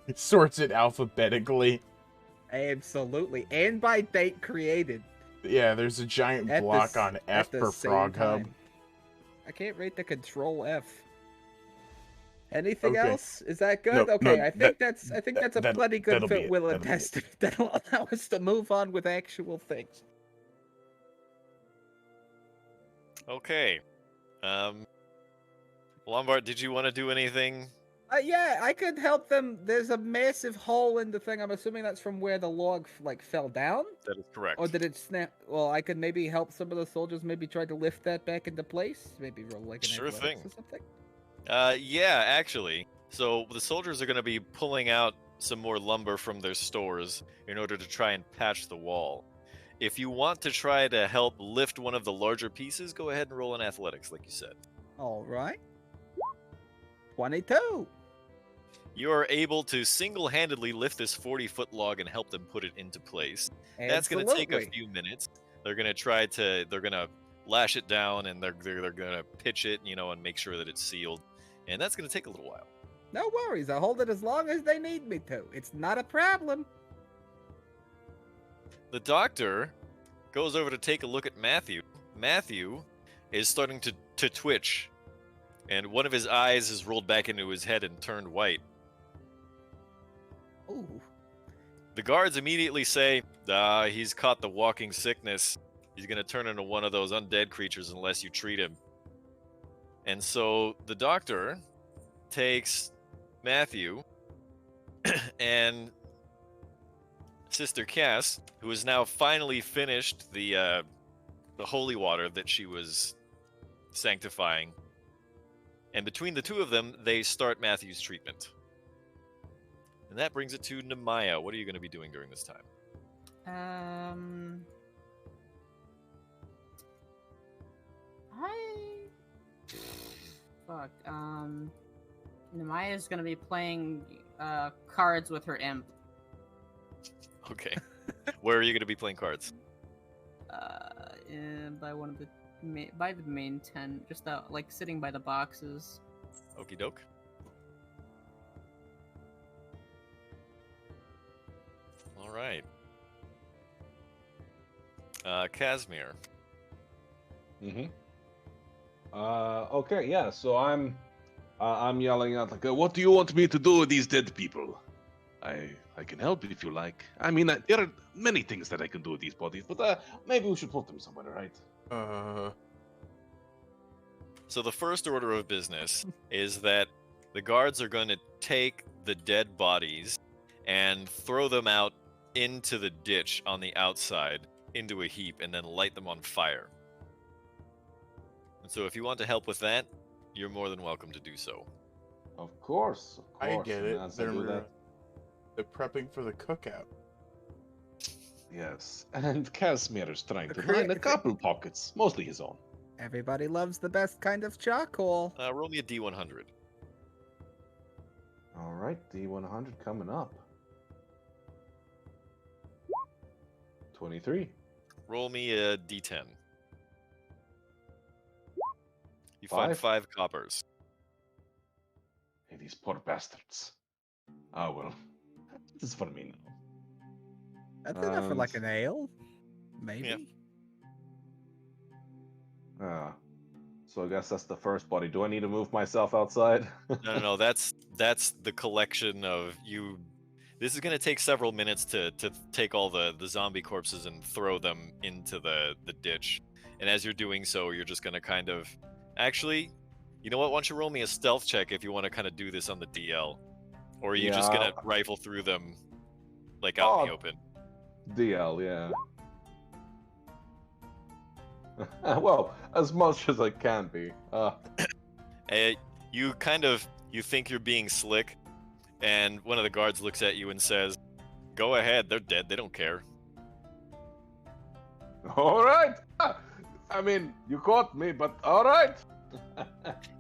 It sorts it alphabetically. Absolutely. And by date created. Yeah, there's a giant At the block s- on at F the for same Frog Hub. time. I can't rate the Control F. Anything Okay. else? Is that good? No, okay, no, I think that's a that'll- plenty good that'll be fit it, will and that'll be it. testament that'll allow us to move on with actual things. Okay. Lombard, did you want to do anything? Yeah, I could help them. There's a massive hole in the thing. I'm assuming that's from where the log fell down, That is correct. or did it snap? Well, I could maybe help some of the soldiers. Maybe try to lift that back into place. Maybe roll like an Sure athletics thing. or something. Yeah, actually. So the soldiers are going to be pulling out some more lumber from their stores in order to try and patch the wall. If you want to try to help lift one of the larger pieces, go ahead and roll in athletics, like you said. All right. 22. You are able to single-handedly lift this 40-foot log and help them put it into place. That's going to take a few minutes. They're going to lash it down, and they're going to pitch it, and make sure that it's sealed. And that's going to take a little while. No worries. I'll hold it as long as they need me to. It's not a problem. The doctor goes over to take a look at Matthew. Matthew is starting to twitch, and one of his eyes is rolled back into his head and turned white. Ooh. The guards immediately say, he's caught the walking sickness. He's going to turn into one of those undead creatures unless you treat him. And so the doctor takes Matthew and Sister Cass, who has now finally finished the holy water that she was sanctifying. And between the two of them, they start Matthew's treatment. And that brings it to Nemaya. What are you going to be doing during this time? Nemaya's gonna be playing cards with her imp. Okay. Where are you going to be playing cards? By one of the by the main tent, just like sitting by the boxes. Okie doke. All right. Casimir. Okay, yeah. So I'm yelling out like, "What do you want me to do with these dead people? I can help if you like. I mean, there are many things that I can do with these bodies, but maybe we should put them somewhere, right?" So the first order of business is that the guards are going to take the dead bodies and throw them out into the ditch on the outside, into a heap, and then light them on fire. And so if you want to help with that, you're more than welcome to do so. Of course. I get it. As I do that. They're prepping for the cookout. Yes, and Casimir is trying to line a couple pockets, mostly his own. Everybody loves the best kind of charcoal. Roll me a D100. All right, D100 coming up. 23. Roll me a D10. You find 5 coppers. Hey, these poor bastards. Ah, well. This is for me now. That's enough for like an ale, maybe. Yeah. So I guess that's the first body. Do I need to move myself outside? No. That's the collection of you. This is going to take several minutes to take all the zombie corpses and throw them into the ditch. And as you're doing so, you're just going to kind of... Actually, you know what? Why don't you roll me a stealth check if you want to kind of do this on the DL? Or are you just going to rifle through them, like, out in the open? DL, yeah. Well, as much as I can be. You think you're being slick, and one of the guards looks at you and says, "Go ahead, they're dead, they don't care." All right. I mean, you caught me, but all right.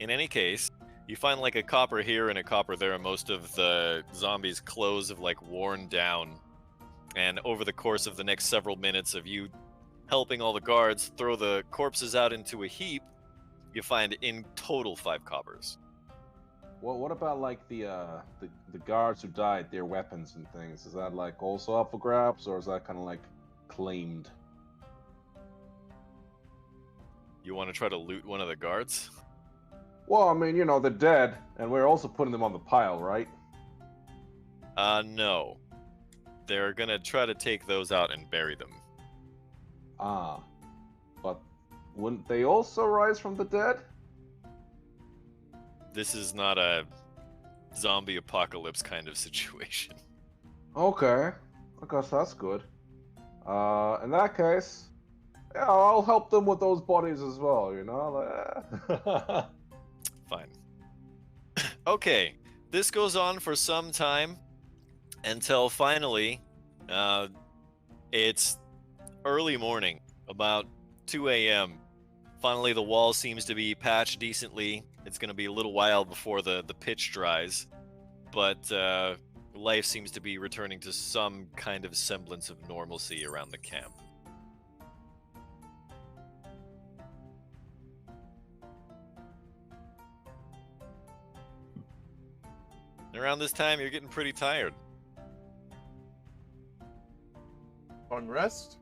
In any case, you find like a copper here and a copper there, and most of the zombies' clothes have like worn down. And over the course of the next several minutes of you helping all the guards throw the corpses out into a heap, you find in total 5 coppers. Well, what about like the guards who died, their weapons and things? Is that like also up for grabs, or is that kind of like claimed? You want to try to loot one of the guards? Well, I mean, they're dead, and we're also putting them on the pile, right? No. They're gonna try to take those out and bury them. Ah. But wouldn't they also rise from the dead? This is not a zombie apocalypse kind of situation. Okay. I guess that's good. In that case, yeah, I'll help them with those bodies as well, Fine. Okay, this goes on for some time until finally, it's early morning, about 2 a.m. Finally, the wall seems to be patched decently. It's going to be a little while before the pitch dries, but life seems to be returning to some kind of semblance of normalcy around the camp. Around this time, you're getting pretty tired. Long rest?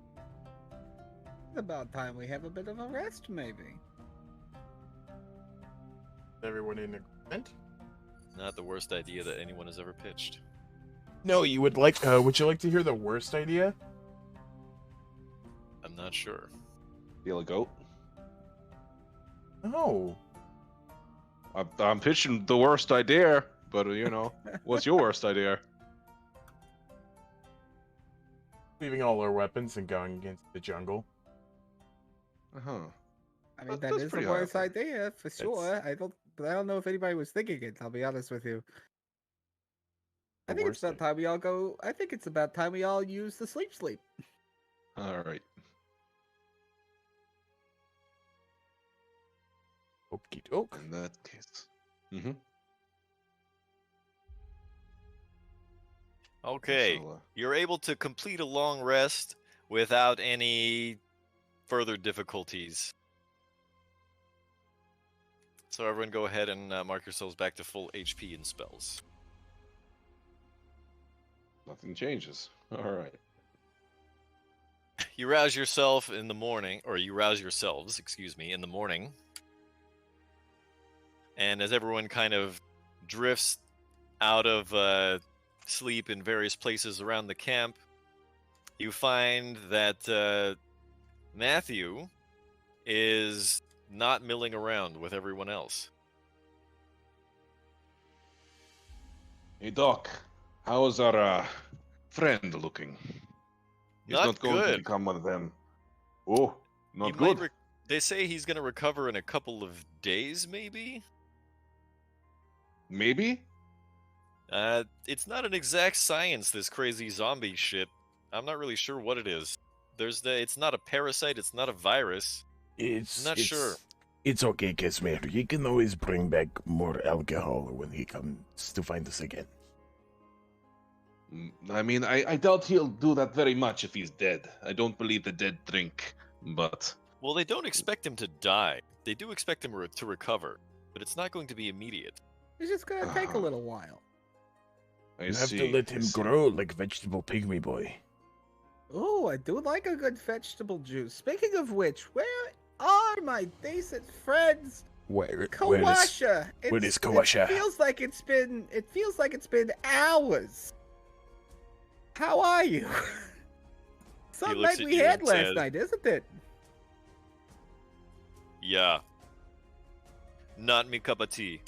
It's about time we have a bit of a rest, maybe. Everyone in agreement? Not the worst idea that anyone has ever pitched. No, you would like. Would you like to hear the worst idea? I'm not sure. Steal a goat. No. I'm pitching the worst idea, but what's your worst idea? Leaving all our weapons and going against the jungle. Uh-huh. I mean, That's that is the pretty worst hard. idea for sure. I don't know if anybody was thinking it. I'll be honest with you. I The think it's worst about thing. time we all go. I think it's about time we all use the sleep. All right. Okie doke. In that case. Mm-hmm. Okay, you're able to complete a long rest without any further difficulties. So everyone go ahead and mark yourselves back to full HP and spells. Nothing changes. All right. You rouse yourself in the morning, or you rouse yourselves, excuse me, in the morning. And as everyone kind of drifts out of sleep in various places around the camp, you find that Matthew is not milling around with everyone else. Hey, Doc. How's our friend looking? He's not going to good. become one of them. Oh, He not might good. they say he's going to recover in a couple of days, maybe? Maybe? It's not an exact science, this crazy zombie shit. I'm not really sure what it is. It's not a parasite, it's not a virus. It's Not sure. It's okay, Casimir. He can always bring back more alcohol when he comes to find us again. I mean, I doubt he'll do that very much if he's dead. I don't believe the dead drink, but... Well, they don't expect him to die. They do expect him to recover, but it's not going to be immediate. It's just gonna take a little while. I You have see, to let I him see. grow like vegetable pygmy boy. Oh, I do like a good vegetable juice. Speaking of which, where are my decent friends? Where is Kawasha. Kawasha? It feels like it's been hours. How are you? Some looks night at we you had and last says- night, isn't it? Yeah. Not me cup of tea.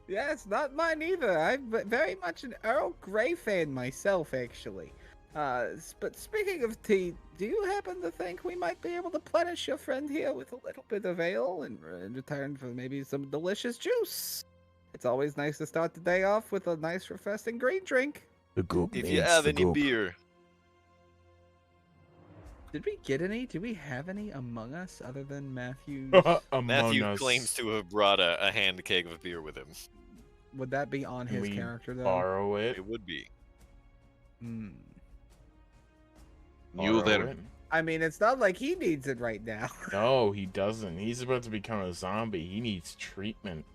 Yeah, it's not mine either. I'm very much an Earl Grey fan myself, actually. But speaking of tea, do you happen to think we might be able to plenish your friend here with a little bit of ale in return for maybe some delicious juice? It's always nice to start the day off with a nice, refreshing green drink. The goop. If you needs have the any goop. beer, Did we get any? Do we have any among us other than Matthew's? Among Matthew us. claims to have brought a hand keg of beer with him. Would that be on Can his we character, though? borrow it. It would be. Hmm. You Borrow there. it. I mean, it's not like he needs it right now. No, he doesn't. He's about to become a zombie. He needs treatment.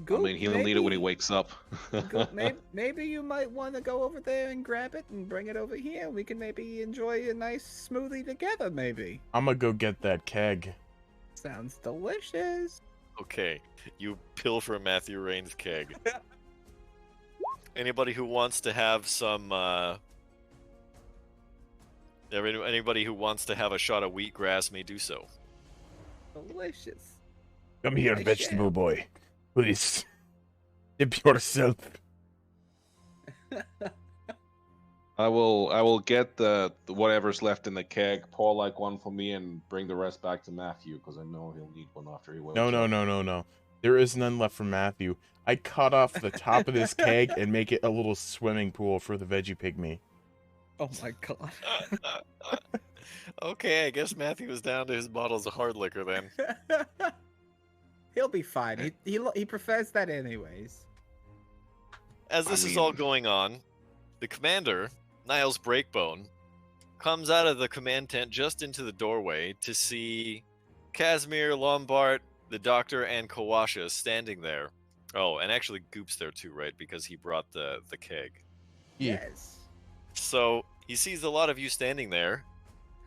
I mean, he'll need it when he wakes up. Maybe you might want to go over there and grab it and bring it over here. We can maybe enjoy a nice smoothie together, maybe. I'm gonna go get that keg. Sounds delicious. Okay, you pilfer Matthew Rain's keg. Anybody who wants to have some, anybody who wants to have a shot of wheatgrass may do so. Delicious. Come here, I vegetable shall. boy. Please. Dip yourself. I will get the whatever's left in the keg, pour like one for me, and bring the rest back to Matthew because I know he'll need one after he wakes No, up. no, no, no, no. There is none left for Matthew. I cut off the top of this keg and make it a little swimming pool for the veggie pygmy. Oh my god. Okay, I guess Matthew was down to his bottles of hard liquor then. He'll be fine. He prefers that anyways. As this is all going on, the commander, Niles Breakbone, comes out of the command tent just into the doorway to see Casimir, Lombard, the doctor, and Kawasha standing there. Oh, and actually Goop's there too, right? Because he brought the keg. Yeah. Yes. So he sees a lot of you standing there,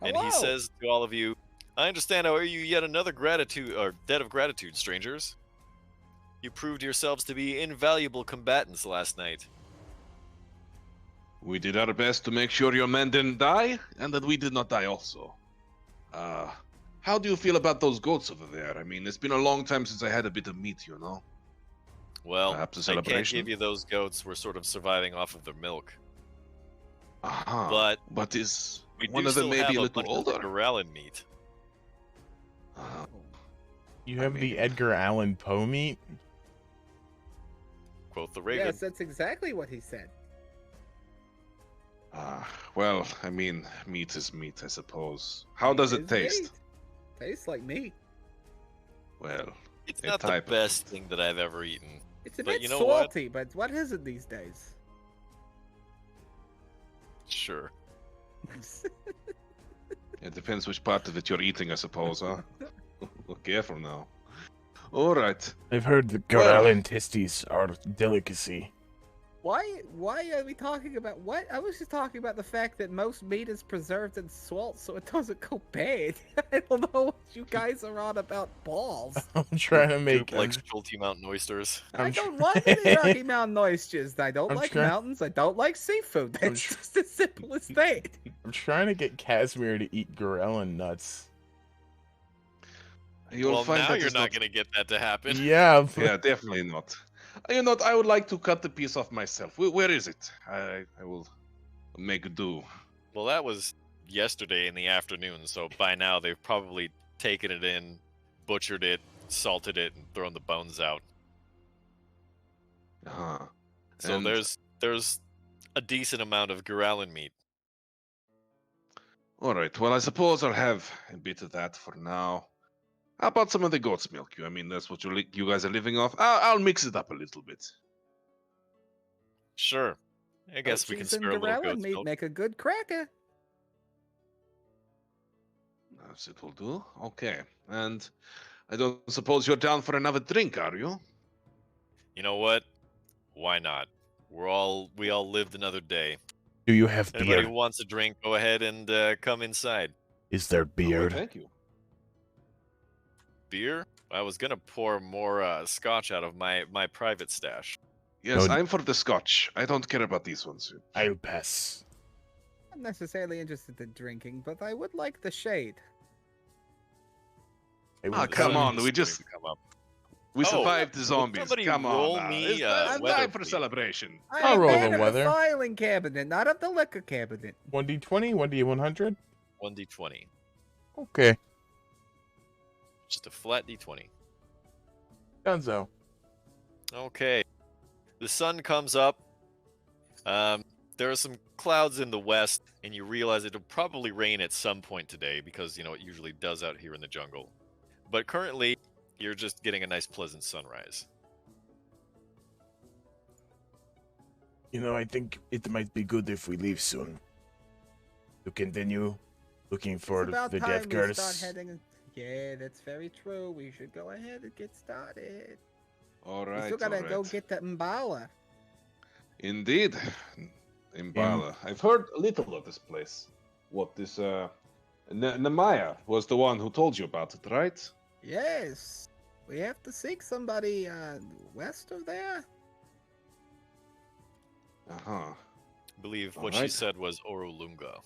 and he Hello. says to all of you, I understand I owe you yet another debt of gratitude, strangers. You proved yourselves to be invaluable combatants last night. We did our best to make sure your men didn't die, and that we did not die also. How do you feel about those goats over there? I mean, it's been a long time since I had a bit of meat, you know? Well, Perhaps a I can't celebration? give you those goats. We're sort of surviving off of their milk. Uh-huh. But is We one do of them still have maybe a a little bunch of the older? Goralin meat. You have the Edgar Allan Poe meat? Quote the Raven. Yes, that's exactly what he said. Well, I mean, meat is meat, I suppose. How does it It's taste? meat. Tastes like meat. Well, It's a not the type of- best thing that I've ever eaten. It's a But bit you know what? salty, but what is it these days? Sure. it depends which part of it you're eating, I suppose, huh? Well, careful now. All right. I've heard the Well- Goralin testes are delicacy. Why are we talking about what? I was just talking about the fact that most meat is preserved in salt so it doesn't go bad. I don't know what you guys are on about balls. I'm trying to make Goop likes Schulte Mountain oysters. I I'm don't tr- want any Rocky Mountain oysters. I don't I'm like try- mountains. I don't like seafood. I'm That's tr- just as simple as that. I'm trying to get Casimir to eat Goralin nuts. You'll Well, find now that you're is not going to get that to happen. Yeah, but Yeah, definitely not. You know what? I would like to cut the piece off myself. Where is it? I will make do. Well, that was yesterday in the afternoon, so by now they've probably taken it in, butchered it, salted it, and thrown the bones out. Uh-huh. So And- there's a decent amount of Goralin meat. All right. Well, I suppose I'll have a bit of that for now. How about some of the goat's milk? I mean, that's what you guys are living off. I'll mix it up a little bit. Sure. I guess we can Cheese and spare a little Gorilla goat's meat milk. make a good cracker. As it will do. Okay. And I don't suppose you're down for another drink, are you? You know what? Why not? We all lived another day. do you have Anybody beer? who wants a drink, go ahead and come inside. Is there Oh, beer? thank you. Beer? I was gonna pour more scotch out of my private stash. Yes, No- I'm for the scotch. I don't care about these ones. I'll pass. I'm not necessarily interested in drinking, but I would like the shade. I will Ah, come pass. on, we Somebody's just- come up. We Oh, survived the would zombies. somebody Come roll on. me, It's uh, time weather, for please? celebration. I'll I'm roll a the man of weather. the filing cabinet, not of the liquor cabinet. 1d20, 1d100? 1d20. Okay, Just a flat d20. Gonzo. Okay. The sun comes up. There are some clouds in the west, and you realize it'll probably rain at some point today because, it usually does out here in the jungle. But currently, you're just getting a nice, pleasant sunrise. I think it might be good if we leave soon. To continue looking for It's about the time death we curse. start heading. Yeah, that's very true. We should go ahead and get started. All We right. still gotta all go right. get the Mbala. Indeed. Imbala. I've heard a little of this place. What this Nemaya was the one who told you about it, right? Yes, we have to seek somebody west of there. Uh-huh. I believe what she Alright. said was Orolunga,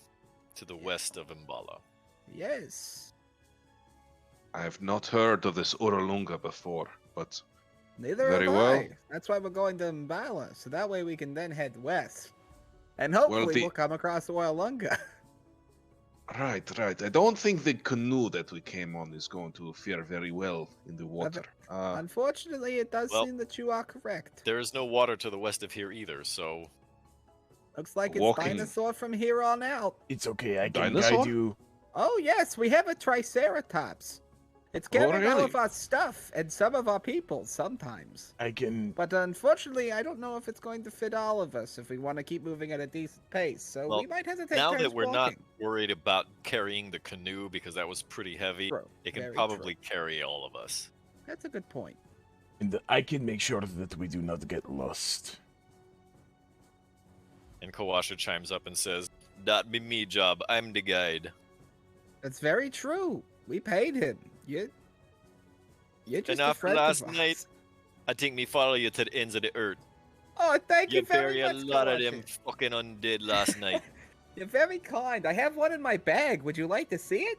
to the west of Imbala. Yes, I have not heard of this Uralunga before, but neither Very have well. I. That's why we're going to Mbala, so that way we can then head west, and hopefully the- we'll come across Orlunga. Right, right. I don't think the canoe that we came on is going to fare very well in the water. Unfortunately, it does well- seem that you are correct. There is no water to the west of here either, so Looks like it's Walking- dinosaur from here on out. It's okay, I can Dinosaur? guide you. Oh yes, we have a triceratops. It's carrying all of really? our stuff and some of our people sometimes. I can. But unfortunately, I don't know if it's going to fit all of us if we want to keep moving at a decent pace. So Well, we might hesitate now turns that we're not walking. worried about carrying the canoe because that was pretty heavy, True, it can very probably true. carry all of us. That's a good point. And I can make sure that we do not get lost. And Kawasha chimes up and says, "That be me job. I'm the guide." That's very true. We paid him. You're just a after friend last of night, ours. I think me follow you to the ends of the earth. Oh, thank you You very bury a much, lot of Kawasha. them fucking undead last night. You're very kind. I have one in my bag. Would you like to see it?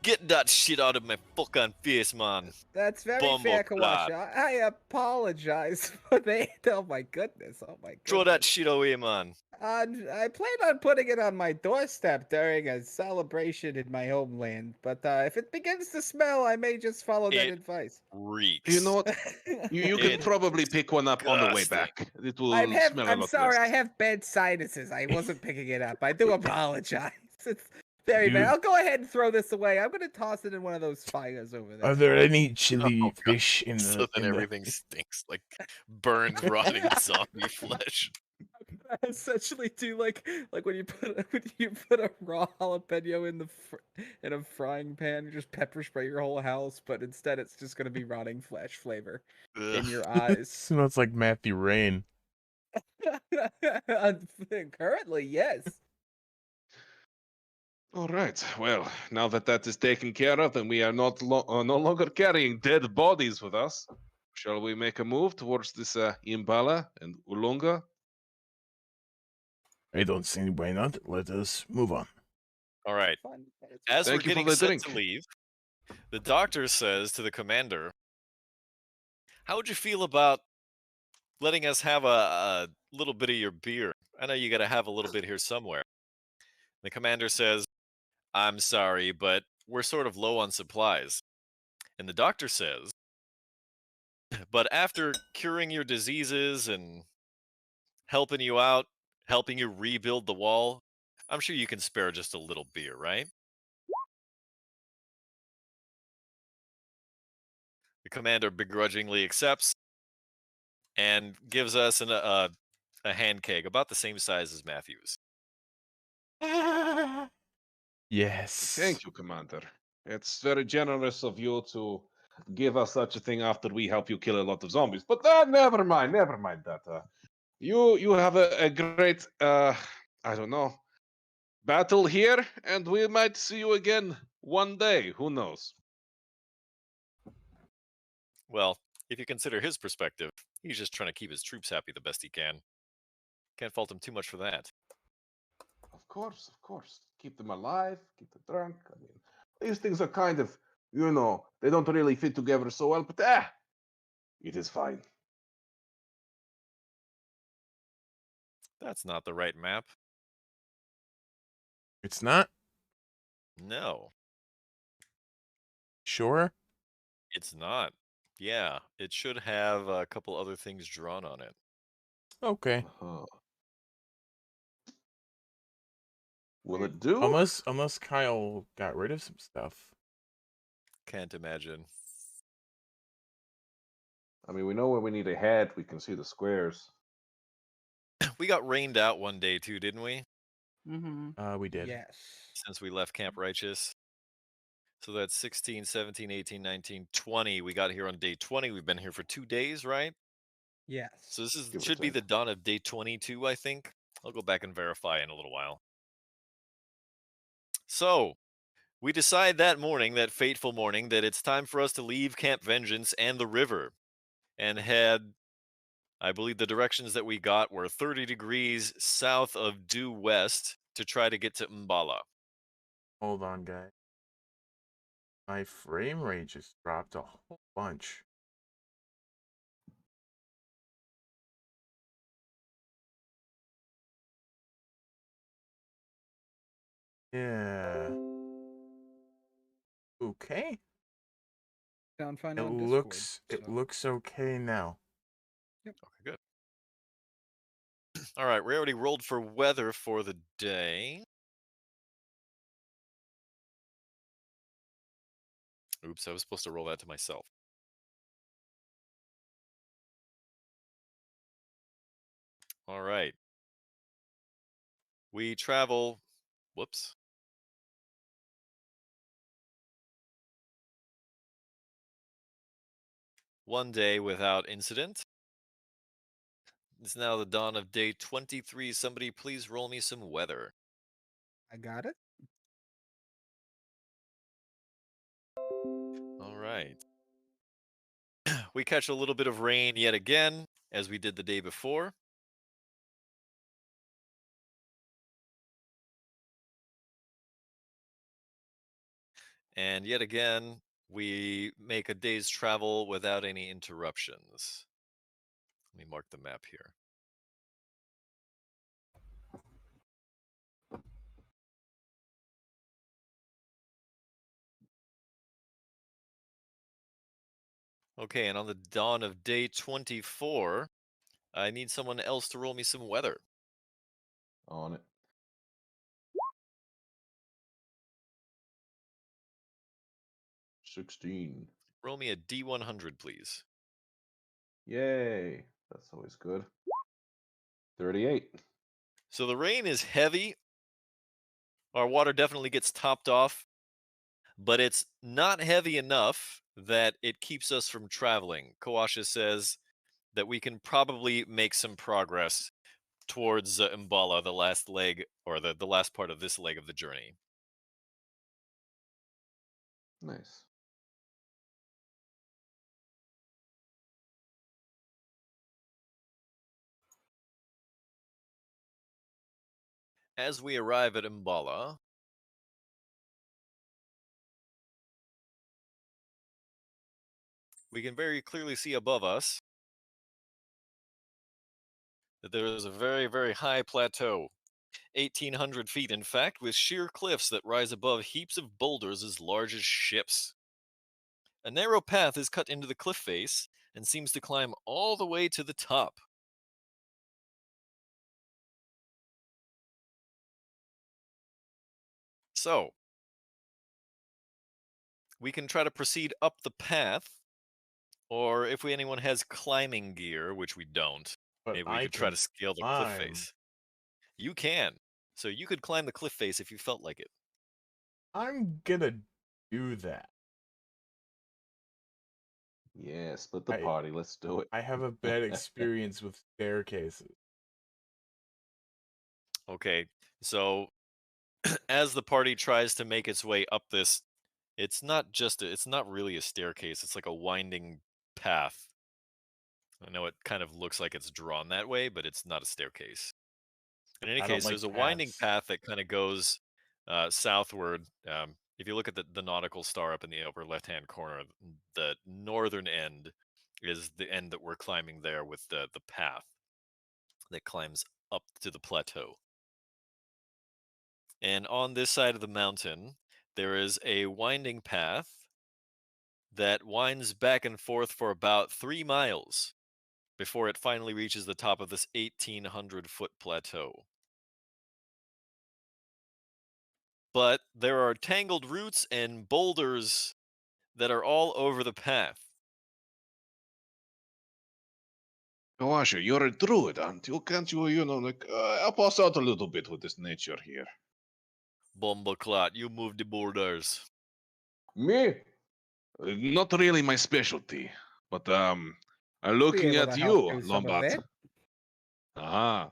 Get that shit out of my fucking face, man. That's very Bumble fair, clap. Kawasha. I apologize for that. Oh my goodness. Oh my goodness. Throw that shit away, man. I plan on putting it on my doorstep during a celebration in my homeland, but if it begins to smell, I may just follow that It advice. Reeks. You know what? You can It's probably pick one up on the way disgusting. back. It will I'm smell a lot sorry, I less. have bad sinuses. I wasn't picking it up. I do apologize. It's very You- bad. I'll go ahead and throw this away. I'm gonna toss it in one of those fires over there. Are there any chili Oh, God. fish in the? So then in the- everything stinks like burned, rotting zombie flesh. I essentially do like when you put a raw jalapeno in in a frying pan, you just pepper spray your whole house, but instead it's just gonna be rotting flesh flavor in Ugh. your eyes. Smells like Matthew Rain. Currently, yes. All right. Well, now that that is taken care of, and we are not no longer carrying dead bodies with us, shall we make a move towards this Imbala and Ulunga? I don't see why not. Let us move on. All right. Fun. As Thank we're you for getting the set drink. to leave, the doctor says to the commander, "How would you feel about letting us have a little bit of your beer? I know you got to have a little bit here somewhere." The commander says, "I'm sorry, but we're sort of low on supplies." And the doctor says, "But after curing your diseases and helping you out, helping you rebuild the wall, I'm sure you can spare just a little beer, right?" The commander begrudgingly accepts and gives us a hand keg about the same size as Matthew's. Yes. Thank you, Commander. It's very generous of you to give us such a thing after we help you kill a lot of zombies. But never mind that. You have a great I don't know battle here, and we might see you again one day. Who knows? Well, if you consider his perspective, he's just trying to keep his troops happy the best he can. Can't fault him too much for that. Of course. Keep them alive, keep them drunk. I mean, these things are kind of, they don't really fit together so well, but it is fine. That's not the right map. It's not? No, Sure? it's not. Yeah, it should have a couple other things drawn on it. Okay. Uh-huh. Will it do? Unless Kyle got rid of some stuff. Can't imagine. I mean, we know where we need to head. We can see the squares. We got rained out one day too, didn't we? Mm-hmm. We did. Yes. Since we left Camp Righteous. So that's 16, 17, 18, 19, 20. We got here on day 20. We've been here for 2 days, right? Yes. So this Give or should be take. the dawn of day 22, I think. I'll go back and verify in a little while. So, we decide that morning, that fateful morning, that it's time for us to leave Camp Vengeance and the river and head, I believe the directions that we got were 30 degrees south of due west to try to get to Mbala. Hold on, guys. My frame rate just dropped a whole bunch. Yeah. Okay. Found fine It on looks Discord. it looks okay now. Okay, good. All right, we already rolled for weather for the day. Oops, I was supposed to roll that to myself. All right. We travel. Whoops. One day without incident. It's now the dawn of day 23. Somebody please roll me some weather. I got it. All right. We catch a little bit of rain yet again, as we did the day before. And yet again, we make a day's travel without any interruptions. Let me mark the map here. Okay, and on the dawn of day 24, I need someone else to roll me some weather. On it. 16. Roll me a D100, please. Yay. That's always good. 38. So the rain is heavy. Our water definitely gets topped off, but it's not heavy enough that it keeps us from traveling. Kawasha says that we can probably make some progress towards Mbala, the last leg, or the last part of this leg of the journey. Nice. As we arrive at Mbala, we can very clearly see above us that there is a very, very high plateau. 1,800 feet, in fact, with sheer cliffs that rise above heaps of boulders as large as ships. A narrow path is cut into the cliff face and seems to climb all the way to the top. So, we can try to proceed up the path, or if anyone has climbing gear, which we don't, But maybe we I could try can to scale the cliff climb. face. You can. So you could climb the cliff face if you felt like it. I'm gonna do that. Yeah, split the I- party. Let's do it. I have a bad experience with staircases. Okay, so as the party tries to make its way up this, it's not really a staircase, it's like a winding path. I know it kind of looks like it's drawn that way, but it's not a staircase. In any I don't case, like there's a winding paths. path that kind of goes southward. If you look at the nautical star up in the upper left-hand corner, the northern end is the end that we're climbing there with the path that climbs up to the plateau. And on this side of the mountain, there is a winding path that winds back and forth for about 3 miles before it finally reaches the top of this 1,800-foot plateau. But there are tangled roots and boulders that are all over the path. Kawasha, you're a druid, aren't you? Can't you, help us out a little bit with this nature here? Bombaclat, you move the boulders. Me? Not really my specialty, but I'm Be looking able at to you, help do some of Lombat. it. Ah,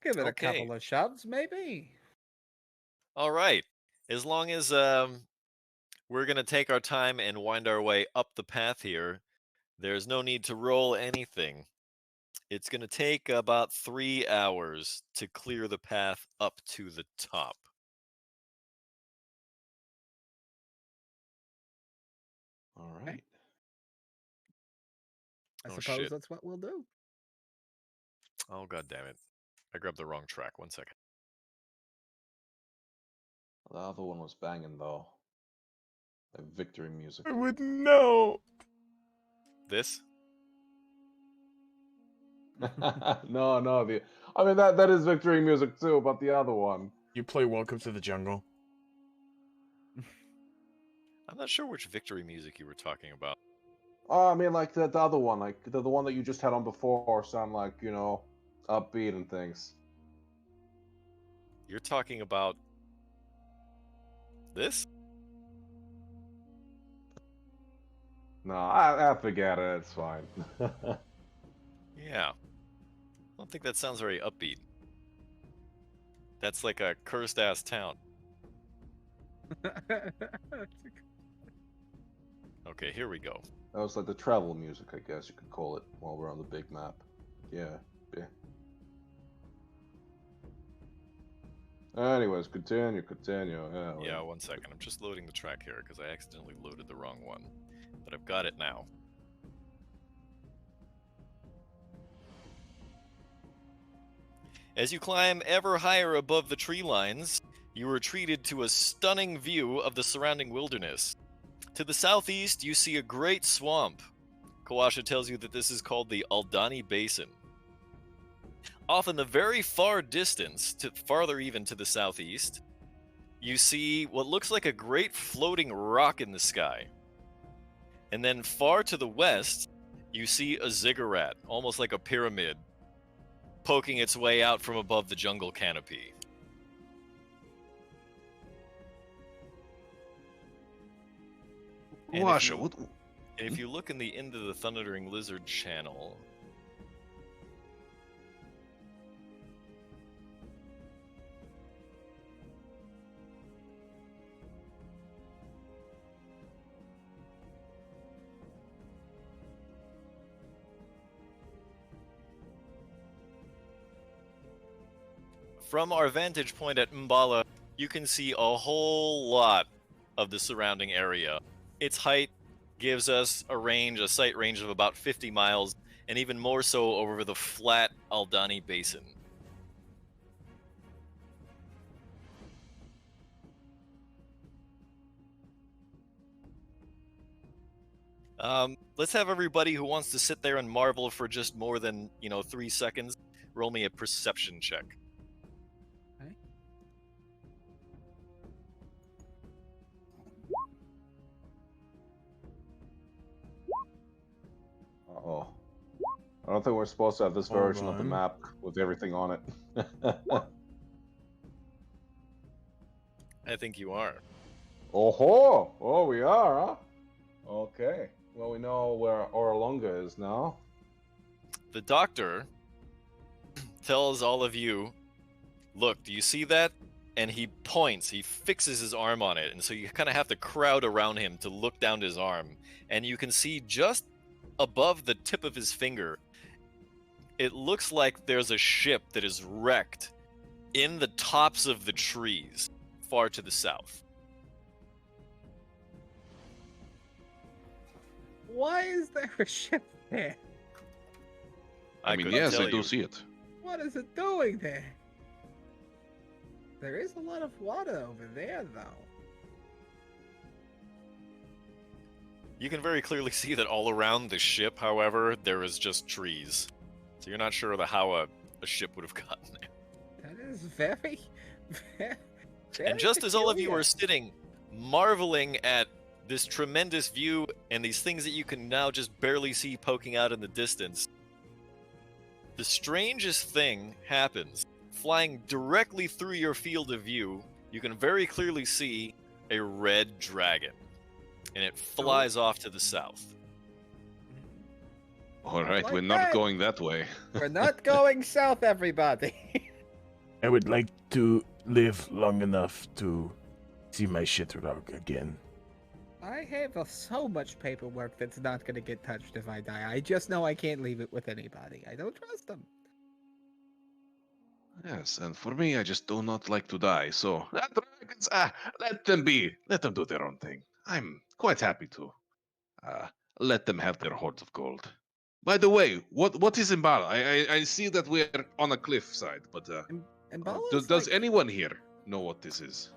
Give it a Okay. couple of shoves, maybe. All right. As long as we're going to take our time and wind our way up the path here, there's no need to roll anything. It's going to take about 3 hours to clear the path up to the top. all right. I Oh, suppose shit. that's what we'll do. Oh, god damn it. I grabbed the wrong track. 1 second. The other one was banging, though. Victory music. I would know. This? No, no. I mean that is victory music too, but the other one. You play Welcome to the Jungle. I'm not sure which victory music you were talking about. Oh, I mean like the other one, like the one that you just had on before, sound like upbeat and things. You're talking about this? No, I forget it. It's fine. Yeah. I don't think that sounds very upbeat. That's like a cursed ass town. Okay, here we go. That was like the travel music, I guess you could call it, while we're on the big map. Yeah. Anyways, continue. Yeah, 1 second. I'm just loading the track here because I accidentally loaded the wrong one. But I've got it now. As you climb ever higher above the tree lines, you are treated to a stunning view of the surrounding wilderness. To the southeast, you see a great swamp. Kawasha tells you that this is called the Aldani Basin. Off in the very far distance, farther even to the southeast, you see what looks like a great floating rock in the sky. And then far to the west, you see a ziggurat, almost like a pyramid, poking its way out from above the jungle canopy. Washa, what? And if you look in the Into the Thundering Lizard channel, from our vantage point at Mbala, you can see a whole lot of the surrounding area. Its height gives us a sight range of about 50 miles, and even more so over the flat Aldani Basin. Let's have everybody who wants to sit there and marvel for just more than, 3 seconds, roll me a perception check. Uh-oh. I don't think we're supposed to have this Hold version of the on. map with everything on it. I think you are. Oh, we are, huh? Okay. Well, we know where Oralunga is now. The doctor tells all of you, look, do you see that? And he points, he fixes his arm on it, and so you kind of have to crowd around him to look down his arm. And you can see just above the tip of his finger, it looks like there's a ship that is wrecked in the tops of the trees far to the south. Why is there a ship there? I mean, couldn't yes, tell I do you. see it. What is it doing there? There is a lot of water over there, though. You can very clearly see that all around the ship, however, there is just trees. So you're not sure how a ship would have gotten there. That is very, very And just as all of you peculiar. are sitting, marveling at this tremendous view and these things that you can now just barely see poking out in the distance, the strangest thing happens. Flying directly through your field of view, you can very clearly see a red dragon. And it flies off to the south. All right, like we're not that. going that way. We're not going south, everybody. I would like to live long enough to see my shit rock again. I have so much paperwork that's not going to get touched if I die. I just know I can't leave it with anybody. I don't trust them. Yes, and for me, I just do not like to die. So dragons, let them be. Let them do their own thing. I'm quite happy to let them have their hoards of gold. By the way, what is Imbala? I see that we're on a cliffside, but And Bala's does like, anyone here know what this is?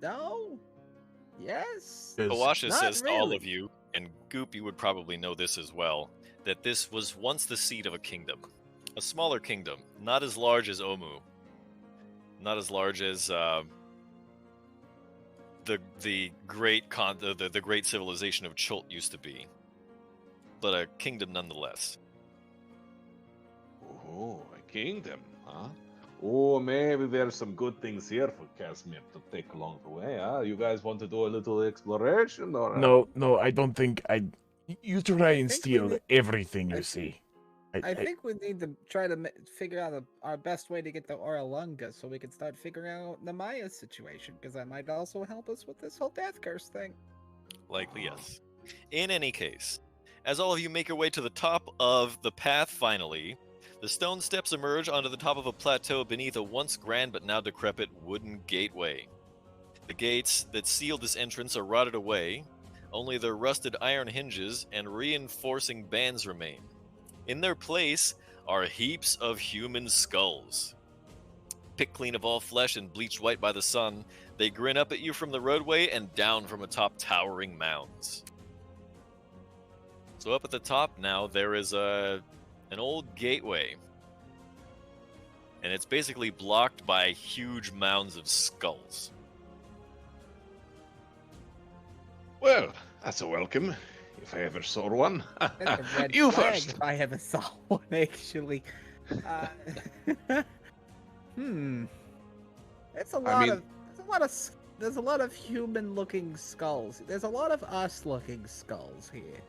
no. Yes. Kawasha Not says to all really. of you, and Goop, you would probably know this as well, that this was once the seat of a kingdom. A smaller kingdom, not as large as Omu. Not as large as the great civilization of Chult used to be. But a kingdom nonetheless. Oh, a kingdom, huh? Oh, maybe there's some good things here for Casimir to take along the way, huh? You guys want to do a little exploration, or? No, I don't think I. You try and think we steal need- everything I- you see. I think we need to try to figure out our best way to get to Oralunga so we can start figuring out the Maya situation, because that might also help us with this whole death curse thing. Likely, yes. In any case, as all of you make your way to the top of the path finally, the stone steps emerge onto the top of a plateau beneath a once grand but now decrepit wooden gateway. The gates that sealed this entrance are rotted away, only their rusted iron hinges and reinforcing bands remain. In their place are heaps of human skulls. Picked clean of all flesh and bleached white by the sun, they grin up at you from the roadway and down from atop towering mounds. So up at the top now, there is an old gateway. And it's basically blocked by huge mounds of skulls. Well, that's a welcome, if I ever saw one. That's a red You flag first. if I ever saw one, actually. It's a lot mean- of. There's a lot of human-looking skulls. There's a lot of us-looking skulls here.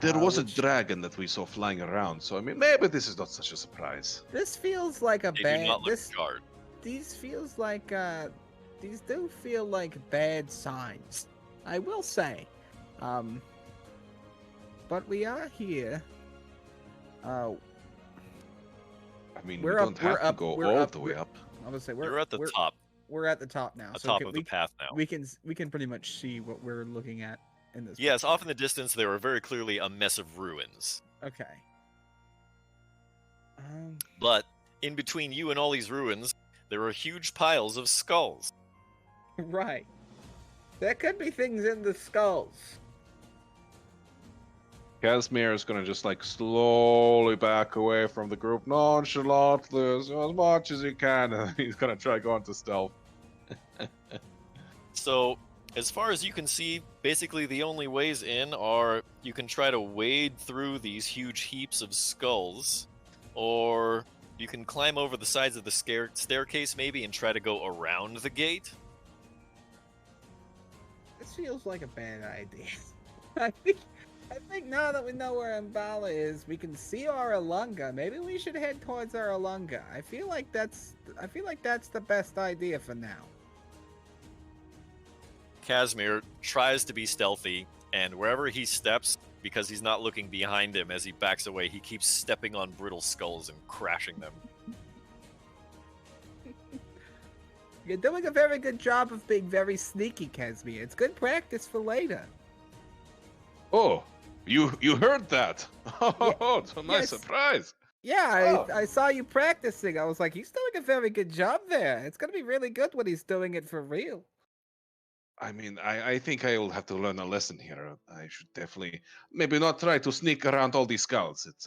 There was a which- dragon that we saw flying around, so I mean, maybe this is not such a surprise. This feels like a They do bad. not look This scarred. these feels like these do feel like bad signs. I will say, but we are here. I mean, We're we up- don't we're have to up- go we're all up- the way we're- up. I would say You're at the top, We're at the top now. the so top can of the path now. we can pretty much see what we're looking at in this. Yes, picture. off in the distance, there are very clearly a mess of ruins. Okay. But in between you and all these ruins, there are huge piles of skulls. Right. There could be things in the skulls. Casimir is gonna just like slowly back away from the group nonchalantly as much as he can, and he's gonna try going to stealth. So, as far as you can see, basically the only ways in are you can try to wade through these huge heaps of skulls, or you can climb over the sides of the staircase maybe and try to go around the gate. This feels like a bad idea. I think now that we know where Mbala is, we can see Oralunga. Maybe we should head towards Oralunga. I feel like that's the best idea for now. Casimir tries to be stealthy, and wherever he steps, because he's not looking behind him as he backs away, he keeps stepping on brittle skulls and crashing them. You're doing a very good job of being very sneaky, Casimir. It's good practice for later. Oh, you heard that? Oh, it's a nice yes. surprise. Yeah, Oh. I saw you practicing. I was like, he's doing a very good job there. It's gonna be really good when he's doing it for real. I mean, I think I will have to learn a lesson here. I should definitely maybe not try to sneak around all these skulls. It's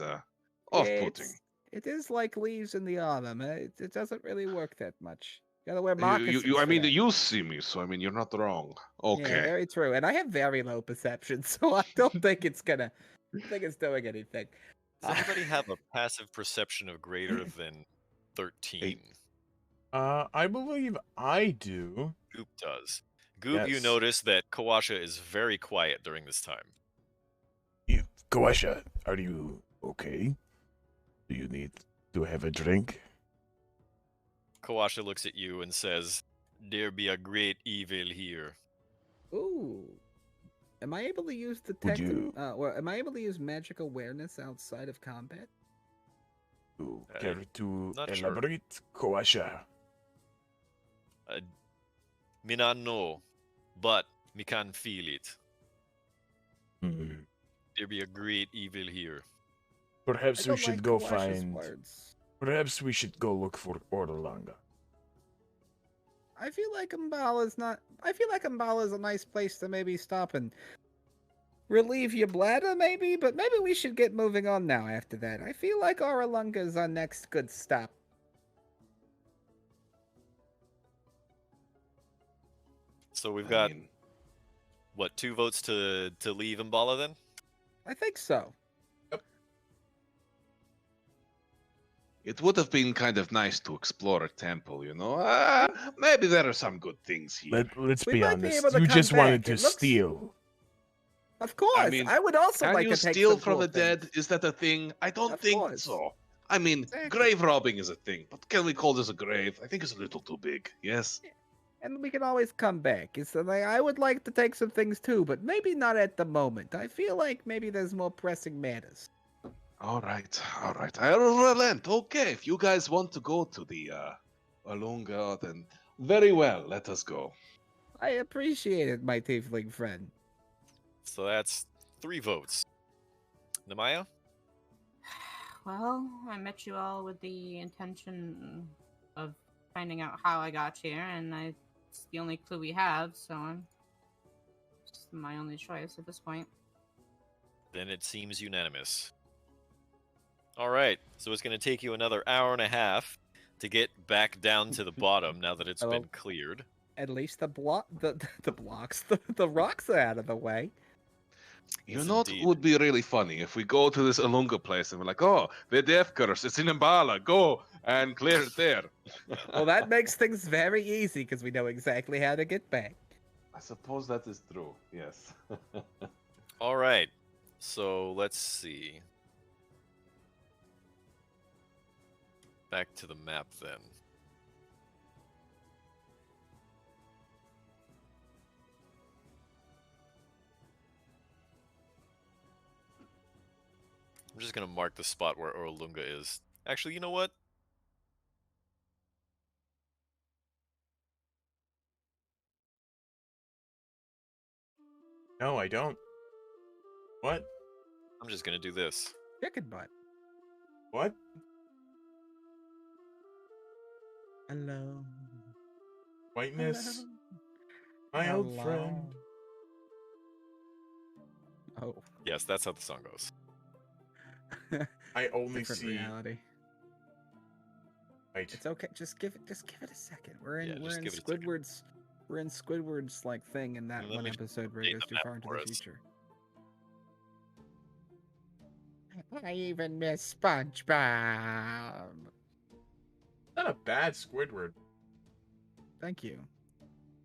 off-putting. It is like leaves in the autumn. It doesn't really work that much. You gotta wear You, moccasins. I for mean, that. you see me, so I mean, you're not wrong. Okay. Yeah, very true. And I have very low perception, so I don't think it's gonna. I think it's doing anything. Does anybody have a passive perception of greater than 13? I believe I do. Goop does. Goop, you Yes. notice that Kawasha is very quiet during this time. Kawasha, are you okay? Do you need to have a drink? Kawasha looks at you and says, "There be a great evil here." Ooh. Am I able to use detect? you- Or am I able to use magic awareness outside of combat? You Uh, care to not sure. elaborate, Kawasha? Me not know, but me can feel it. Hmm. There be a great evil here. Perhaps I we don't should like go Kawasha's find. words. Perhaps we should go look for Orlanga. I feel like Umbala's not. I feel like Umbala's a nice place to maybe stop and relieve your bladder, maybe. But maybe we should get moving on now. After that, I feel like Oralunga is our next good stop. So we've I got mean, what, 2 votes to leave Umbala then? I think so. it would have been kind of nice to explore a temple, you know? Maybe there are some good things here. Let's We be might be honest. able to You come just wanted back. to It looks- steal. Of course, I mean, would also Can like you to take steal some from cool the dead? things. Is that a thing? I don't Of think course. so. I mean, Exactly. grave robbing is a thing, but can we call this a grave? I think it's a little too big. Yes. And we can always come back. It's like I would like to take some things too, but maybe not at the moment. I feel like maybe there's more pressing matters. All right. I will relent. Okay, if you guys want to go to the Alonga, then very well. Let us go. I appreciate it, my tiefling friend. So that's 3 votes. Namaya? Well, I met you all with the intention of finding out how I got here, and it's the only clue we have, so it's my only choice at this point. Then it seems unanimous. All right, so it's going to take you another hour and a half to get back down to the bottom now that it's been cleared. At least the blocks, the rocks are out of the way. You Yes, know what indeed. would be really funny if we go to this Alunga place and we're like, oh, the death curse, it's in Mbala, go and clear it there. Well, that makes things very easy because we know exactly how to get back. I suppose that is true. Yes. All right, so let's see. Back to the map then. I'm just going to mark the spot where Oralunga is. Actually, you know what? No, I don't. What? I'm just going to do this. Chicken butt. What? Hello. Whiteness? My old friend. Oh. Yes, that's how the song goes. I only Different see. reality. Right. It's okay. Just give it a second. We're in Yeah, we're just in give it a second. Squidward's we're in Squidward's like thing in that Let one me just episode where update he goes the too map far into for the us. future. I even miss SpongeBob. Not a bad Squidward. Thank you.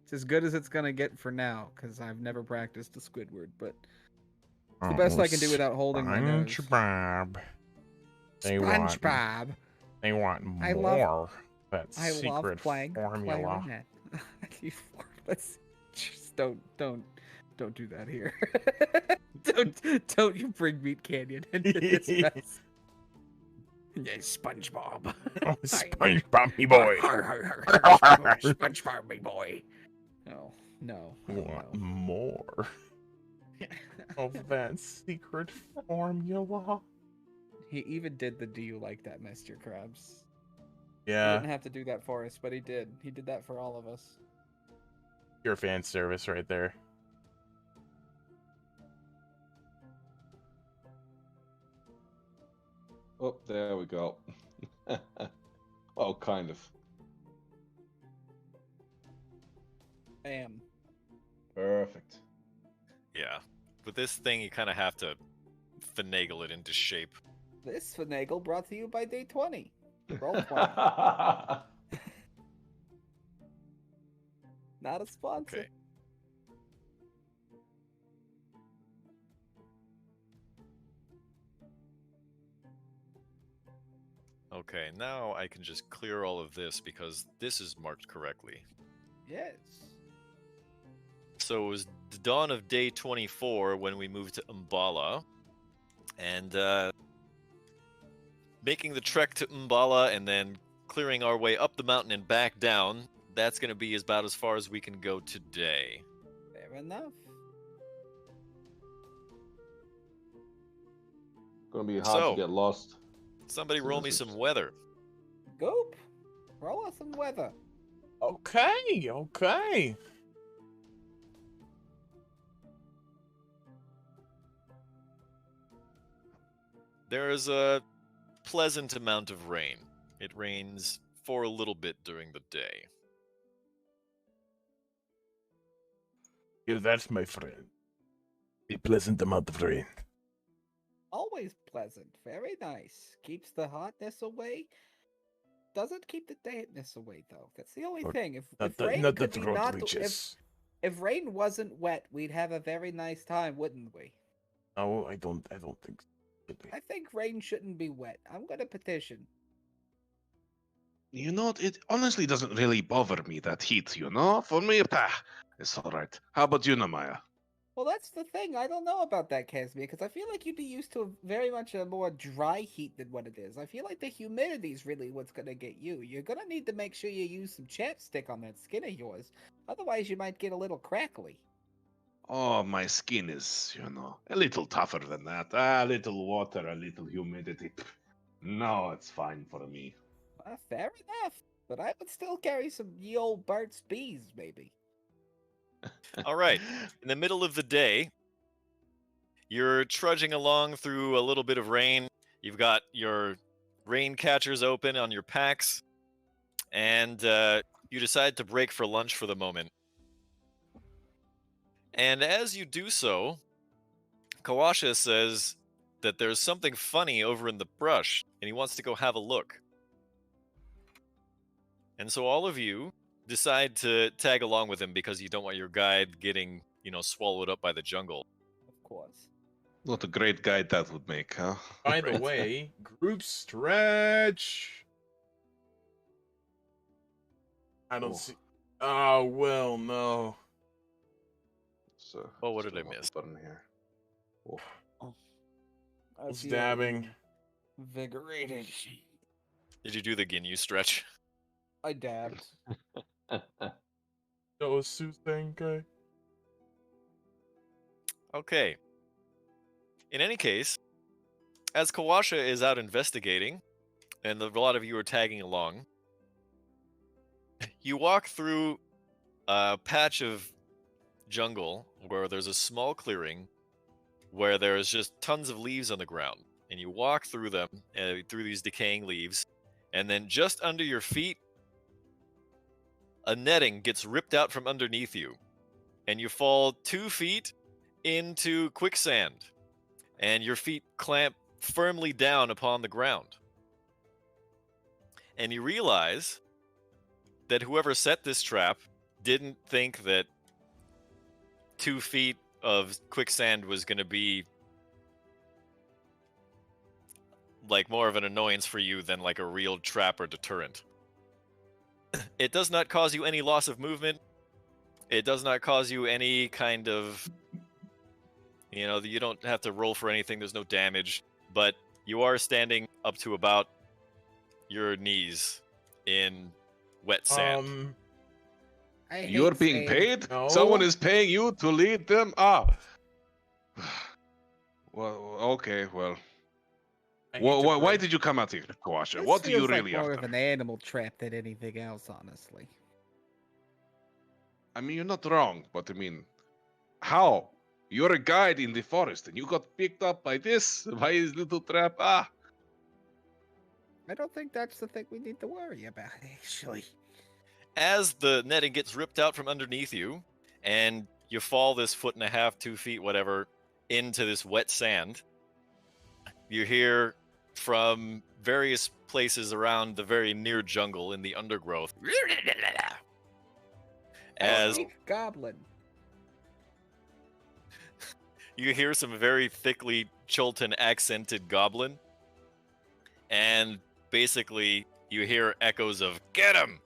It's as good as it's gonna get for now, because I've never practiced a Squidward, but it's the best I can do without holding my nose. SpongeBob. They want- SpongeBob. They want I more. love- That I love secret playing formula. clarinet. Let's just don't do that here. don't you bring Meat Canyon into this mess. Yeah, SpongeBob. Oh, SpongeBob, me boy. SpongeBob, me boy. No, no. You oh, want no. more of that secret formula? He even did the "Do you like that, Mr. Krabs?" He Yeah, didn't have to do that for us, but he did. He did that for all of us. pure fan service right there. Oh, there we go. Oh, kind of. Bam. Perfect. Yeah. With this thing, you kind of have to finagle it into shape. This finagle brought to you by Day 20. Roll 20. Not a sponsor. Okay. Okay, now I can just clear all of this because this is marked correctly. Yes. So it was the dawn of day 24 when we moved to Umbala. And making the trek to Umbala and then clearing our way up the mountain and back down, that's going to be about as far as we can go today. Fair enough. Gonna be hard So- to get lost. Somebody roll me some weather. Goop. Roll us some weather. Okay, okay. There is a pleasant amount of rain. It rains for a little bit during the day. Yeah, that's my friend. A pleasant amount of rain. Always pleasant. Very nice. Keeps the hotness away. Doesn't keep the dampness away though. That's the only Or thing. If Not rain the could be throat not leeches. if rain wasn't wet, we'd have a very nice time, wouldn't we? No, I don't think so. I think rain shouldn't be wet. I'm gonna petition. You know, it honestly doesn't really bother me, that heat, you know? For me, it's alright. How about you, Namaya? Well, that's the thing. I don't know about that, Casimir, because I feel like you'd be used to very much a more dry heat than what it is. I feel like the humidity is really what's gonna get you. You're gonna need to make sure you use some chapstick on that skin of yours. Otherwise, you might get a little crackly. Oh, my skin is, you know, a little tougher than that. A little water, a little humidity. No, it's fine for me. Fair enough. But I would still carry some ye old Burt's Bees, maybe. All right. In the middle of the day, you're trudging along through a little bit of rain. You've got your rain catchers open on your packs, and you decide to break for lunch for the moment. And as you do so, Kawasha says that there's something funny over in the brush, and he wants to go have a look. And so all of you decide to tag along with him because you don't want your guide getting, swallowed up by the jungle. Of course. What a great guide that would make, huh? By the way, group stretch. I don't see. Oh well, no. So, Oh, what did still I have miss? a button here. Oh. I feel Dabbing. invigorated. Did you do the Ginyu stretch? I dabbed. That was Susenkai. Okay. In any case, as Kawasha is out investigating, and a lot of you are tagging along, you walk through a patch of jungle where there's a small clearing where there's just tons of leaves on the ground. And you walk through them, through these decaying leaves, and then just under your feet, a netting gets ripped out from underneath you, and you fall 2 feet into quicksand, and your feet clamp firmly down upon the ground. And you realize that whoever set this trap didn't think that 2 feet of quicksand was going to be like more of an annoyance for you than like a real trap or deterrent. It does not cause you any loss of movement. It does not cause you any kind of, you don't have to roll for anything. There's no damage, but you are standing up to about your knees in wet sand. You're being paid? No. Someone is paying you to lead them? Well, okay, well. Why did you come out here, Kawasha? What do you feels really like more after? of an animal trap than anything else, honestly. I mean, you're not wrong, but I mean, how? You're a guide in the forest, and you got picked up by this little trap? I don't think that's the thing we need to worry about, actually. As the netting gets ripped out from underneath you, and you fall this 1.5 feet, 2 feet, whatever, into this wet sand, you hear from various places around the very near jungle in the undergrowth, as Goblin. you hear some very thickly Cholton accented goblin, and basically you hear echoes of "Get him!"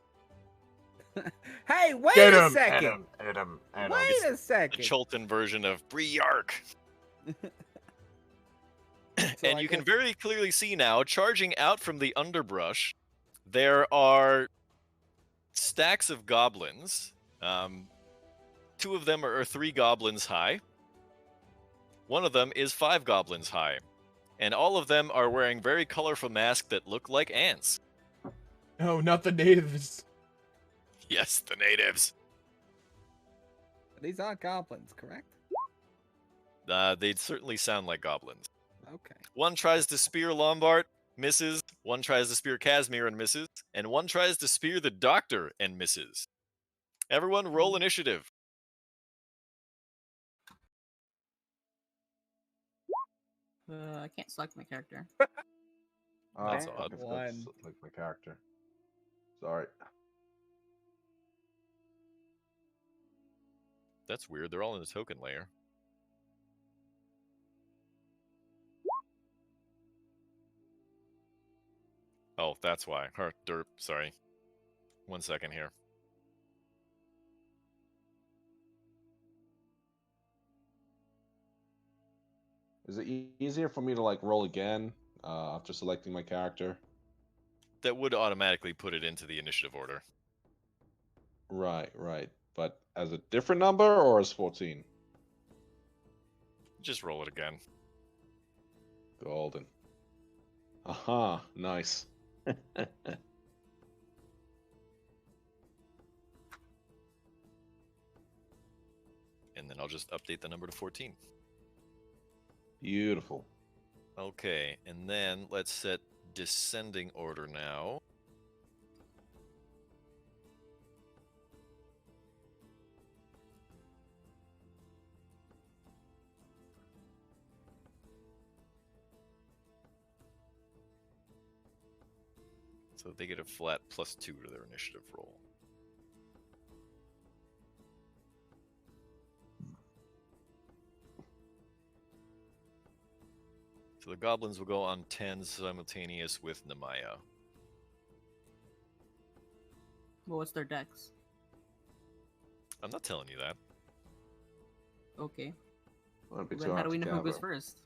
Hey, wait Get a him, second! Adam. Wait a The second! Cholton version of Briark. And I you can guess- very clearly see now, charging out from the underbrush, there are stacks of goblins. 2 of them are 3 goblins high. One of them is 5 goblins high. And all of them are wearing very colorful masks that look like ants. No, not the natives. Yes, the natives. These aren't goblins, correct? They'd certainly sound like goblins. Okay. One tries to spear Lombard, misses. One tries to spear Casimir and misses. And one tries to spear the doctor and misses. Everyone roll initiative. I can't select my character. Ah, That's fuck, odd. I forgot to select my character. Sorry. That's weird. They're all in the token layer. Oh, that's why. Derp, sorry. 1 second here. Is it easier for me to like roll again after selecting my character? That would automatically put it into the initiative order. Right, right. But as a different number or as 14? Just roll it again. Golden. Aha, nice. And then I'll just update the number to 14. Beautiful. Okay, and then let's set descending order now. So they get a flat +2 to their initiative roll. So the goblins will go on 10 simultaneous with Nemaya. Well, what's their dex? I'm not telling you that. Okay. That'd be Then too how hard do we to know who goes gather. first?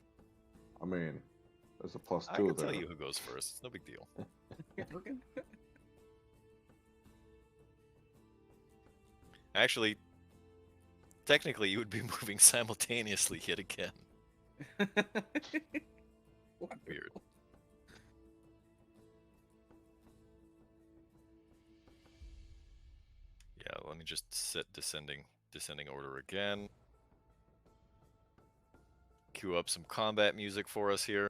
I mean, there's a +2 I can there. tell you who goes first. It's no big deal. Okay. Actually, technically, you would be moving simultaneously yet again. Weird. Yeah, let me just set descending order again. Cue up some combat music for us here.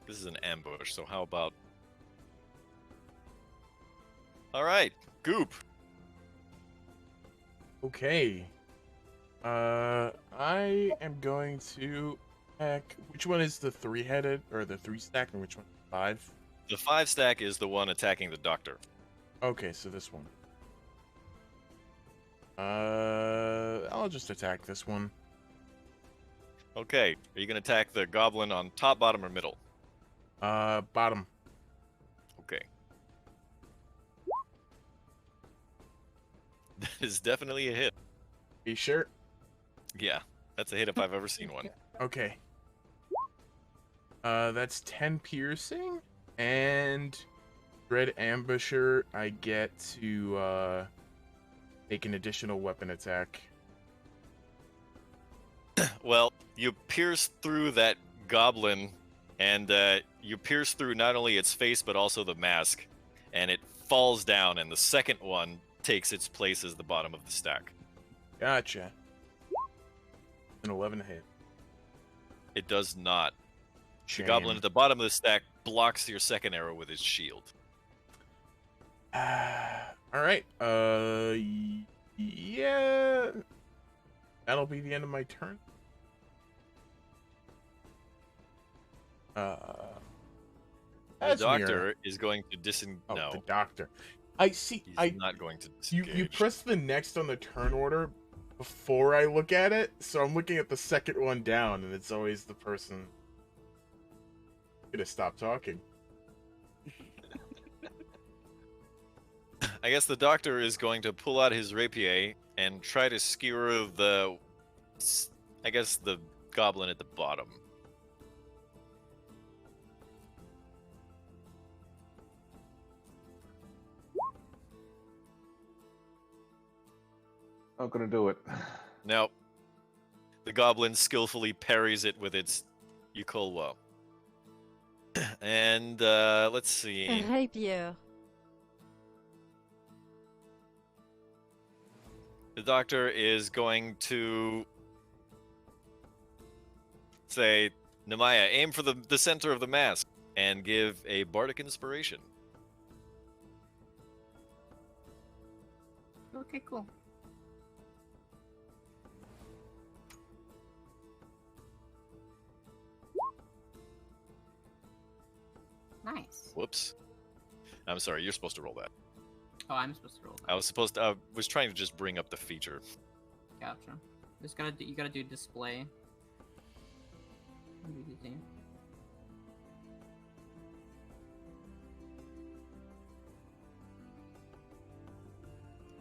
This is an ambush, so how about... Alright, Goop. Okay. I am going to attack. Which one is the 3-headed or the 3-stack, and which one? 5? The 5-stack is the one attacking the doctor. Okay, so this one. I'll just attack this one. Okay, are you going to attack the goblin on top, bottom, or middle? Bottom. Okay. That is definitely a hit. You sure? Yeah, that's a hit if I've ever seen one. Okay. That's 10 piercing, and Dread Ambusher, I get to, make an additional weapon attack. Well, you pierce through that goblin, and you pierce through not only its face, but also the mask, and it falls down, and the second one takes its place as the bottom of the stack. Gotcha. An 11 hit. It does not. Shame. The goblin at the bottom of the stack blocks your second arrow with his shield. Alright, yeah. That'll be the end of my turn. The Casimir. doctor is going to Oh, no, the doctor. I see. he's not going to disengage. You press the next on the turn order before I look at it, so I'm looking at the second one down, and it's always the person. Gonna stop talking. I guess the doctor is going to pull out his rapier and try to skewer the goblin at the bottom. Not gonna do it. Now, the goblin skillfully parries it with its Yukolwo. And let's see. Rapier. The doctor is going to say, Nemaya, aim for the center of the mask and give a bardic inspiration. Okay, cool. Nice. Whoops. I'm sorry, you're supposed to roll that. Oh, I'm supposed to roll that. I was trying to just bring up the feature. Gotcha. You gotta do display.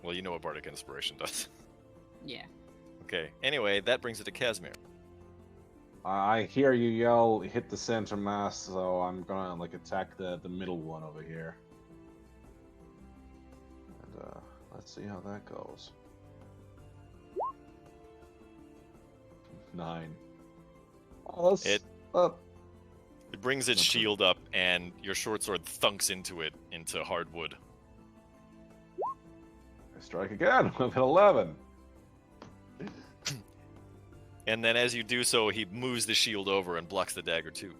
Well, you know what bardic inspiration does. Yeah. Okay. Anyway, that brings it to Casimir. I hear you yell, hit the center mass, so I'm gonna like attack the middle one over here. And let's see how that goes. 9. Oh, that's It brings its shield up, and your short sword thunks into hardwood. I strike again with an 11. And then as you do so, he moves the shield over and blocks the dagger too.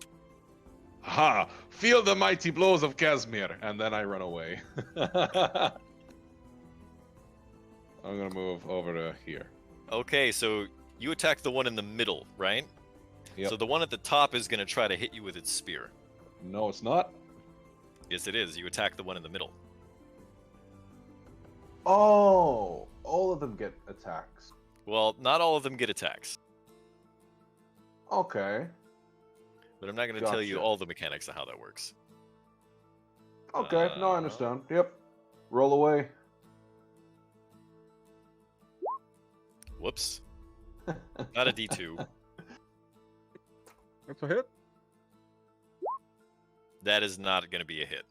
Ha! Feel the mighty blows of Casimir, and then I run away. I'm gonna move over to here. Okay, so you attack the one in the middle, right? Yep. So the one at the top is going to try to hit you with its spear. No, it's not. Yes, it is. You attack the one in the middle. Oh, all of them get attacks. Well, not all of them get attacks, Okay. but I'm not going to tell you Gotcha. all the mechanics of how that works. Okay, no, I understand. Yep. Roll away. Whoops. Not a D2. That's a hit. That is not going to be a hit.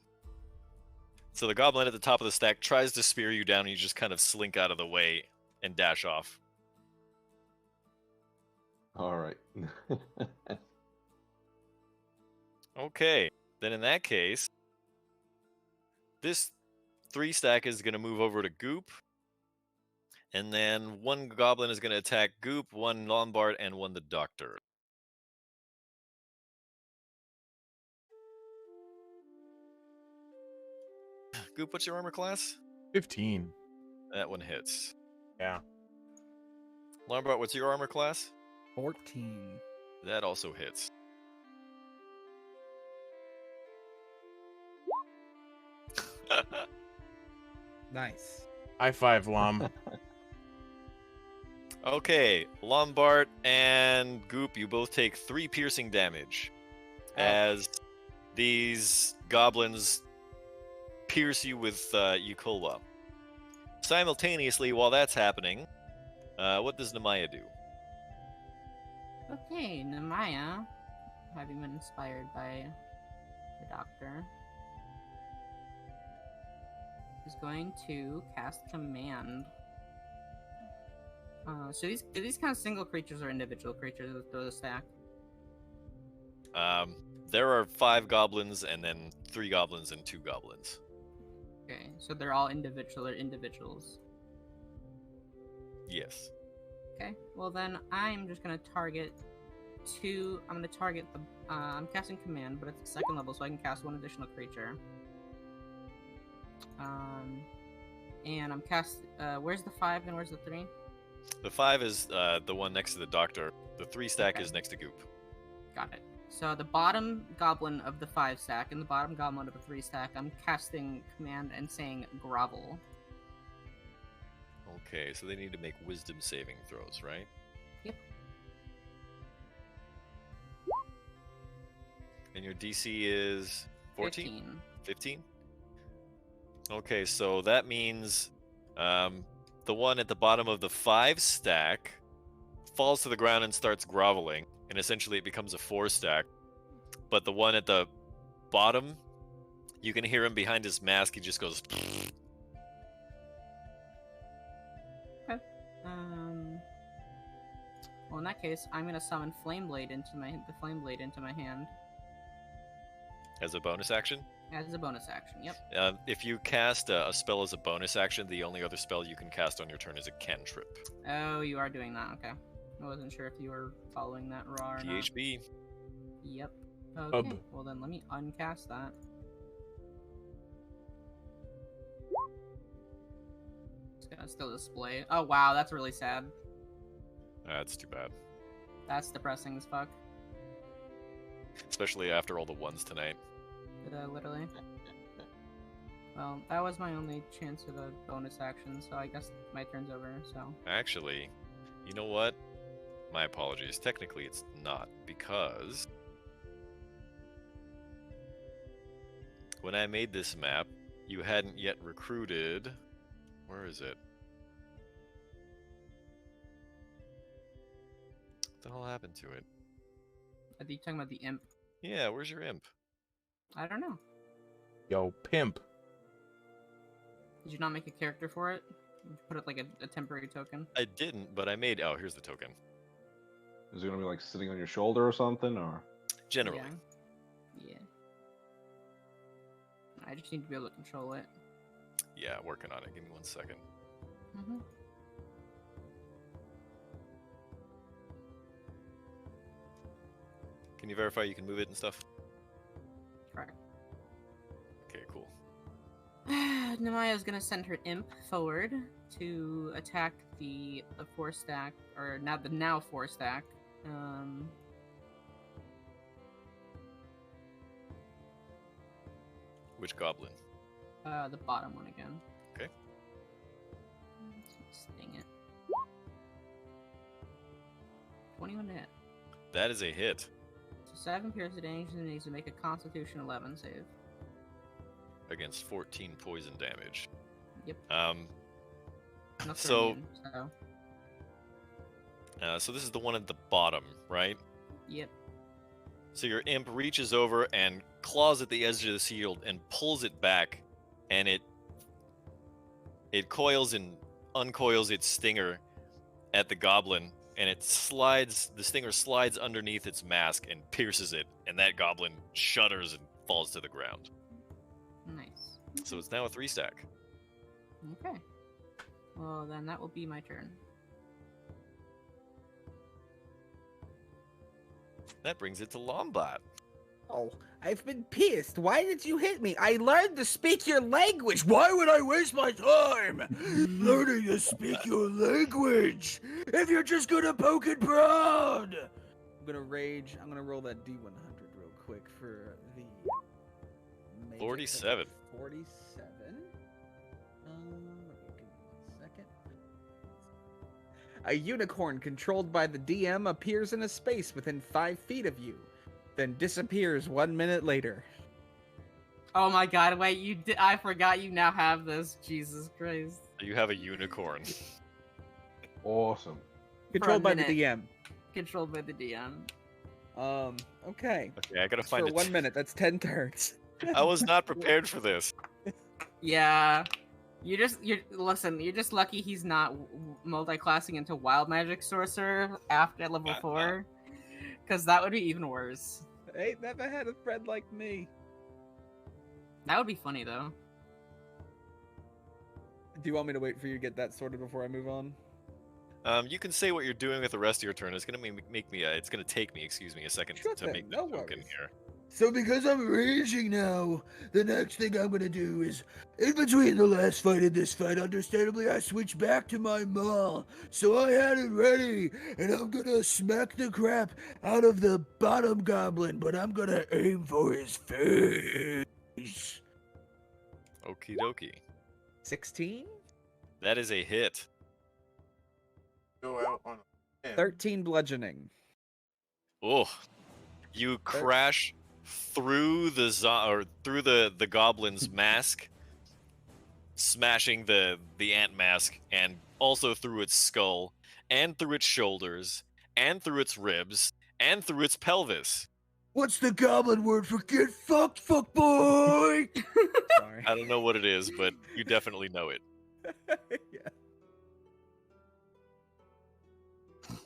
So the goblin at the top of the stack tries to spear you down, and you just kind of slink out of the way and dash off. All right. Okay, then in that case, this 3 stack is going to move over to Goop, and then one goblin is going to attack Goop, one Lombard, and one the Doctor. Goop, what's your armor class? 15. That one hits. Yeah. Lombard, what's your armor class? 14. That also hits. Nice. High five, Lom. Okay, Lombard and Goop, you both take 3 piercing damage as these goblins pierce you with Yukolwa. Simultaneously, while that's happening, what does Nemaya do? Okay, Nemaya, having been inspired by the Doctor, is going to cast Command. So these kind of single creatures or individual creatures that throw the stack? There are 5 goblins and then 3 goblins and 2 goblins. Okay, so they're all individuals. Yes. Okay, well then I'm just gonna target 2. I'm gonna target the. I'm casting Command, but it's 2nd level, so I can cast 1 additional creature. And I'm where's the 5 and where's the 3? The 5 is the one next to the Doctor. The 3 stack Okay. is next to Goop. Got it. So the bottom goblin of the 5 stack and the bottom goblin of the 3 stack, I'm casting Command and saying grovel. Okay, so they need to make wisdom saving throws, right? Yep. And your DC is 14? 15. 15? Okay, so that means the one at the bottom of the 5 stack falls to the ground and starts groveling, and essentially it becomes a 4 stack. But the one at the bottom, you can hear him behind his mask, he just goes... Well, in that case, I'm gonna summon the Flame Blade into my hand As a bonus action? as a bonus action. Yep. If you cast a spell as a bonus action, the only other spell you can cast on your turn is a cantrip. Oh, you are doing that. Okay. I wasn't sure if you were following that raw or not. PHB. Yep. Okay. Hub. Well, then let me uncast that. It's gonna still display. Oh wow, that's really sad. That's too bad. That's depressing as fuck. Especially after all the ones tonight. Literally. Well, that was my only chance of a bonus action, so I guess my turn's over, so. Actually, you know what? My apologies. Technically, it's not, because when I made this map, you hadn't yet recruited... Where is it? What the hell happened to it? I think you're talking about the imp. Yeah, where's your imp? I don't know. Yo, pimp. Did you not make a character for it? Did you put it like a temporary token? I didn't, but I made... Oh, here's the token. Is it gonna be like sitting on your shoulder or something, or? Generally. Yeah. I just need to be able to control it. Yeah, working on it. Give me 1 second. Mm-hmm. Can you verify you can move it and stuff? Correct. Okay, cool. Namaya's gonna send her imp forward to attack the 4-stack, or now 4-stack. Which goblin? The bottom one again. Okay. Sting it. 21 to hit. That is a hit. So 7 piercing damage, and needs to make a Constitution 11 save. Against 14 poison damage. Yep. Not So- immune, so. So this is the one at the bottom, right? Yep. So your imp reaches over and claws at the edge of the shield and pulls it back, and it coils and uncoils its stinger at the goblin, and the stinger slides underneath its mask and pierces it, and that goblin shudders and falls to the ground. Nice. So it's now a 3-stack. Okay. Well, then that will be my turn. That brings it to Lombot. Oh, I've been pissed. Why did you hit me? I learned to speak your language. Why would I waste my time learning to speak your language if you're just gonna poke and prod? I'm gonna rage. I'm gonna roll that D100 real quick for the... magic. 47. 47. Give me 1 second. A unicorn controlled by the DM appears in a space within 5 feet of you, then disappears 1 minute later. Oh my god, wait, I forgot you now have this. Jesus Christ. You have a unicorn. Awesome. Controlled by the minute. DM. Controlled by the DM. Okay. Okay, I gotta That's find for it. 1 minute. That's 10 turns. I was not prepared for this. Yeah. Listen, you're just lucky he's not multi-classing into Wild Magic Sorcerer after level 4. Because that would be even worse. Ain't never had a friend like me. That would be funny, though. Do you want me to wait for you to get that sorted before I move on? You can say what you're doing with the rest of your turn. It's gonna make me. It's gonna take me. Excuse me, a second Sure to thing, make the no token worries. here. So because I'm raging now, the next thing I'm gonna do is, in between the last fight and this fight, understandably, I switched back to my maul. So I had it ready, and I'm gonna smack the crap out of the bottom goblin, but I'm gonna aim for his face. Okie dokie. 16? That is a hit. Go out on a 13 bludgeoning. Oh, you crash through the goblin's mask, smashing the ant mask, and also through its skull, and through its shoulders, and through its ribs, and through its pelvis. What's the goblin word for get fucked, fuck boy? Sorry. I don't know what it is, but you definitely know it. Yeah.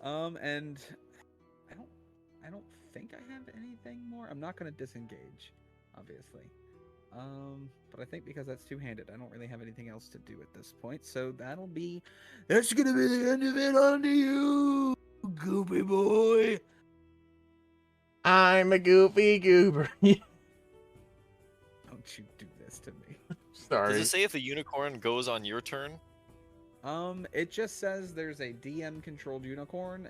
And I don't think I have anything more. I'm not gonna disengage, obviously. But I think because that's two-handed, I don't really have anything else to do at this point. So That's gonna be the end of it. On to you, Goopy boy. I'm a goofy goober. don't you do this to me. Sorry. Does it say if the unicorn goes on your turn? It just says there's a DM-controlled unicorn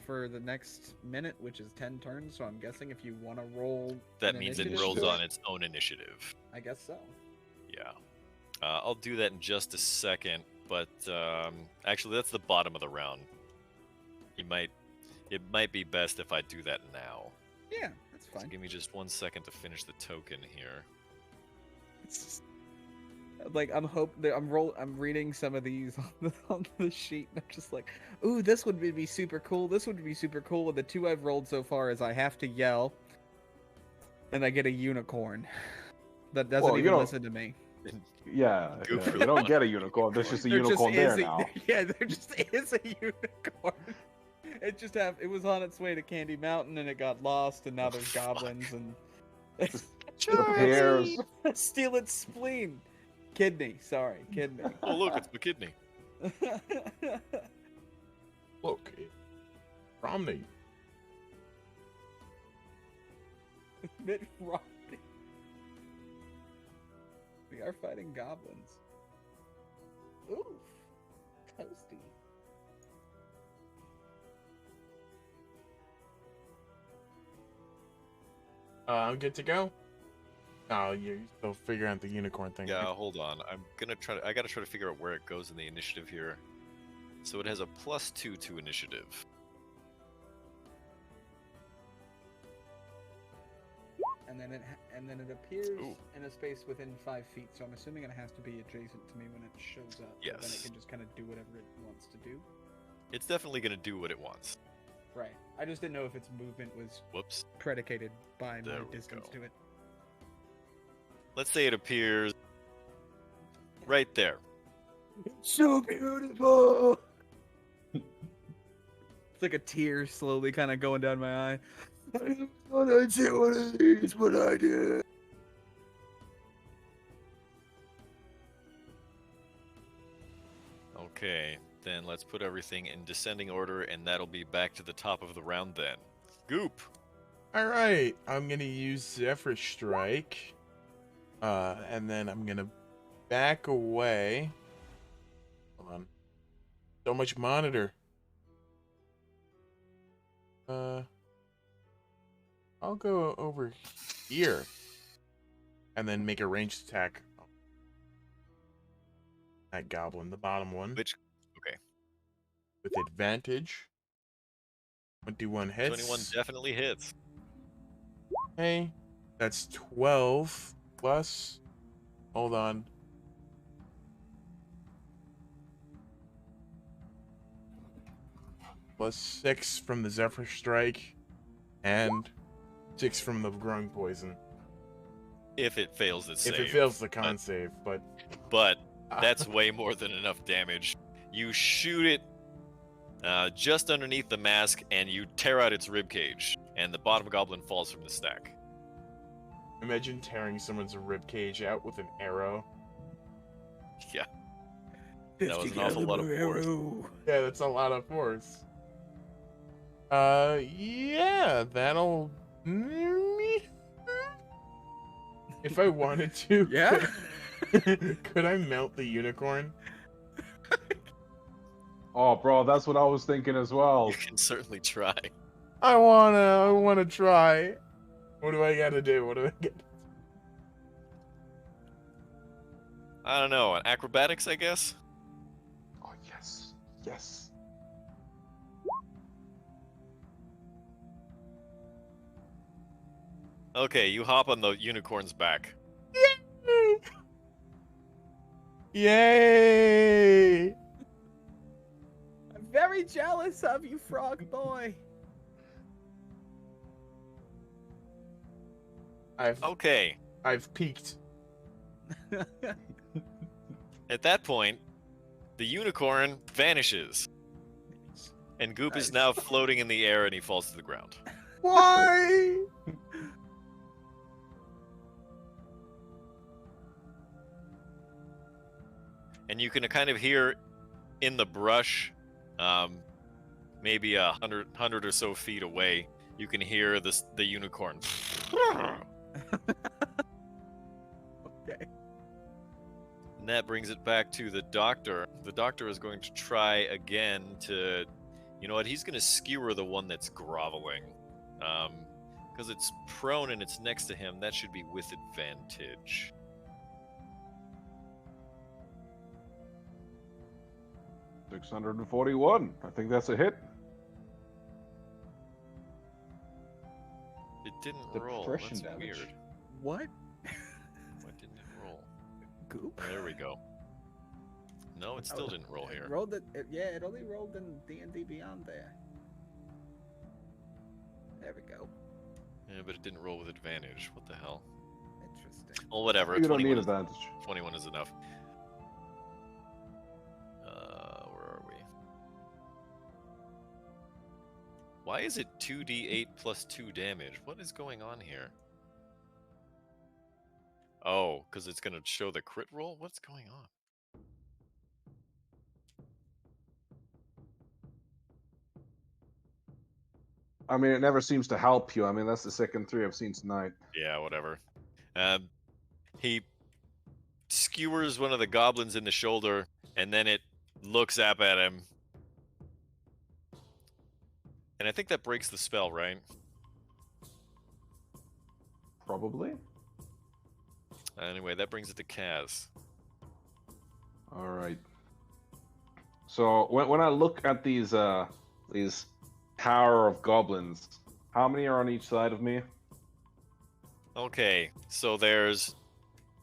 for the next minute, which is 10 turns. So I'm guessing if you want to roll, That an means it initiative rolls check, on its own initiative. I guess so. Yeah. I'll do that in just a second, but actually that's the bottom of the round. It might be best if I do that now. Yeah, that's So fine. give me just 1 second to finish the token here. Like I'm reading some of these on the sheet, and I'm just like, ooh, this would be super cool. This would be super cool. And the two I've rolled so far is I have to yell, and I get a unicorn that doesn't even listen to me. Yeah, Go for you the don't one. get a unicorn. There's just a There unicorn just there is now. Yeah, there just is a unicorn. It was on its way to Candy Mountain, and it got lost, and now there's fuck. goblins and Appears. steal its spleen. Kidney, sorry, kidney. Oh look, it's the kidney. Look, Romney. Mitt Romney. We are fighting goblins. Oof. Toasty. I'm good to go. Oh, you're still figuring out the unicorn thing. Yeah, right? hold on. I gotta try to figure out where it goes in the initiative here. So it has a +2 to initiative. And then it appears Ooh. in a space within 5 feet. So I'm assuming it has to be adjacent to me when it shows up. But then it Yes. can just kind of do whatever it wants to do. It's definitely gonna do what it wants. Right. I just didn't know if its movement was Whoops. predicated by There my we distance go. to it. Let's say it appears right there. So beautiful. It's like a tear slowly kind of going down my eye. I never thought I'd see one of these, but I did. Okay, then let's put everything in descending order, and that'll be back to the top of the round then. Goop! Alright, I'm gonna use Zephyr Strike. And then I'm gonna back away. Hold on. So much monitor. I'll go over here. And then make a ranged attack. That goblin, the bottom one. Which, okay. With advantage. 21 hits. 21 definitely hits. Okay. That's 12 plus. Hold on. Plus 6 from the Zephyr Strike. And 6 from the growing poison. If it fails its save. If it fails the con save, but That's way more than enough damage. You shoot it just underneath the mask, and you tear out its ribcage, and the bottom goblin falls from the stack. imagine tearing someone's ribcage out with an arrow. Yeah. That was 50 an awful lot of caliber force. arrow. Yeah, that's a lot of force. Yeah, that'll. If I wanted to. Yeah? Could I mount the unicorn? Oh, bro, that's what I was thinking as well. You can certainly try. I wanna try. What do I gotta do? What do I get? I don't know, acrobatics, I guess? Oh, yes. Yes. Okay, you hop on the unicorn's back. Yay! I'm very jealous of you, frog boy. Okay, I've peaked. at that point, the unicorn vanishes. And Goop is Nice. now floating in the air and he falls to the ground. Why? And you can kind of hear in the brush, maybe 100 or so feet away, you can hear the unicorn. Okay. And that brings it back to the doctor. The doctor is going to try again to, you know what, he's going to skewer the one that's groveling. Because it's prone and it's next to him, that should be with advantage. $641. I think that's a hit. It didn't roll. Depression That's damage. weird. What? Why didn't it roll? Goop? There we go. No, it still didn't roll here. Rolled it. Yeah, it only rolled in D&D Beyond there. There we go. Yeah, but it didn't roll with advantage. What the hell? Interesting. Well, whatever. You don't 21 need is, advantage. 21 is enough. Where are we? Why is it 2d8 plus 2 damage? What is going on here? Oh, because it's going to show the crit roll? What's going on? I mean, it never seems to help you. I mean, that's the second 3 I've seen tonight. Yeah, whatever. He skewers one of the goblins in the shoulder, and then it looks up at him. And I think that breaks the spell, right? Probably. Anyway, that brings it to Kaz. All right. So when I look at these tower of goblins, how many are on each side of me? Okay, so there's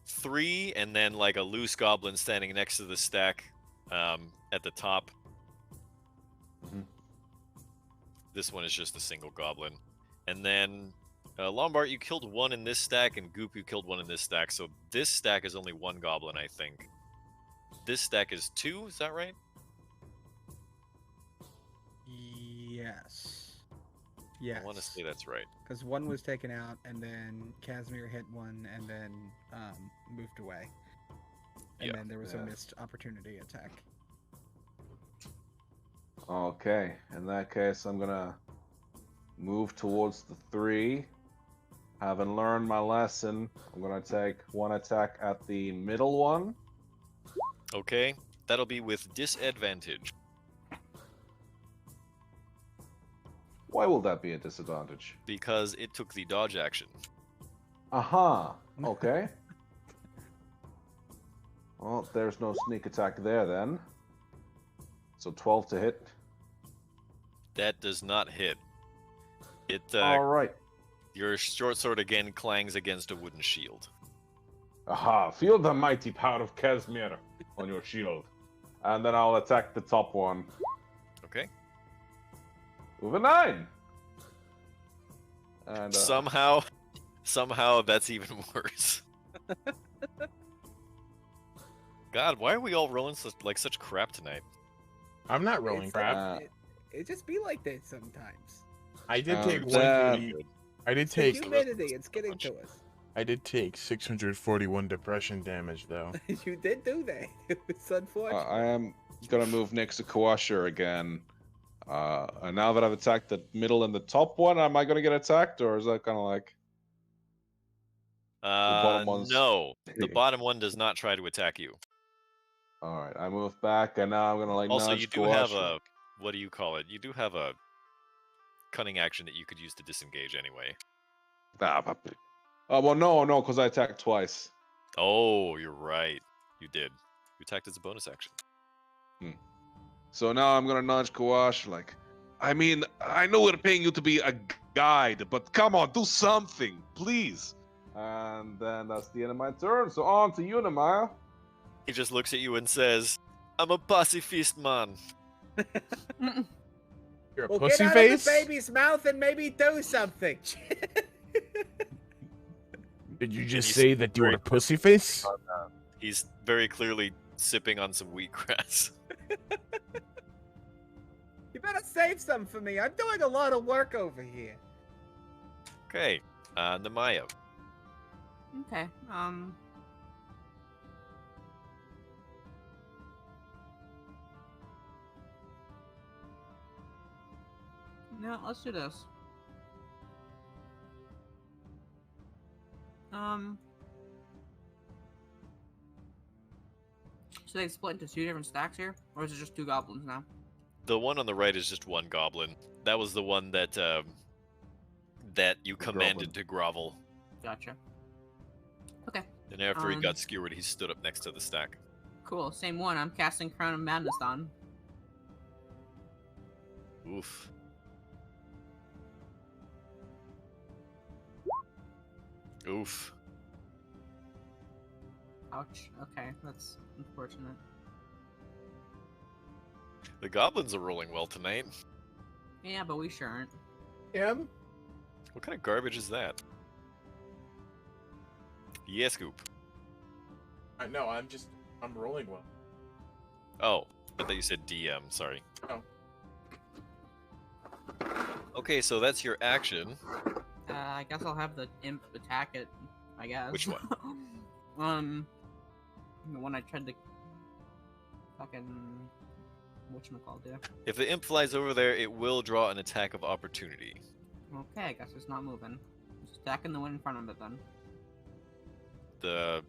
3, and then like a loose goblin standing next to the stack at the top. Mhm. This one is just a single goblin. And then Lombard, you killed 1 in this stack, and Goop, you killed 1 in this stack. So this stack is only 1 goblin, I think. This stack is 2, is that right? Yes. Yes. I want to say that's right. Because 1 was taken out, and then Casimir hit 1, and then moved away. And Yeah. then there was a Yeah. missed opportunity attack. Okay. In that case, I'm gonna move towards the 3. Having learned my lesson, I'm gonna take 1 attack at the middle one. Okay, that'll be with disadvantage. Why will that be a disadvantage? Because it took the dodge action. Aha. Okay. Well, there's no sneak attack there then. So 12 to hit. That does not hit. It All right. your short sword again clangs against a wooden shield. Aha. Feel the mighty power of Casimir on your shield. And then I'll attack the top one Okay. with a 9. And Somehow that's even worse. God, why are we all rolling such crap tonight? I'm not rolling It's- crap. It just be like that sometimes. I did Oh, take damn. 1. I did It's take. humidity. It's getting to us. I did take 641 depression damage though. You did do that. It's unfortunate. I am gonna move next to Kawasher again. And now that I've attacked the middle and the top one, am I gonna get attacked, or is that kind of like? bottom one's- No, the bottom one does not try to attack you. All right, I move back, and now I'm gonna like. Also, nudge you do have Kawasher. a what do you call it? You do have a cunning action that you could use to disengage anyway. Oh well, no, because I attacked twice. Oh, you're right. You did. You attacked as a bonus action. So now I'm gonna nudge Kawasher like. I mean, I know we're paying you to be a guide, but come on, do something, please. And then that's the end of my turn. So on to you, Nehemiah. He just looks at you and says, "I'm a pacifist man." You're a Well, pussy get out face. of the baby's mouth and maybe do something. Did you just He's say that you were a pussy face? He's very clearly sipping on some wheatgrass. You better save some for me. I'm doing a lot of work over here. Okay, Namayo. Okay. No, let's do this. So they split into 2 different stacks here, or is it just 2 goblins now? The one on the right is just one goblin. That was the one that that you commanded to grovel. Gotcha. Okay. And after he got skewered, he stood up next to the stack. Cool. Same one. I'm casting Crown of Madness on. Oof. Oof. Ouch. Okay, that's unfortunate. The goblins are rolling well tonight. Yeah, but we sure aren't. Him? What kind of garbage is that? Yes, Goop. No, I'm rolling well. Oh, I thought you said DM. Sorry. Oh. Okay, so that's your action. I guess I'll have the imp attack it. I guess. Which one? The one I tried to fucking whatchamacallit do. If the imp flies over there, it will draw an attack of opportunity. Okay, I guess it's not moving. Just attacking the one in front of it then. The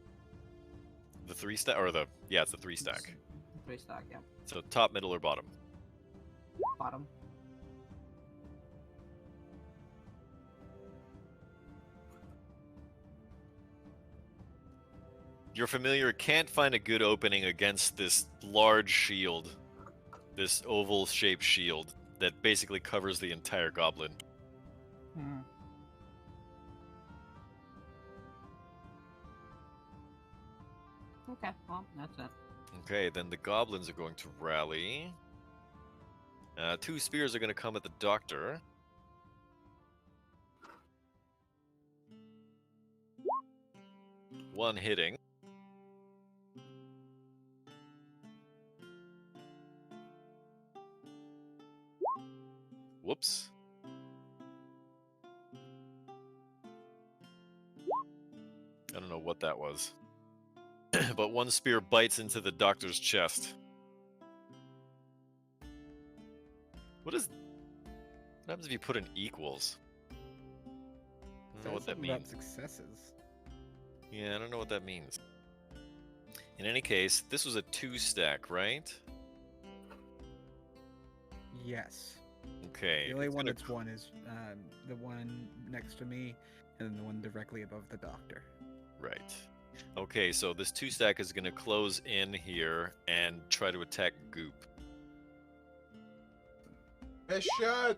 3 stack, or it's the 3 stack. 3 stack, yeah. So top, middle, or bottom. Bottom. Your familiar can't find a good opening against this large shield, this oval-shaped shield that basically covers the entire goblin. Hmm. Okay, well, that's it. Okay, then the goblins are going to rally. 2 spears are going to come at the doctor. One hitting. Whoops. I don't know what that was. But 1 spear bites into the doctor's chest. What happens if you put in equals? I don't know what that Something about means. successes. Yeah, I don't know what that means. In any case, this was a 2 stack, right? Yes. Okay. The only it's one gonna that's one is the one next to me, and then the one directly above the doctor. Right. Okay, so this 2 stack is going to close in here and try to attack Goop. Headshot!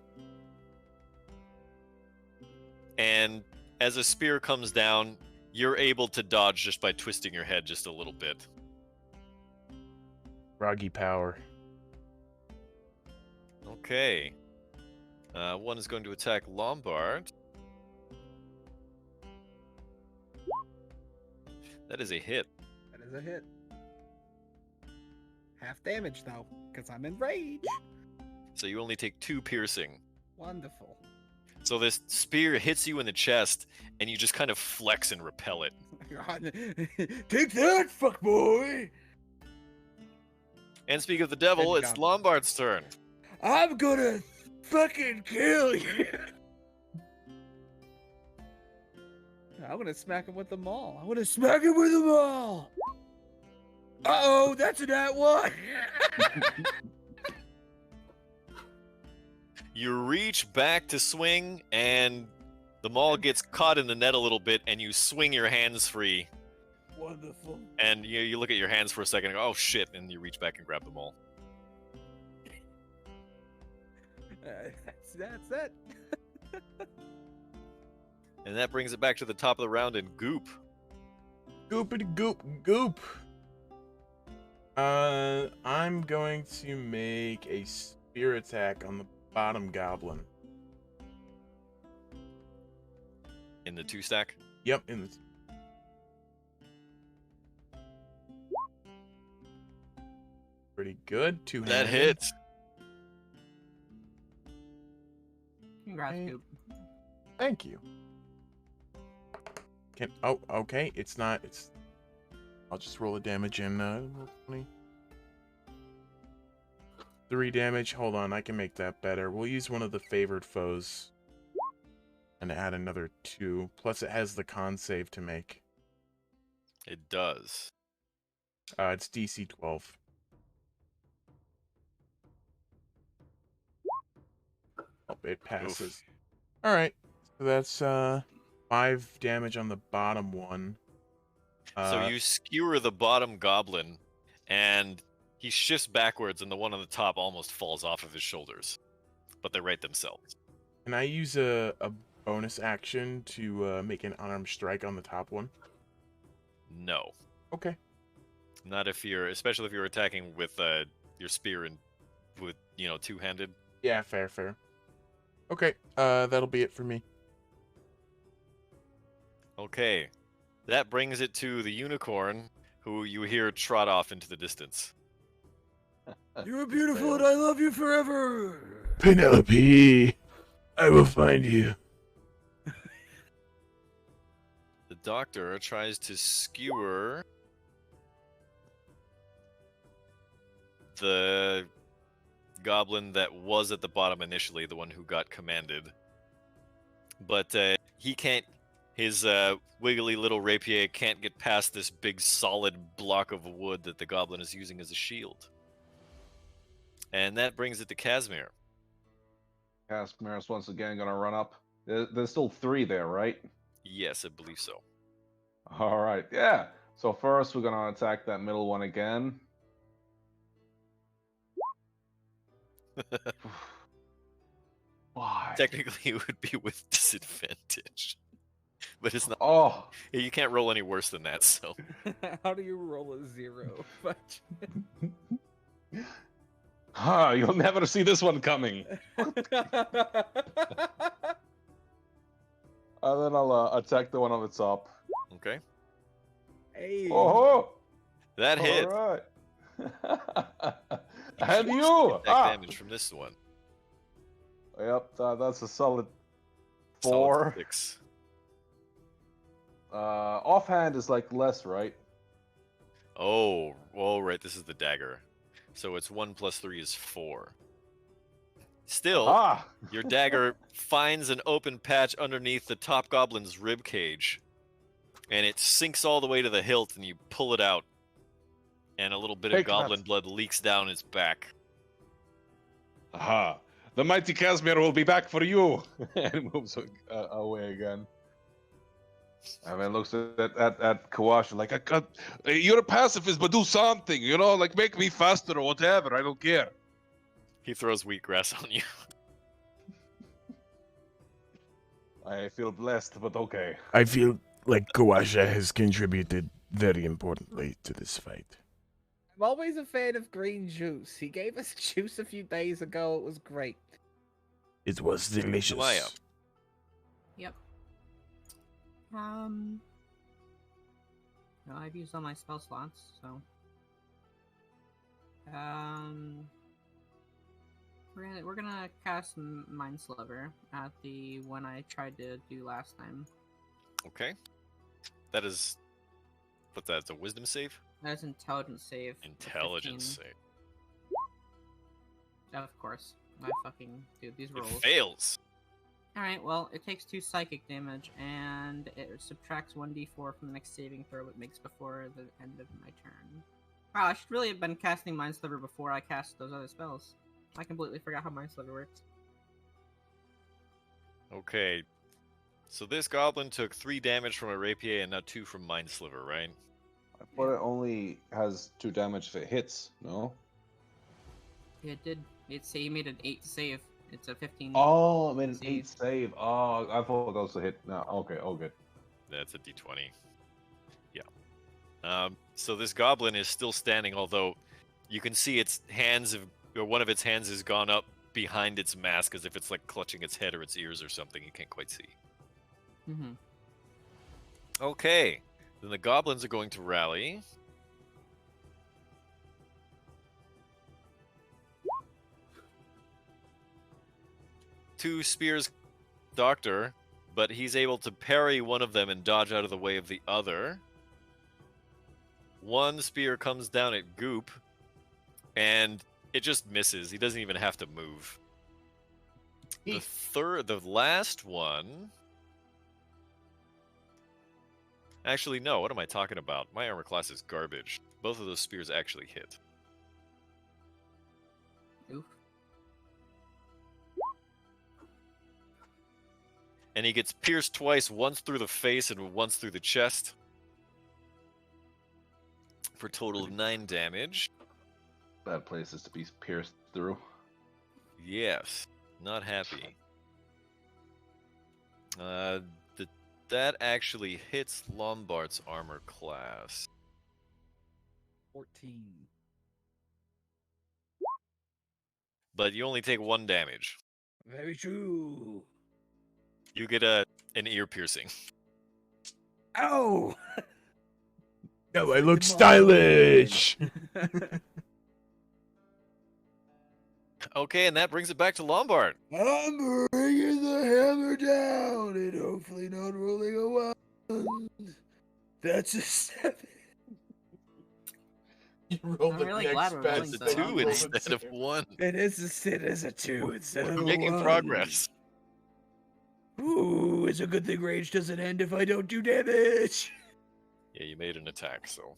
And as a spear comes down, you're able to dodge just by twisting your head just a little bit. Froggy power. Okay. One is going to attack Lombard. That is a hit. That is a hit. Half damage though, because I'm in rage. So you only take 2 piercing. Wonderful. So this spear hits you in the chest, and you just kind of flex and repel it. Take that, fuckboy! And speak of the devil, Good it's job. Lombard's turn. I'm gonna fucking kill you! I'm gonna smack him with the maul. I wanna smack him with them all! Uh-oh, that's a nat 1! You reach back to swing, and the maul gets caught in the net a little bit, and you swing your hands free. Wonderful. And you look at your hands for a second and go, oh shit, and you reach back and grab the maul. That's it. And that brings it back to the top of the round and Goop. Goopity goop goop. I'm going to make a spear attack on the bottom goblin. In the 2 stack. Yep, in the pretty good. 2 That handed. hits. Congrats, Hey. Coop. Thank you. Okay. It's not. I'll just roll the damage in. Roll 20. 3 damage. Hold on, I can make that better. We'll use one of the favored foes. And add another 2. Plus, it has the con save to make. It does. It's DC 12. Oh, it passes. All right, so that's 5 damage on the bottom one. So you skewer the bottom goblin, and he shifts backwards, and the one on the top almost falls off of his shoulders. But they right themselves. Can I use a bonus action to make an unarmed strike on the top one? No. Okay. Not if you're, especially if you're attacking with your spear and with, two-handed. Yeah, fair. Okay, that'll be it for me. Okay. That brings it to the unicorn, who you hear trot off into the distance. You are beautiful and I love you forever. Penelope, I will find you. The doctor tries to skewer the goblin that was at the bottom initially, the one who got commanded. But he can't, his wiggly little rapier can't get past this big solid block of wood that the goblin is using as a shield. And that brings it to Casimir. Casimir's once again gonna run up. There's still 3 there, right? Yes, I believe so. All right, yeah. So first we're gonna attack that middle one again. Why? Technically, it would be with disadvantage. But it's not. Oh, You can't roll any worse than that, so. How do you roll a 0? You'll never see this one coming. and then I'll attack the one on the top. Okay. Hey. Oh, That hit. all right. You And can you! take damage from this one. Yep, that's a solid Solid 4. 6. Offhand is like less, right? Oh, right. This is the dagger. So it's 1 plus 3 is 4. Still, Ah! your dagger finds an open patch underneath the top goblin's rib cage, and it sinks all the way to the hilt, and you pull it out, and a little bit of Take goblin that. blood leaks down his back. Aha. The mighty Casimir will be back for you. And moves away again. And then looks at Kawash like, You're a pacifist, but do something, like make me faster or whatever. I don't care. He throws wheatgrass on you. I feel blessed, but okay. I feel like Kawasha has contributed very importantly to this fight. I'm always a fan of green juice. He gave us juice a few days ago. It was great. It was delicious. Maya. Yep. No, I've used all my spell slots, so. We're gonna cast Mind Sliver at the one I tried to do last time. Okay. That is. What's that? It's a wisdom save? That's intelligence save. Intelligence 15. save. Of course. I fucking do these It rolls. fails. Alright, well, it takes 2 psychic damage, and it subtracts 1d4 from the next saving throw it makes before the end of my turn. Wow, I should really have been casting Mind Sliver before I cast those other spells. I completely forgot how Mind Sliver works. Okay. So this goblin took 3 damage from a rapier and now 2 from Mind Sliver, right? But it only has 2 damage if it hits, no? It did. He made an 8 save. It's a 15. Oh, I made an Save. 8 save. Oh, I thought that was a hit. No, okay, oh good. That's a d20. Yeah. So this goblin is still standing, although you can see its hands or one of its hands has gone up behind its mask as if it's like clutching its head or its ears or something. You can't quite see. Mm-hmm. Okay. Then the goblins are going to rally. Two spears doctor, but he's able to parry one of them and dodge out of the way of the other. One spear comes down at Goop, and it just misses. He doesn't even have to move. The last one... Actually, no, what am I talking about? My armor class is garbage. Both of those spears actually hit. Oof. And he gets pierced twice, once through the face and once through the chest. For a total of 9 damage. Bad places to be pierced through. Yes, not happy. That actually hits Lombard's armor class. 14. But you only take 1 damage. Very true. You get an ear piercing. Ow! Now I look stylish. Okay, and that brings it back to Lombard. I'm bringing the hammer down and hopefully not rolling a 1. That's a 7. You rolled I'm the really next glad we're best rolling It's a so thing. 2 well. instead of 1. It is a 2 instead of We're a making 1. progress. Ooh, it's a good thing rage doesn't end if I don't do damage. Yeah, you made an attack, so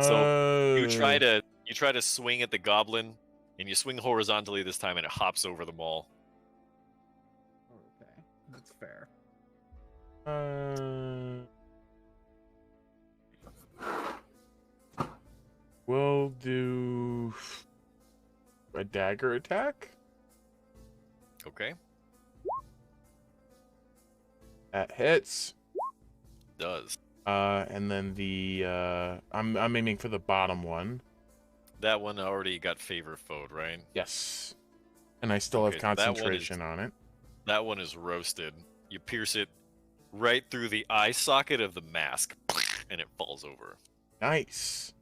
So you try to swing at the goblin, and you swing horizontally this time, and it hops over them all. Okay, that's fair. We'll do a dagger attack. Okay, That hits. does. And then the I'm aiming for the bottom one. That one already got favor foed, right? Yes. And I still Okay, have that one concentration on it. That one is roasted. You pierce it right through the eye socket of the mask, and it falls over. Nice.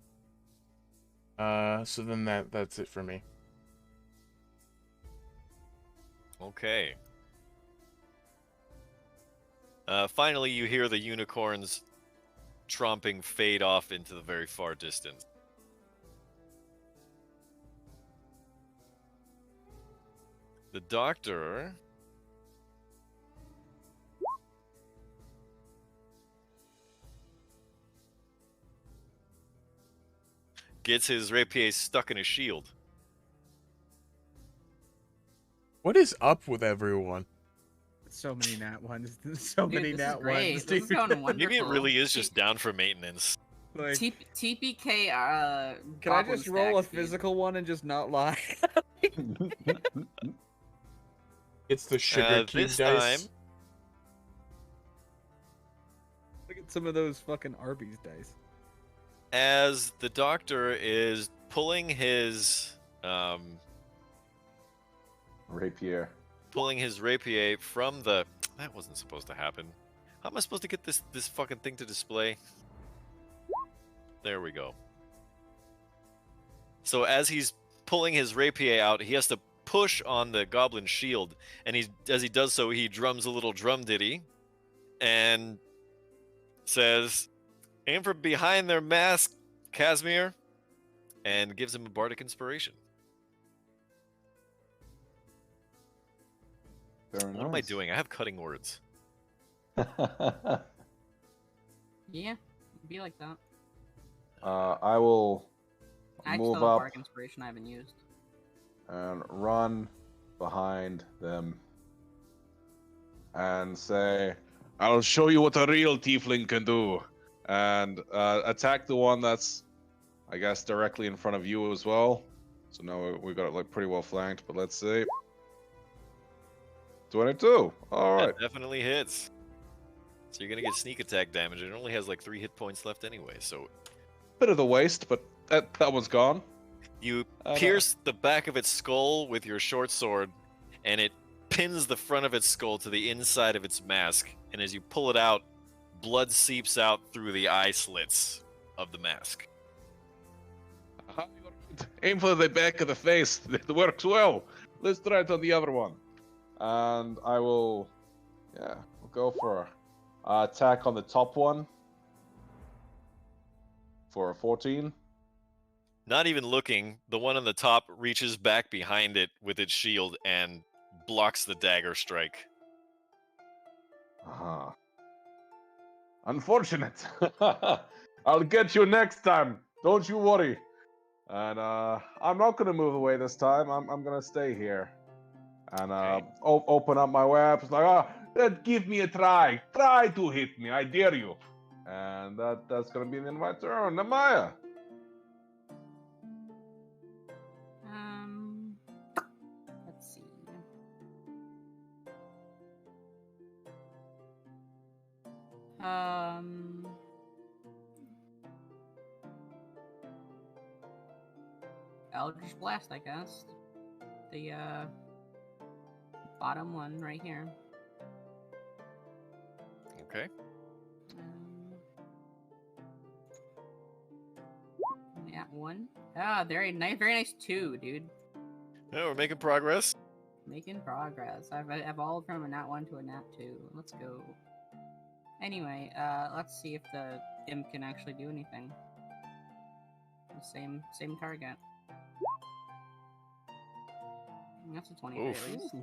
So then that's it for me. Okay. Finally, you hear the unicorns tromping fade off into the very far distance. The doctor gets his rapier stuck in his shield. What is up with everyone? So many nat ones. So Dude, many this is nat great. ones. This is dude. going wonderful. Maybe it really is just down for maintenance. Like, TPK. can I goblin just roll a stacks, dude. physical one and just not lie? It's the sugar cube this dice. time, Look at some of those fucking Arby's dice. as the doctor is pulling his Rapier. rapier from the... That wasn't supposed to happen. How am I supposed to get this fucking thing to display? There we go. So as he's pulling his rapier out, he has to push on the goblin shield, and as he does so, he drums a little drum ditty and says, "Aim for behind their mask, Casimir," and gives him a bardic inspiration. Very What am I doing? I have cutting words. Yeah, be like that. I will I move still have up bardic inspiration I haven't used. and run behind them and say, I'll show you what a real tiefling can do. And attack the one that's, I guess, directly in front of you as well. So now we got it like pretty well flanked, but let's see. 22. All right. That definitely hits. So you're gonna get sneak attack damage. It only has like 3 hit points left anyway. So Bit of the waste, but that one's gone. you no. pierce the back of its skull with your short sword, and it pins the front of its skull to the inside of its mask. And as you pull it out, blood seeps out through the eye slits of the mask. Aim for the back of the face. It works well. Let's try it on the other one. and I will, yeah, we'll go for attack on the top one for a 14. Not even looking, the one on the top reaches back behind it with its shield and blocks the dagger strike. Unfortunate. I'll get you next time. Don't you worry. And I'm not gonna move away this time. I'm gonna stay here. And Okay. open up my weapons like, give me a try. Try to hit me. I dare you. And that's gonna be the end of my turn. Namaya. Let's see. Eldritch Blast, I guess. The bottom one right here. Okay. Yeah, one. Ah, very nice two, dude. Yeah, we're making progress. Making progress. I've evolved from a nat 1 to a nat 2. Let's go. Anyway, let's see if the imp can actually do anything. Same target. That's a 23 Oof. at least.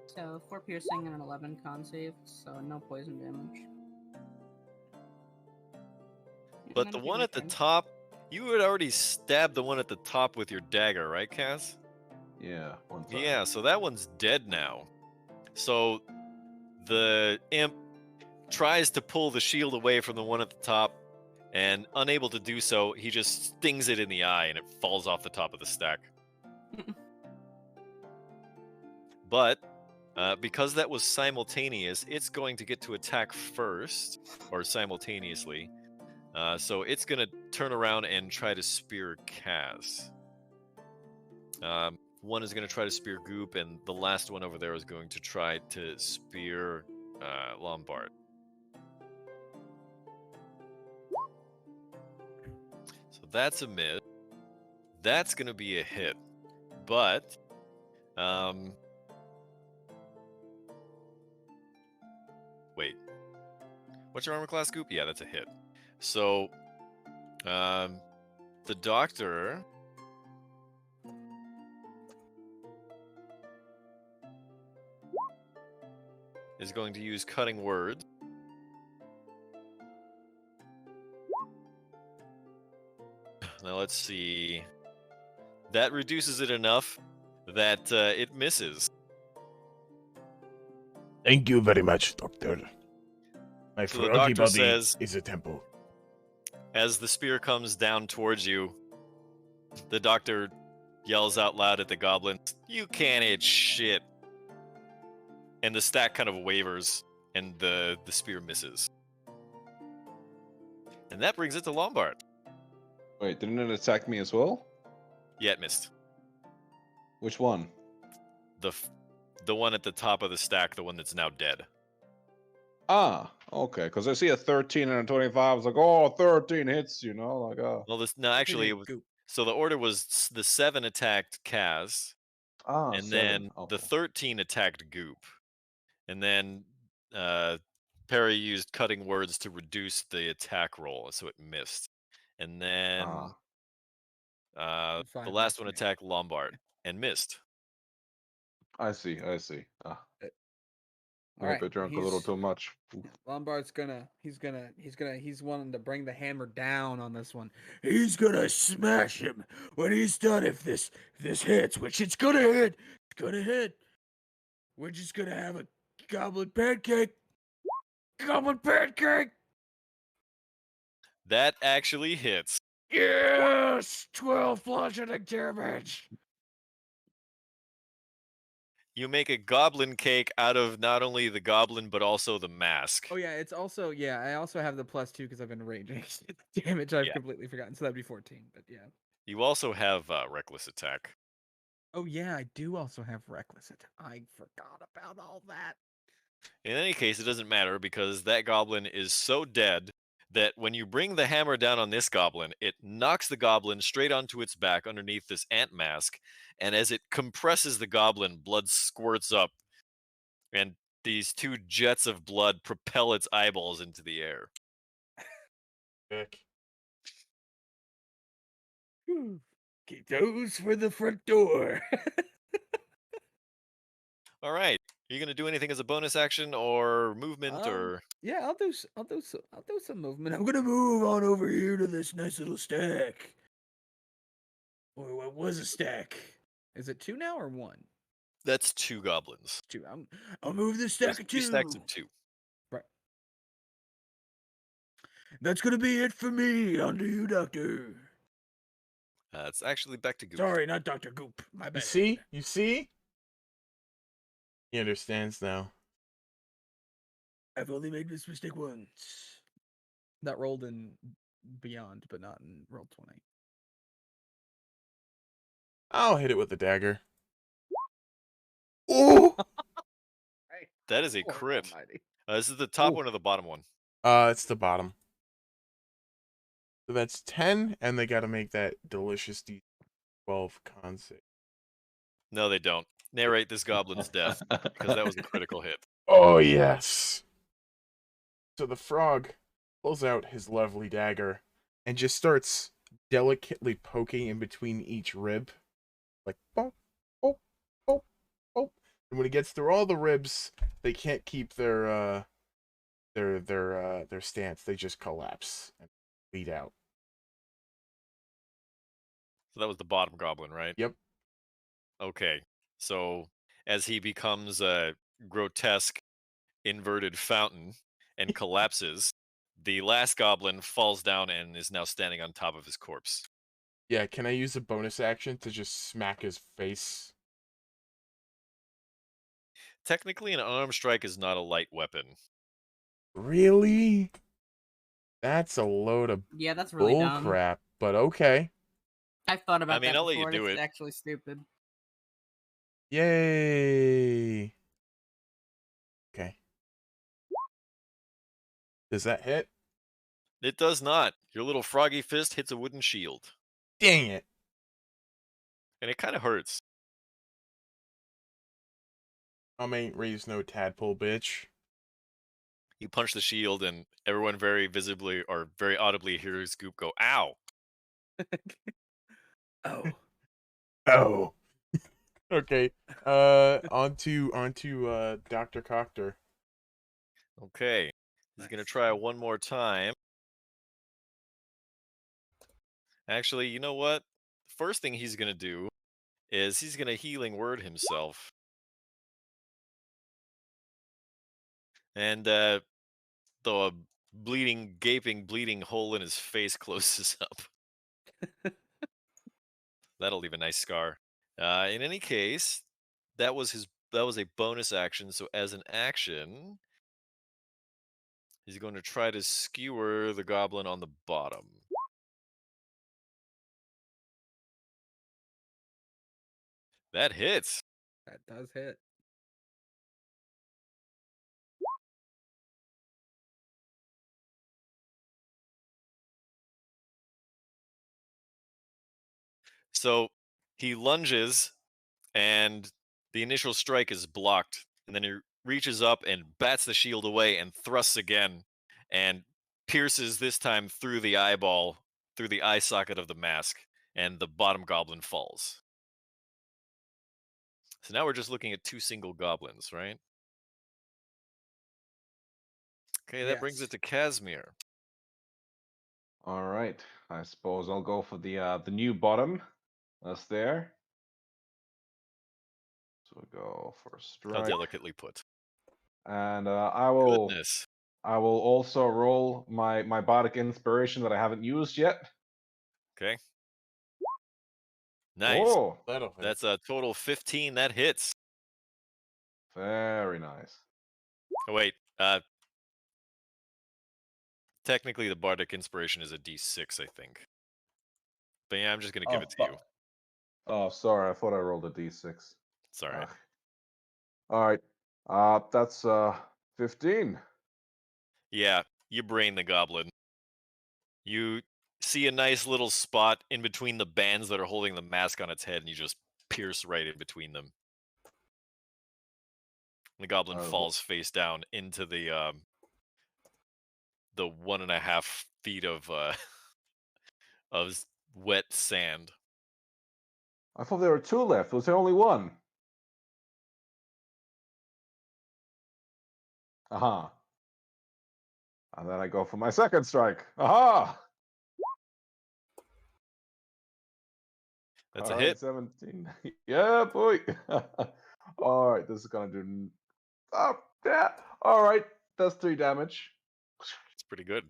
So 4 piercing and an 11 con save, so no poison damage. But the one at the top, you had already stabbed the one at the top with your dagger, right, Cass? Yeah, one time. Yeah, so that one's dead now. So the imp tries to pull the shield away from the one at the top, and unable to do so, he just stings it in the eye and it falls off the top of the stack. But because that was simultaneous, it's going to get to attack first, or simultaneously. So it's going to turn around and try to spear Kaz. One is going to try to spear Goop, and the last one over there is going to try to spear Lombard. So that's a miss. That's going to be a hit. But wait. What's your armor class, Goop? Yeah, that's a hit. So the doctor is going to use cutting words. Now let's see. That reduces it enough that it misses. Thank you very much, Doctor. My So the froggy doctor body says, is a temple. as the spear comes down towards you, the doctor yells out loud at the goblins, "You can't hit shit." And the stack kind of wavers, and the spear misses. And that brings it to Lombard. Wait, didn't it attack me as well? Yeah, it missed. Which one? The one at the top of the stack, the one that's now dead. Ah, okay. Because I see a 13 and a 25. I was like, oh, 13 hits, you know? Like, Well, actually, it was, so the order was the 7 attacked Kaz, and 7. then Okay. the 13 attacked Goop. And then Perry used cutting words to reduce the attack roll, so it missed. And then the last one attacked Lombard and missed. I see. All Maybe I right, drank a little too much. Lombard's he's wanting to bring the hammer down on this one. He's gonna smash him when he's done. If this hits, which it's gonna hit, we're just gonna have a goblin pancake. Goblin pancake. That actually hits. Yes, 12 bludgeoning damage. You make a goblin cake out of not only the goblin but also the mask. Oh yeah, it's also I also have the +2 because I've been raging damage. I've completely forgotten, so that'd be 14. But yeah. You also have reckless attack. Oh yeah, I do also have reckless attack. I forgot about all that. In any case, it doesn't matter because that goblin is so dead that when you bring the hammer down on this goblin, it knocks the goblin straight onto its back underneath this ant mask, and as it compresses the goblin, blood squirts up, and these two jets of blood propel its eyeballs into the air. Vic. Keep those for the front door. All right. Are you going to do anything as a bonus action or movement or Yeah, I'll do some movement. I'm gonna move on over here to this nice little stack. Or what was a stack? Is it 2 now or 1? that's 2 goblins. 2. I'll move this There's stack of 2 stacks two. of 2. Right. That's gonna be it for me. On to you, Doctor. It's actually back to Goop. Sorry, not Dr. Goop. My You bad. see? You see? He understands now. I've only made this mistake once. That rolled in beyond, but not in roll 20. I'll hit it with the dagger. Oh! That is a Lord crit. almighty. This is the top Ooh. one or the bottom one? It's the bottom. So that's 10, and they gotta make that delicious D12 con save. No, they don't. Narrate this goblin's death, because that was a critical hit. Oh, yes! So the frog pulls out his lovely dagger and just starts delicately poking in between each rib. Like, boop, boop, boop, boop. And when he gets through all the ribs, they can't keep their stance. They just collapse and bleed out. So that was the bottom goblin, right? Yep. Okay. So as he becomes a grotesque inverted fountain and collapses, the last goblin falls down and is now standing on top of his corpse. Yeah, can I use a bonus action to just smack his face? Technically, an arm strike is not a light weapon. Really? That's a load of Yeah, that's really bull dumb. crap, but okay. I've thought about I mean, that I'll let you before. do It's it. actually stupid. Yay! Okay. Does that hit? It does not. Your little froggy fist hits a wooden shield, Dang it. and it kind of hurts. Ain't raised no tadpole, bitch. You punch the shield, and everyone very visibly or very audibly hears Goop go, "Ow!" Oh. Oh. Okay. Onto Dr. Coctor. Okay. He's gonna try one more time. Actually, you know what? First thing he's gonna do is he's gonna healing word himself. And though a bleeding, gaping, bleeding hole in his face closes up. That'll leave a nice scar. In any case, that was a bonus action. So as an action, he's going to try to skewer the goblin on the bottom. That hits. That does hit. So he lunges, and the initial strike is blocked, and then he reaches up and bats the shield away and thrusts again, and pierces this time through the eyeball, through the eye socket of the mask, and the bottom goblin falls. So now we're just looking at 2 single goblins, right? Okay, that brings Yes. it to Casimir. All right. I suppose I'll go for the new bottom. That's there. So we'll go for a How strike. delicately put. And I will Goodness. also roll my bardic inspiration that I haven't used yet. Okay. Nice. Oh, That'll hit. That's a total 15. That hits. very nice. Oh, wait. Technically, the bardic inspiration is a d6, I think. But yeah, I'm just going to give it to you. Oh, sorry. I thought I rolled a d6. It's all right. All right. That's 15. Yeah, you brain the goblin. You see a nice little spot in between the bands that are holding the mask on its head, and you just pierce right in between them. The goblin falls face down into the 1.5 feet of wet sand. I thought there were 2 left. Was there only 1? Aha. And then I go for my second strike. Aha! That's All a right, hit. 17. Yeah, boy. All right, this is gonna do. Oh, yeah. All right, that's 3 damage. It's pretty good.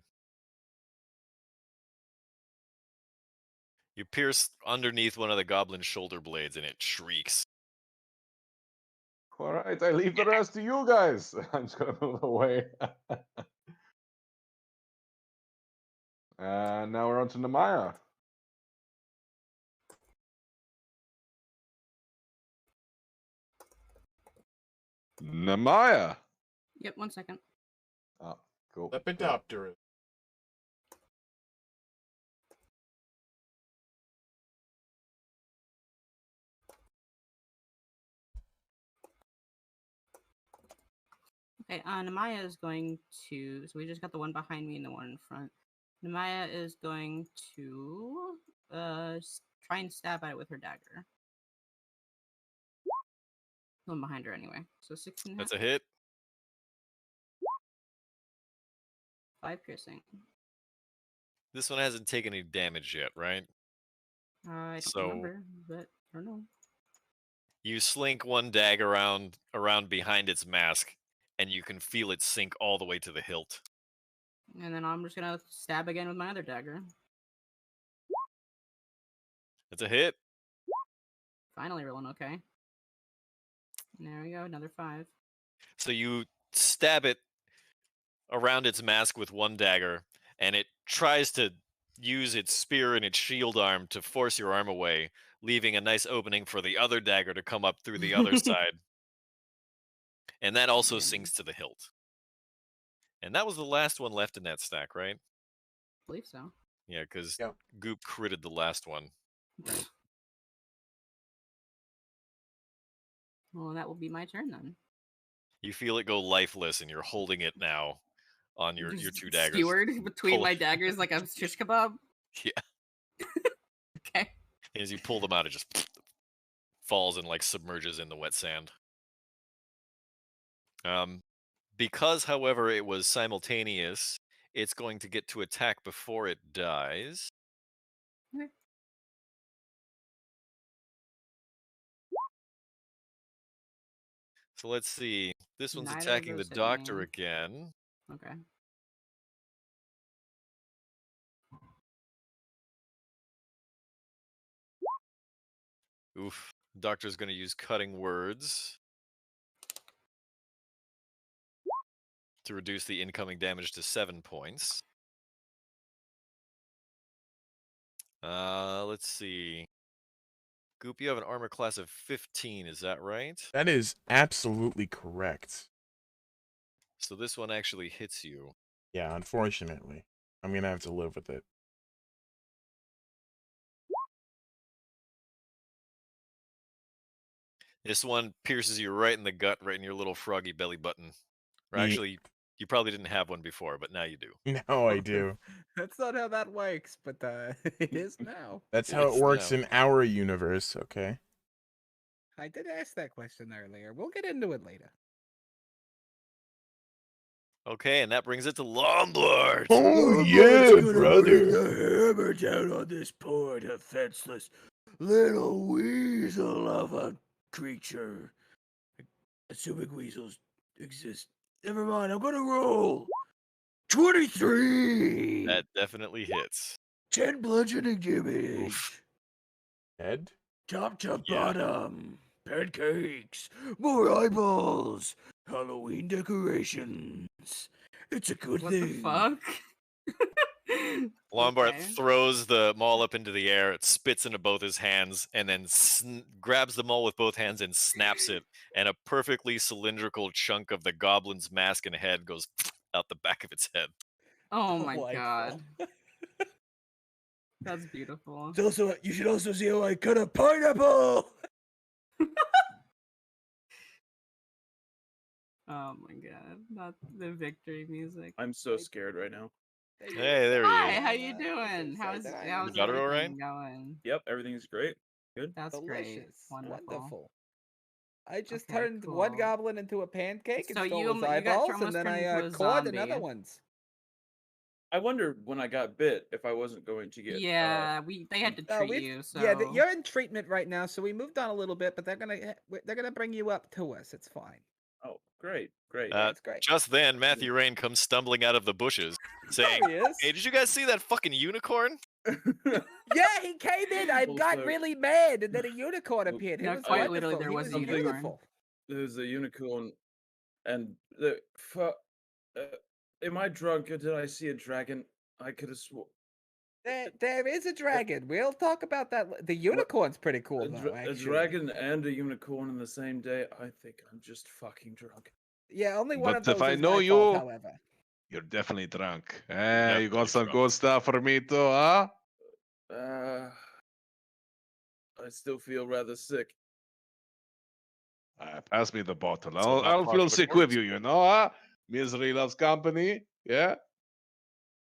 You pierce underneath one of the goblin's shoulder blades, and it shrieks. All right, I leave the rest to you guys. I'm just gonna move away. And now we're on to Namaya. Namaya. Yep, 1 second. Oh, cool. Lepidopterus. Okay, Namaya is going to. So we just got the one behind me and the one in front. Namaya is going to try and stab at it with her dagger. The one behind her, anyway. So 16. That's a hit. 5 piercing. This one hasn't taken any damage yet, right? I don't So- remember, but I don't know. You slink one dagger around behind its mask, and you can feel it sink all the way to the hilt. And then I'm just gonna stab again with my other dagger. That's a hit. Finally rolling okay. There we go, another 5. So you stab it around its mask with one dagger, and it tries to use its spear and its shield arm to force your arm away, leaving a nice opening for the other dagger to come up through the other side. And that also sinks to the hilt. And that was the last one left in that stack, right? I believe so. Yeah, because Yep. Goop critted the last one. Well, that will be my turn then. You feel it go lifeless, and you're holding it now on your Just 2 daggers. skewered between Pull my it. daggers like a shish kebab. Yeah. Okay. As you pull them out, it just falls and like submerges in the wet sand. Because, however, it was simultaneous, it's going to get to attack before it dies. Okay. So let's see. This one's Neither of attacking the those hit doctor me. again. Okay. Oof. Doctor's going to use cutting words to reduce the incoming damage to 7 points. Let's see. Goop, you have an armor class of 15, is that right? That is absolutely correct. So this one actually hits you. Yeah, unfortunately. I'm gonna have to live with it. This one pierces you right in the gut, right in your little froggy belly button. Or Ye- actually, you probably didn't have one before, but now you do. Now I do. That's not how that works, but it is now. That's how It's it works now. in our universe, okay? I did ask that question earlier. We'll get into it later. Okay, and that brings it to Lombard. Oh Let's yeah, gonna bring brother. the hammer down on this poor defenseless little weasel of a creature. Assuming weasels exist. Never mind, I'm gonna roll. 23! That definitely hits. 10 bludgeoning damage. Oof. Ed? Top to Yeah. bottom. Pancakes. More eyeballs. Halloween decorations. It's a good What thing. the fuck? Lombard Okay. throws the maul up into the air, it spits into both his hands, and then grabs the maul with both hands and snaps it, and a perfectly cylindrical chunk of the goblin's mask and head goes out the back of its head. Oh my god. That's beautiful. It's also you should also see how I cut a pineapple. Oh my god, not the victory music. I'm so scared right now. Hey, there he Hi, is. how you doing? How's You got her all right? everything going? Yep, everything's great. Good. That's great. Delicious. Wonderful. Wonderful. I just Okay, turned one cool. goblin into a pancake and So stole you his got eyeballs, and almost then turned I into a caught zombie. another ones. I wondered when I got bit if I wasn't going to get. Yeah, they had to treat you. So Yeah, you're in treatment right now, so we moved on a little bit, but they're gonna bring you up to us. It's fine. Oh, great, great. Yeah, it's great. Just then, Matthew Rain comes stumbling out of the bushes, saying, There he is. "Hey, did you guys see that fucking unicorn?" Yeah, he came in. I Well, got so- really mad, and then a unicorn appeared. He No, was quite wonderful. literally, there He was a something- unicorn. beautiful. There's a unicorn, and am I drunk or did I see a dragon? I could have sworn. There is a dragon. We'll talk about that. The unicorn's pretty cool, though. A Actually, dragon and a unicorn in the same day. I think I'm just fucking drunk. Yeah, only one But of those if I is know my fault, you- however. You're definitely drunk. You definitely got some drunk. good stuff for me too, huh? I still feel rather sick. Pass me the bottle. So I'll, not I'll part feel of a sick corpse? with you, you know, huh? Misery loves company. Yeah.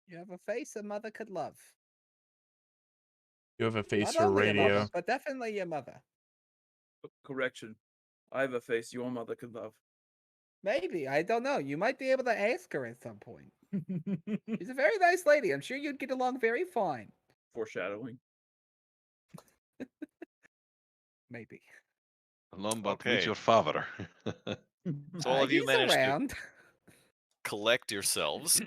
You have a face a mother could love. You have a face Not for only a mother, radio. but definitely your mother. Correction. I have a face your mother could love. Maybe, I don't know. You might be able to ask her at some point. She's a very nice lady. I'm sure you'd get along very fine. Foreshadowing. Maybe. Lombard, meet Okay. your father. So all of you He's managed to around. collect yourselves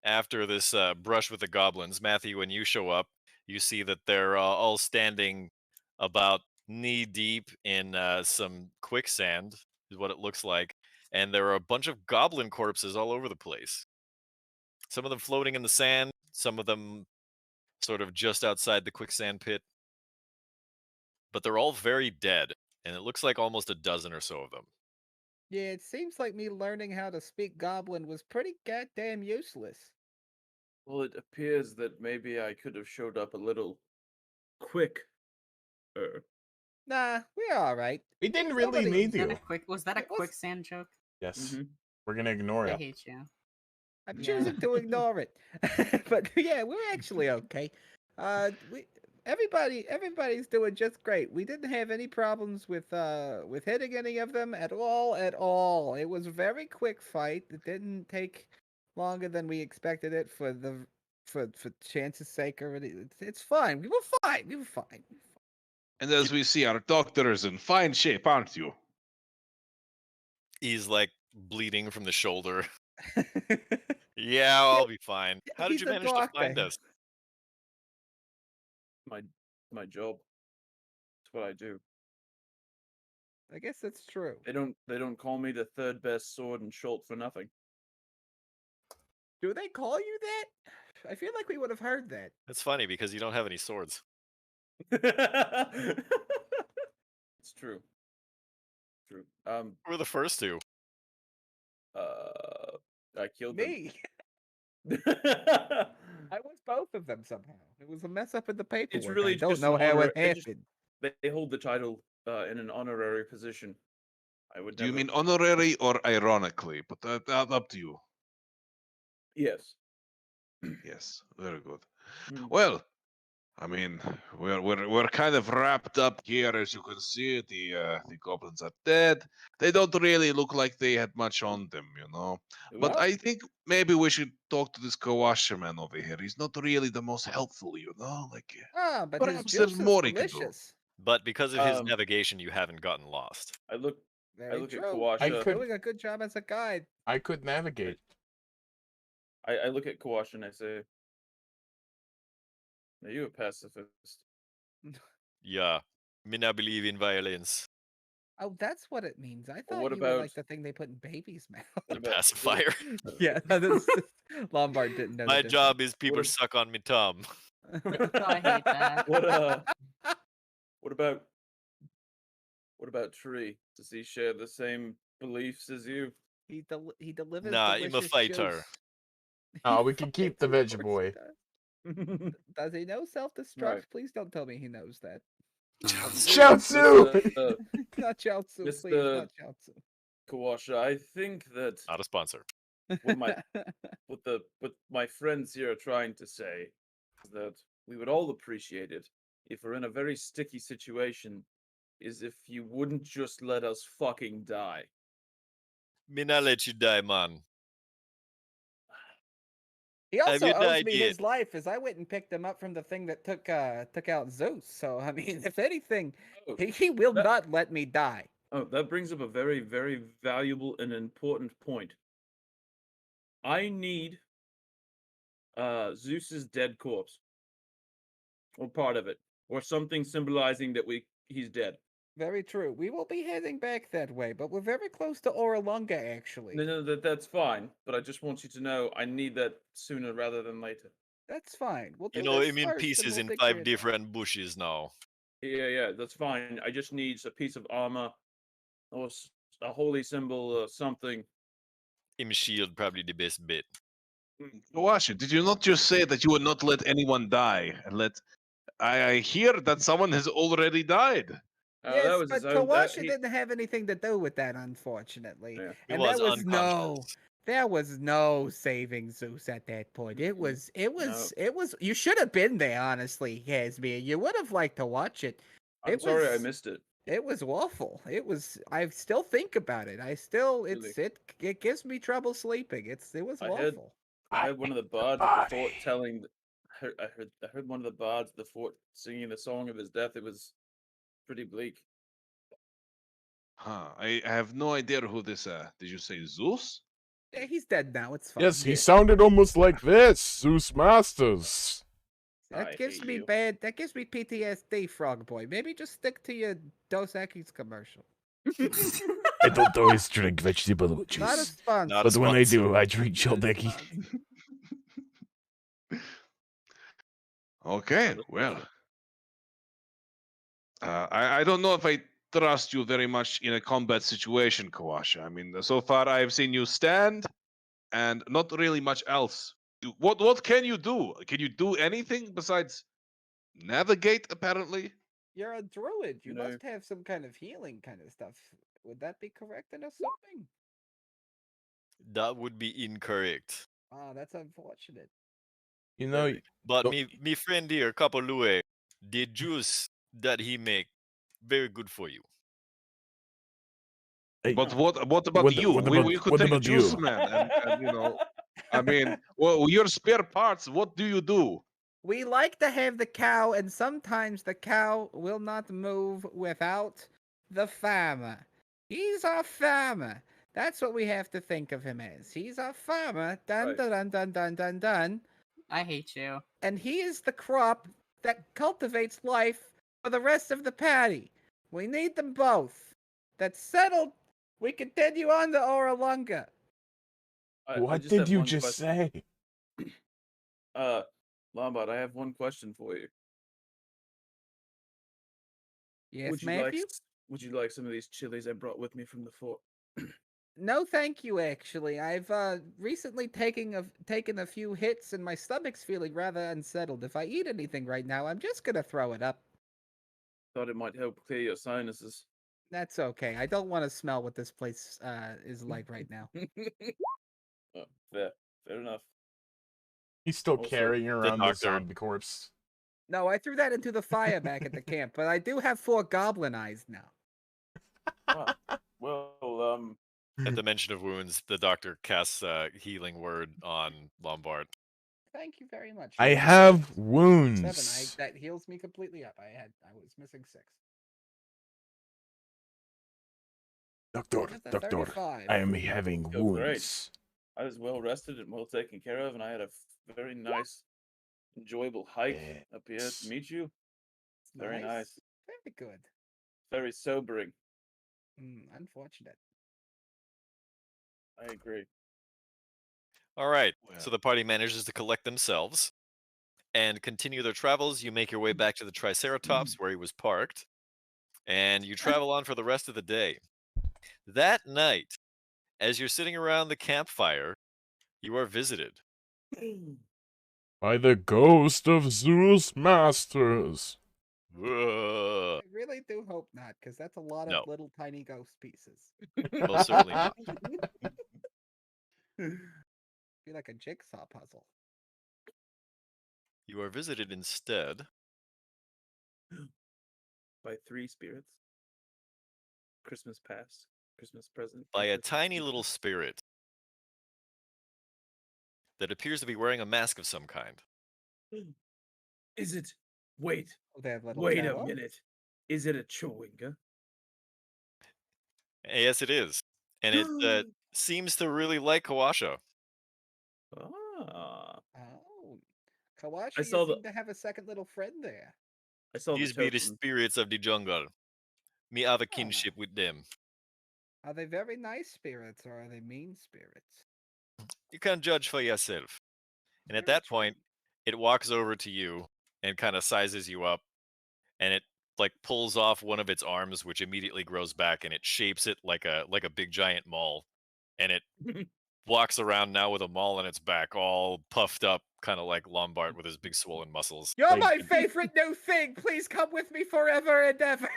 after this brush with the goblins. Matthew, when you show up, you see that they're all standing about knee deep in some quicksand, is what it looks like. And there are a bunch of goblin corpses all over the place. Some of them floating in the sand, some of them sort of just outside the quicksand pit. But they're all very dead, and it looks like almost a dozen or so of them. Yeah, it seems like me learning how to speak goblin was pretty goddamn useless. Well, it appears that maybe I could have showed up a little quick. Nah, we're alright. We didn't really Nobody- need you. Was that a It was- quicksand joke? Yes. Mm-hmm. We're gonna ignore I it. hate you. I'm Yeah. choosing to ignore it. But yeah, we're actually okay. Everybody's doing just great. We didn't have any problems with hitting any of them at all. It was a very quick fight. It didn't take longer than we expected it for chance's sake or it's fine. We were fine. And as we see, our doctor is in fine shape, aren't you? He's like bleeding from the shoulder. Yeah, I'll be fine. How did He's you a manage to find doctor. us? My job. It's what I do. I guess that's true. They don't call me the third best sword in Schult for nothing. Do they call you that? I feel like we would have heard that. It's funny because you don't have any swords. It's true. True. We're the first two. I killed them. Me. I was both of them somehow. It was a mess up in the paperwork. really I don't just know an how honor- it it just- happened. They hold the title in an honorary position. I would Do you never. mean honorary or ironically? But that's up to you. Yes. Yes, very good. Mm. Well, I mean, we're kind of wrapped up here, as you can see. The goblins are dead. They don't really look like they had much on them, you know. But Well, I think maybe we should talk to this Kawasha man over here. He's not really the most helpful, you know. Like, Ah, but his perhaps there's juice more is he could do. delicious. But because of his Um, navigation, you haven't gotten lost. I look Very look true. at Kawasha. I could- Doing a good job as a guide. I could navigate. I look at Kawasha and I say, "Are you a pacifist?" Yeah. Me not believe in violence. Oh, that's what it means. I thought what you were about- like the thing they put in babies' mouths. What The about- pacifier. Yeah, that's Lombard didn't know. My the job is people What if- suck on me tum. difference. I hate that. What about Tree? Does he share the same beliefs as you? He delivers. Nah, I'm a delicious fighter. juice. Oh, we can keep the Of veg course he boy. does. Does he know self-destruct? Right. Please don't tell me he knows that. Chaozu! Mr. Not Chaozu, please, Mr. not Chaozu. Kawasha, I think that Not a sponsor. what my friends here are trying to say is that we would all appreciate it if we're in a very sticky situation, is if you wouldn't just let us fucking die. Me not let you die, man. He Have also you owes died me yet? his life, as I went and picked him up from the thing that took out Zeus. So I mean, if anything, Oh, he will that- not let me die. Oh, that brings up a very, very valuable and important point. I need Zeus's dead corpse. Or part of it. Or something symbolizing that he's dead. Very true. We will be heading back that way, but we're very close to Oralunga, actually. No, that's fine. But I just want you to know I need that sooner rather than later. That's fine. We'll do You know, this I'm in first, and pieces we'll in take care 5 of that. different bushes now. Yeah, that's fine. I just need a piece of armor or a holy symbol or something. Him shield probably the best bit. Kawasha, did you not just say that you would not let anyone die? And I hear that someone has already died. That Yes, was but his own. Kawasha didn't have anything to do with that, unfortunately. Yeah. He And was there unconscious. was no saving Zeus at that point. It was, No. you should have been there, honestly, Casmir. You would have liked to watch it. I'm sorry I missed it. It was awful. I still think about it. Really? It gives me trouble sleeping. It was awful. I heard one of the bards at the fort telling. I heard one of the bards at the fort singing the song of his death. It was pretty bleak. Huh. I have no idea who this, did you say Zeus? Yeah, he's dead now. It's fine. Yes, he sounded almost like this, Zeus Masters. That I gives hate me you. That gives me PTSD, Frog Boy. Maybe just stick to your Dos Equis commercial. I don't always drink vegetable Not a juice, sponsor. Not a but when I sponsor. do, I drink Not a Childeki. sponsor. Okay, Not a well. sponsor. I don't know if I trust you very much in a combat situation, Kawasha. I mean, so far I've seen you stand and not really much else. What can you do? Can you do anything besides navigate, apparently? You're a druid. You No. must have some kind of healing kind of stuff. Would that be correct in assuming? That would be incorrect. Ah, that's unfortunate. You know, Very. But Don't- me friend here, Kapolue, the juice that he make, very good for you. hey, But what about What- you? what We about- could what take about Juice you? Man and you know, I mean, well, your spare parts. What do you do? We like to have the cow, and sometimes the cow will not move without the farmer. He's our farmer. That's what we have to think of him as. He's our farmer. Dun Right. dun dun dun dun dun dun. I hate you. And he is the crop that cultivates life for the rest of the patty. We need them both. That's settled. We continue on to Oralunga. I what just did have you one just question. say? Lombard, I have one question for you. Yes, would you Matthew? would you like some of these chilies I brought with me from the fort? No, thank you. Actually, I've recently taken a few hits, and my stomach's feeling rather unsettled. If I eat anything right now, I'm just gonna throw it up. Thought it might help clear your sinuses. That's okay. I don't want to smell what this place is like right now. Oh, fair enough. He's still Also, carrying around the doctor- zombie corpse. No, I threw that into the fire back at the camp, but I do have 4 goblin eyes now. Wow. Well, At the mention of wounds, the doctor casts a healing word on Lombard. Thank you very much. I Yes, have 7. wounds. That heals me completely up. I was missing 6. Doctor, That's a doctor, 35. I am having Oh, great. wounds. I was well rested and well taken care of, and I had a very nice, enjoyable hike up here Yes. to meet you. Very nice. Very good. Very sobering. Unfortunate. I agree. All right, Well. so the party manages to collect themselves and continue their travels. You make your way back to the Triceratops where he was parked, and you travel on for the rest of the day. That night, as you're sitting around the campfire, you are visited. By the ghost of Zeus Masters. Ugh. I really do hope not, because that's a lot of No. little tiny ghost pieces. Most certainly not. Be like a jigsaw puzzle. You are visited instead By 3 spirits. Christmas past, Christmas present. by and a Christmas tiny future. little spirit that appears to be wearing a mask of some kind. Is it? Wait. Oh, they have little Wait a jello? minute. Is it a Chewinga? Yes, it is. And it seems to really like Kawasha. Ah. Oh. Kawashi, I you saw the- seem to have a second little friend there. I saw These the be the totem. spirits of the jungle. Me have a Ah. kinship with them. Are they very nice spirits or are they mean spirits? You can judge for yourself. And at Very that point, it walks over to you and kind of sizes you up, and it like pulls off one of its arms, which immediately grows back, and it shapes it like a big giant maul, and it walks around now with a maul on its back, all puffed up, kind of like Lombard with his big swollen muscles. You're Like- my favorite new thing! Please come with me forever and ever!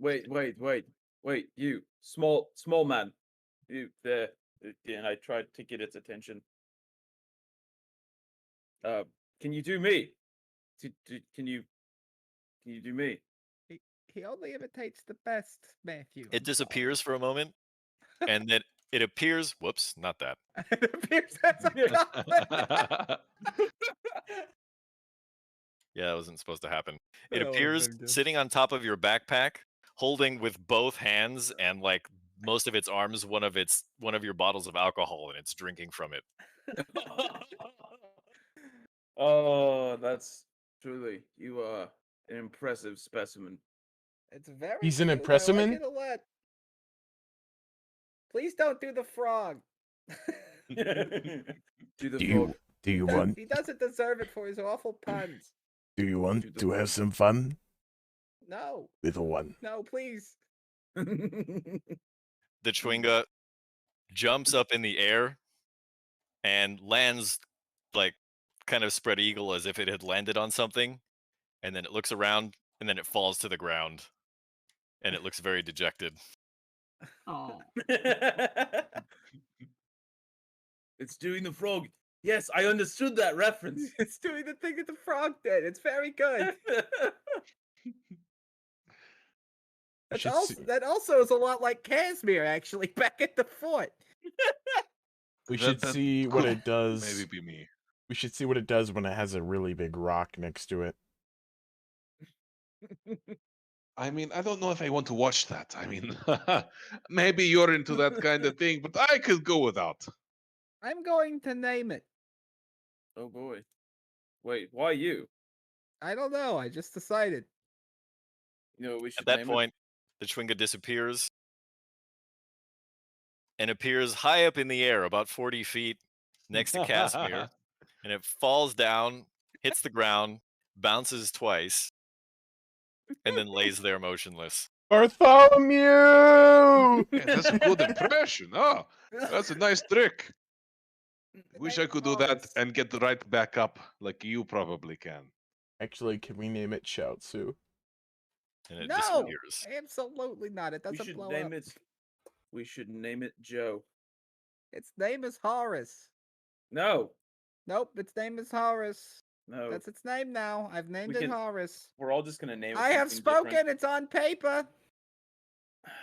Wait, you small man, you there, and I tried to get its attention. Can you do me? Can you do me? He only imitates the best, Matthew. It disappears for a moment, and then it appears. Whoops, not that. It appears as a goblin. Yeah, that wasn't supposed to happen. It That would've appears been good. sitting on top of your backpack, holding with both hands and like most of its arms one of your bottles of alcohol, and it's drinking from it. Oh, that's truly you are an impressive specimen. It's very He's an cute. I impressimen? like it a lot. Please don't do the frog. Do the Do frog. you do you want He doesn't deserve it for his awful puns. do you want to have some fun, No, little one? no, please. The Chewinga jumps up in the air and lands like kind of spread eagle as if it had landed on something, and then it looks around and then it falls to the ground, and it looks very dejected. Oh. It's doing the frog. Yes, I understood that reference. It's doing the thing that the frog did. It's very good. should see- That also is a lot like Casimir, actually, back at the fort. We That- should that see what could it does. Maybe be me. We should see what it does when it has a really big rock next to it. I mean, I don't know if I want to watch that. I mean, maybe you're into that kind of thing, but I could go without. I'm going to name it. Oh boy. Wait, why you? I don't know. I just decided. You know what we should At that name point, the Chewinga disappears and appears high up in the air, about 40 feet next to Casimir, and it falls down, hits the ground, bounces twice, and then lays there motionless. Bartholomew! Yeah, that's a good impression. Oh, that's a nice trick. Wish I could do that and get right back up like you probably can. Actually, can we name it Shoutsu? And it No, disappears. absolutely not. It We doesn't should blow name up. it. We should name it Joe. Its name is Horus. No, Nope, its name is Horus. no. That's its name now. I've named We it can- Horus. We're all just gonna name it. I have something spoken. different. It's on paper.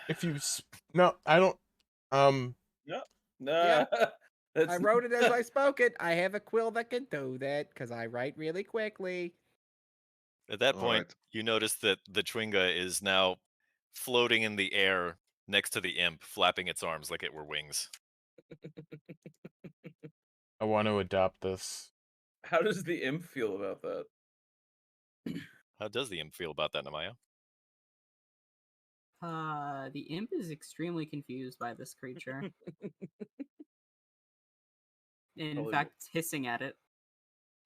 If you no, I don't. Nah, I that's wrote it as I spoke it. I have a quill that can do that because I write really quickly. At that All point, right. you notice that the Chewinga is now floating in the air next to the imp, flapping its arms like it were wings. I want to adopt this. How does the imp feel about that? How does the imp feel about that, Namaya? The imp is extremely confused by this creature. In Probably fact, it's hissing at it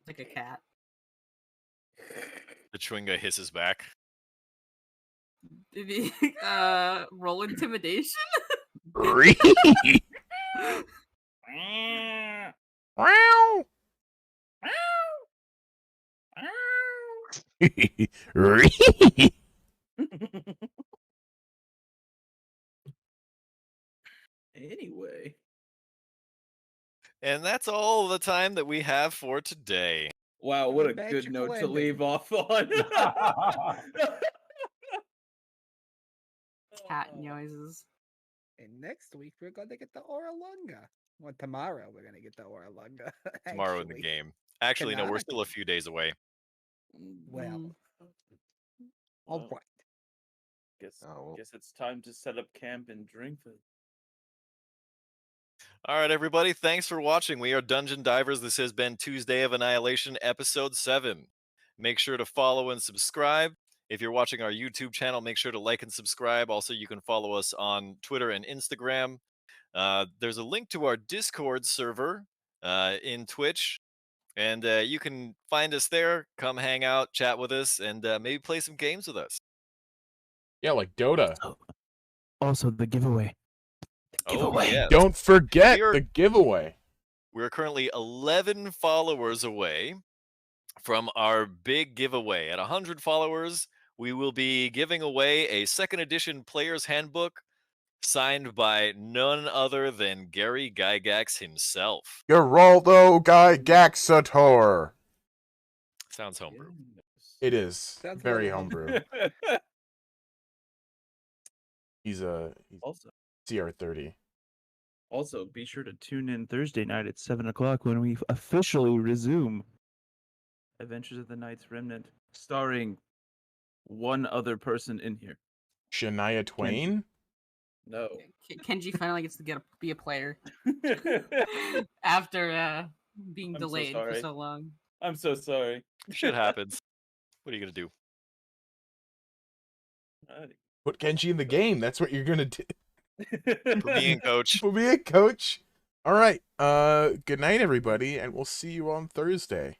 like a cat. The Chewinga hisses back. Roll intimidation. Wow! Anyway. And that's all the time that we have for today. Wow, what a good Magical note to ending. leave off on. Cat noises. And next week we're gonna get the Oralunga. Well, tomorrow we're gonna get the Oralunga. Tomorrow in the game. Actually, no, we're still a few days away. Well, all right. Guess it's time to set up camp in Drinkford. All right, everybody. Thanks for watching. We are Dungeon Divers. This has been Tuesday of Annihilation, Episode 7. Make sure to follow and subscribe. If you're watching our YouTube channel, make sure to like and subscribe. Also, you can follow us on Twitter and Instagram. There's a link to our Discord server in Twitch. And you can find us there. Come hang out, chat with us, and maybe play some games with us. Yeah, like Dota. Also, the giveaway. Oh, yes. Don't forget the giveaway. We're currently 11 followers away from our big giveaway. At 100 followers, we will be giving away a second edition player's handbook signed by none other than Gary Gygax himself. Geraldo Gygaxator. Sounds homebrew. It is. Sounds Very little homebrew. He's Also, CR30. Also, be sure to tune in Thursday night at 7 o'clock when we officially resume Adventures of the Night's Remnant, starring one other person in here. Shania Twain? No. Kenji finally gets to be a player after being I'm so delayed for sorry. so long. I'm so sorry. Shit happens. What are you going to do? Put Kenji in the game. That's what you're gonna do. For being coach. For being coach. All right. Good night, everybody, and we'll see you on Thursday.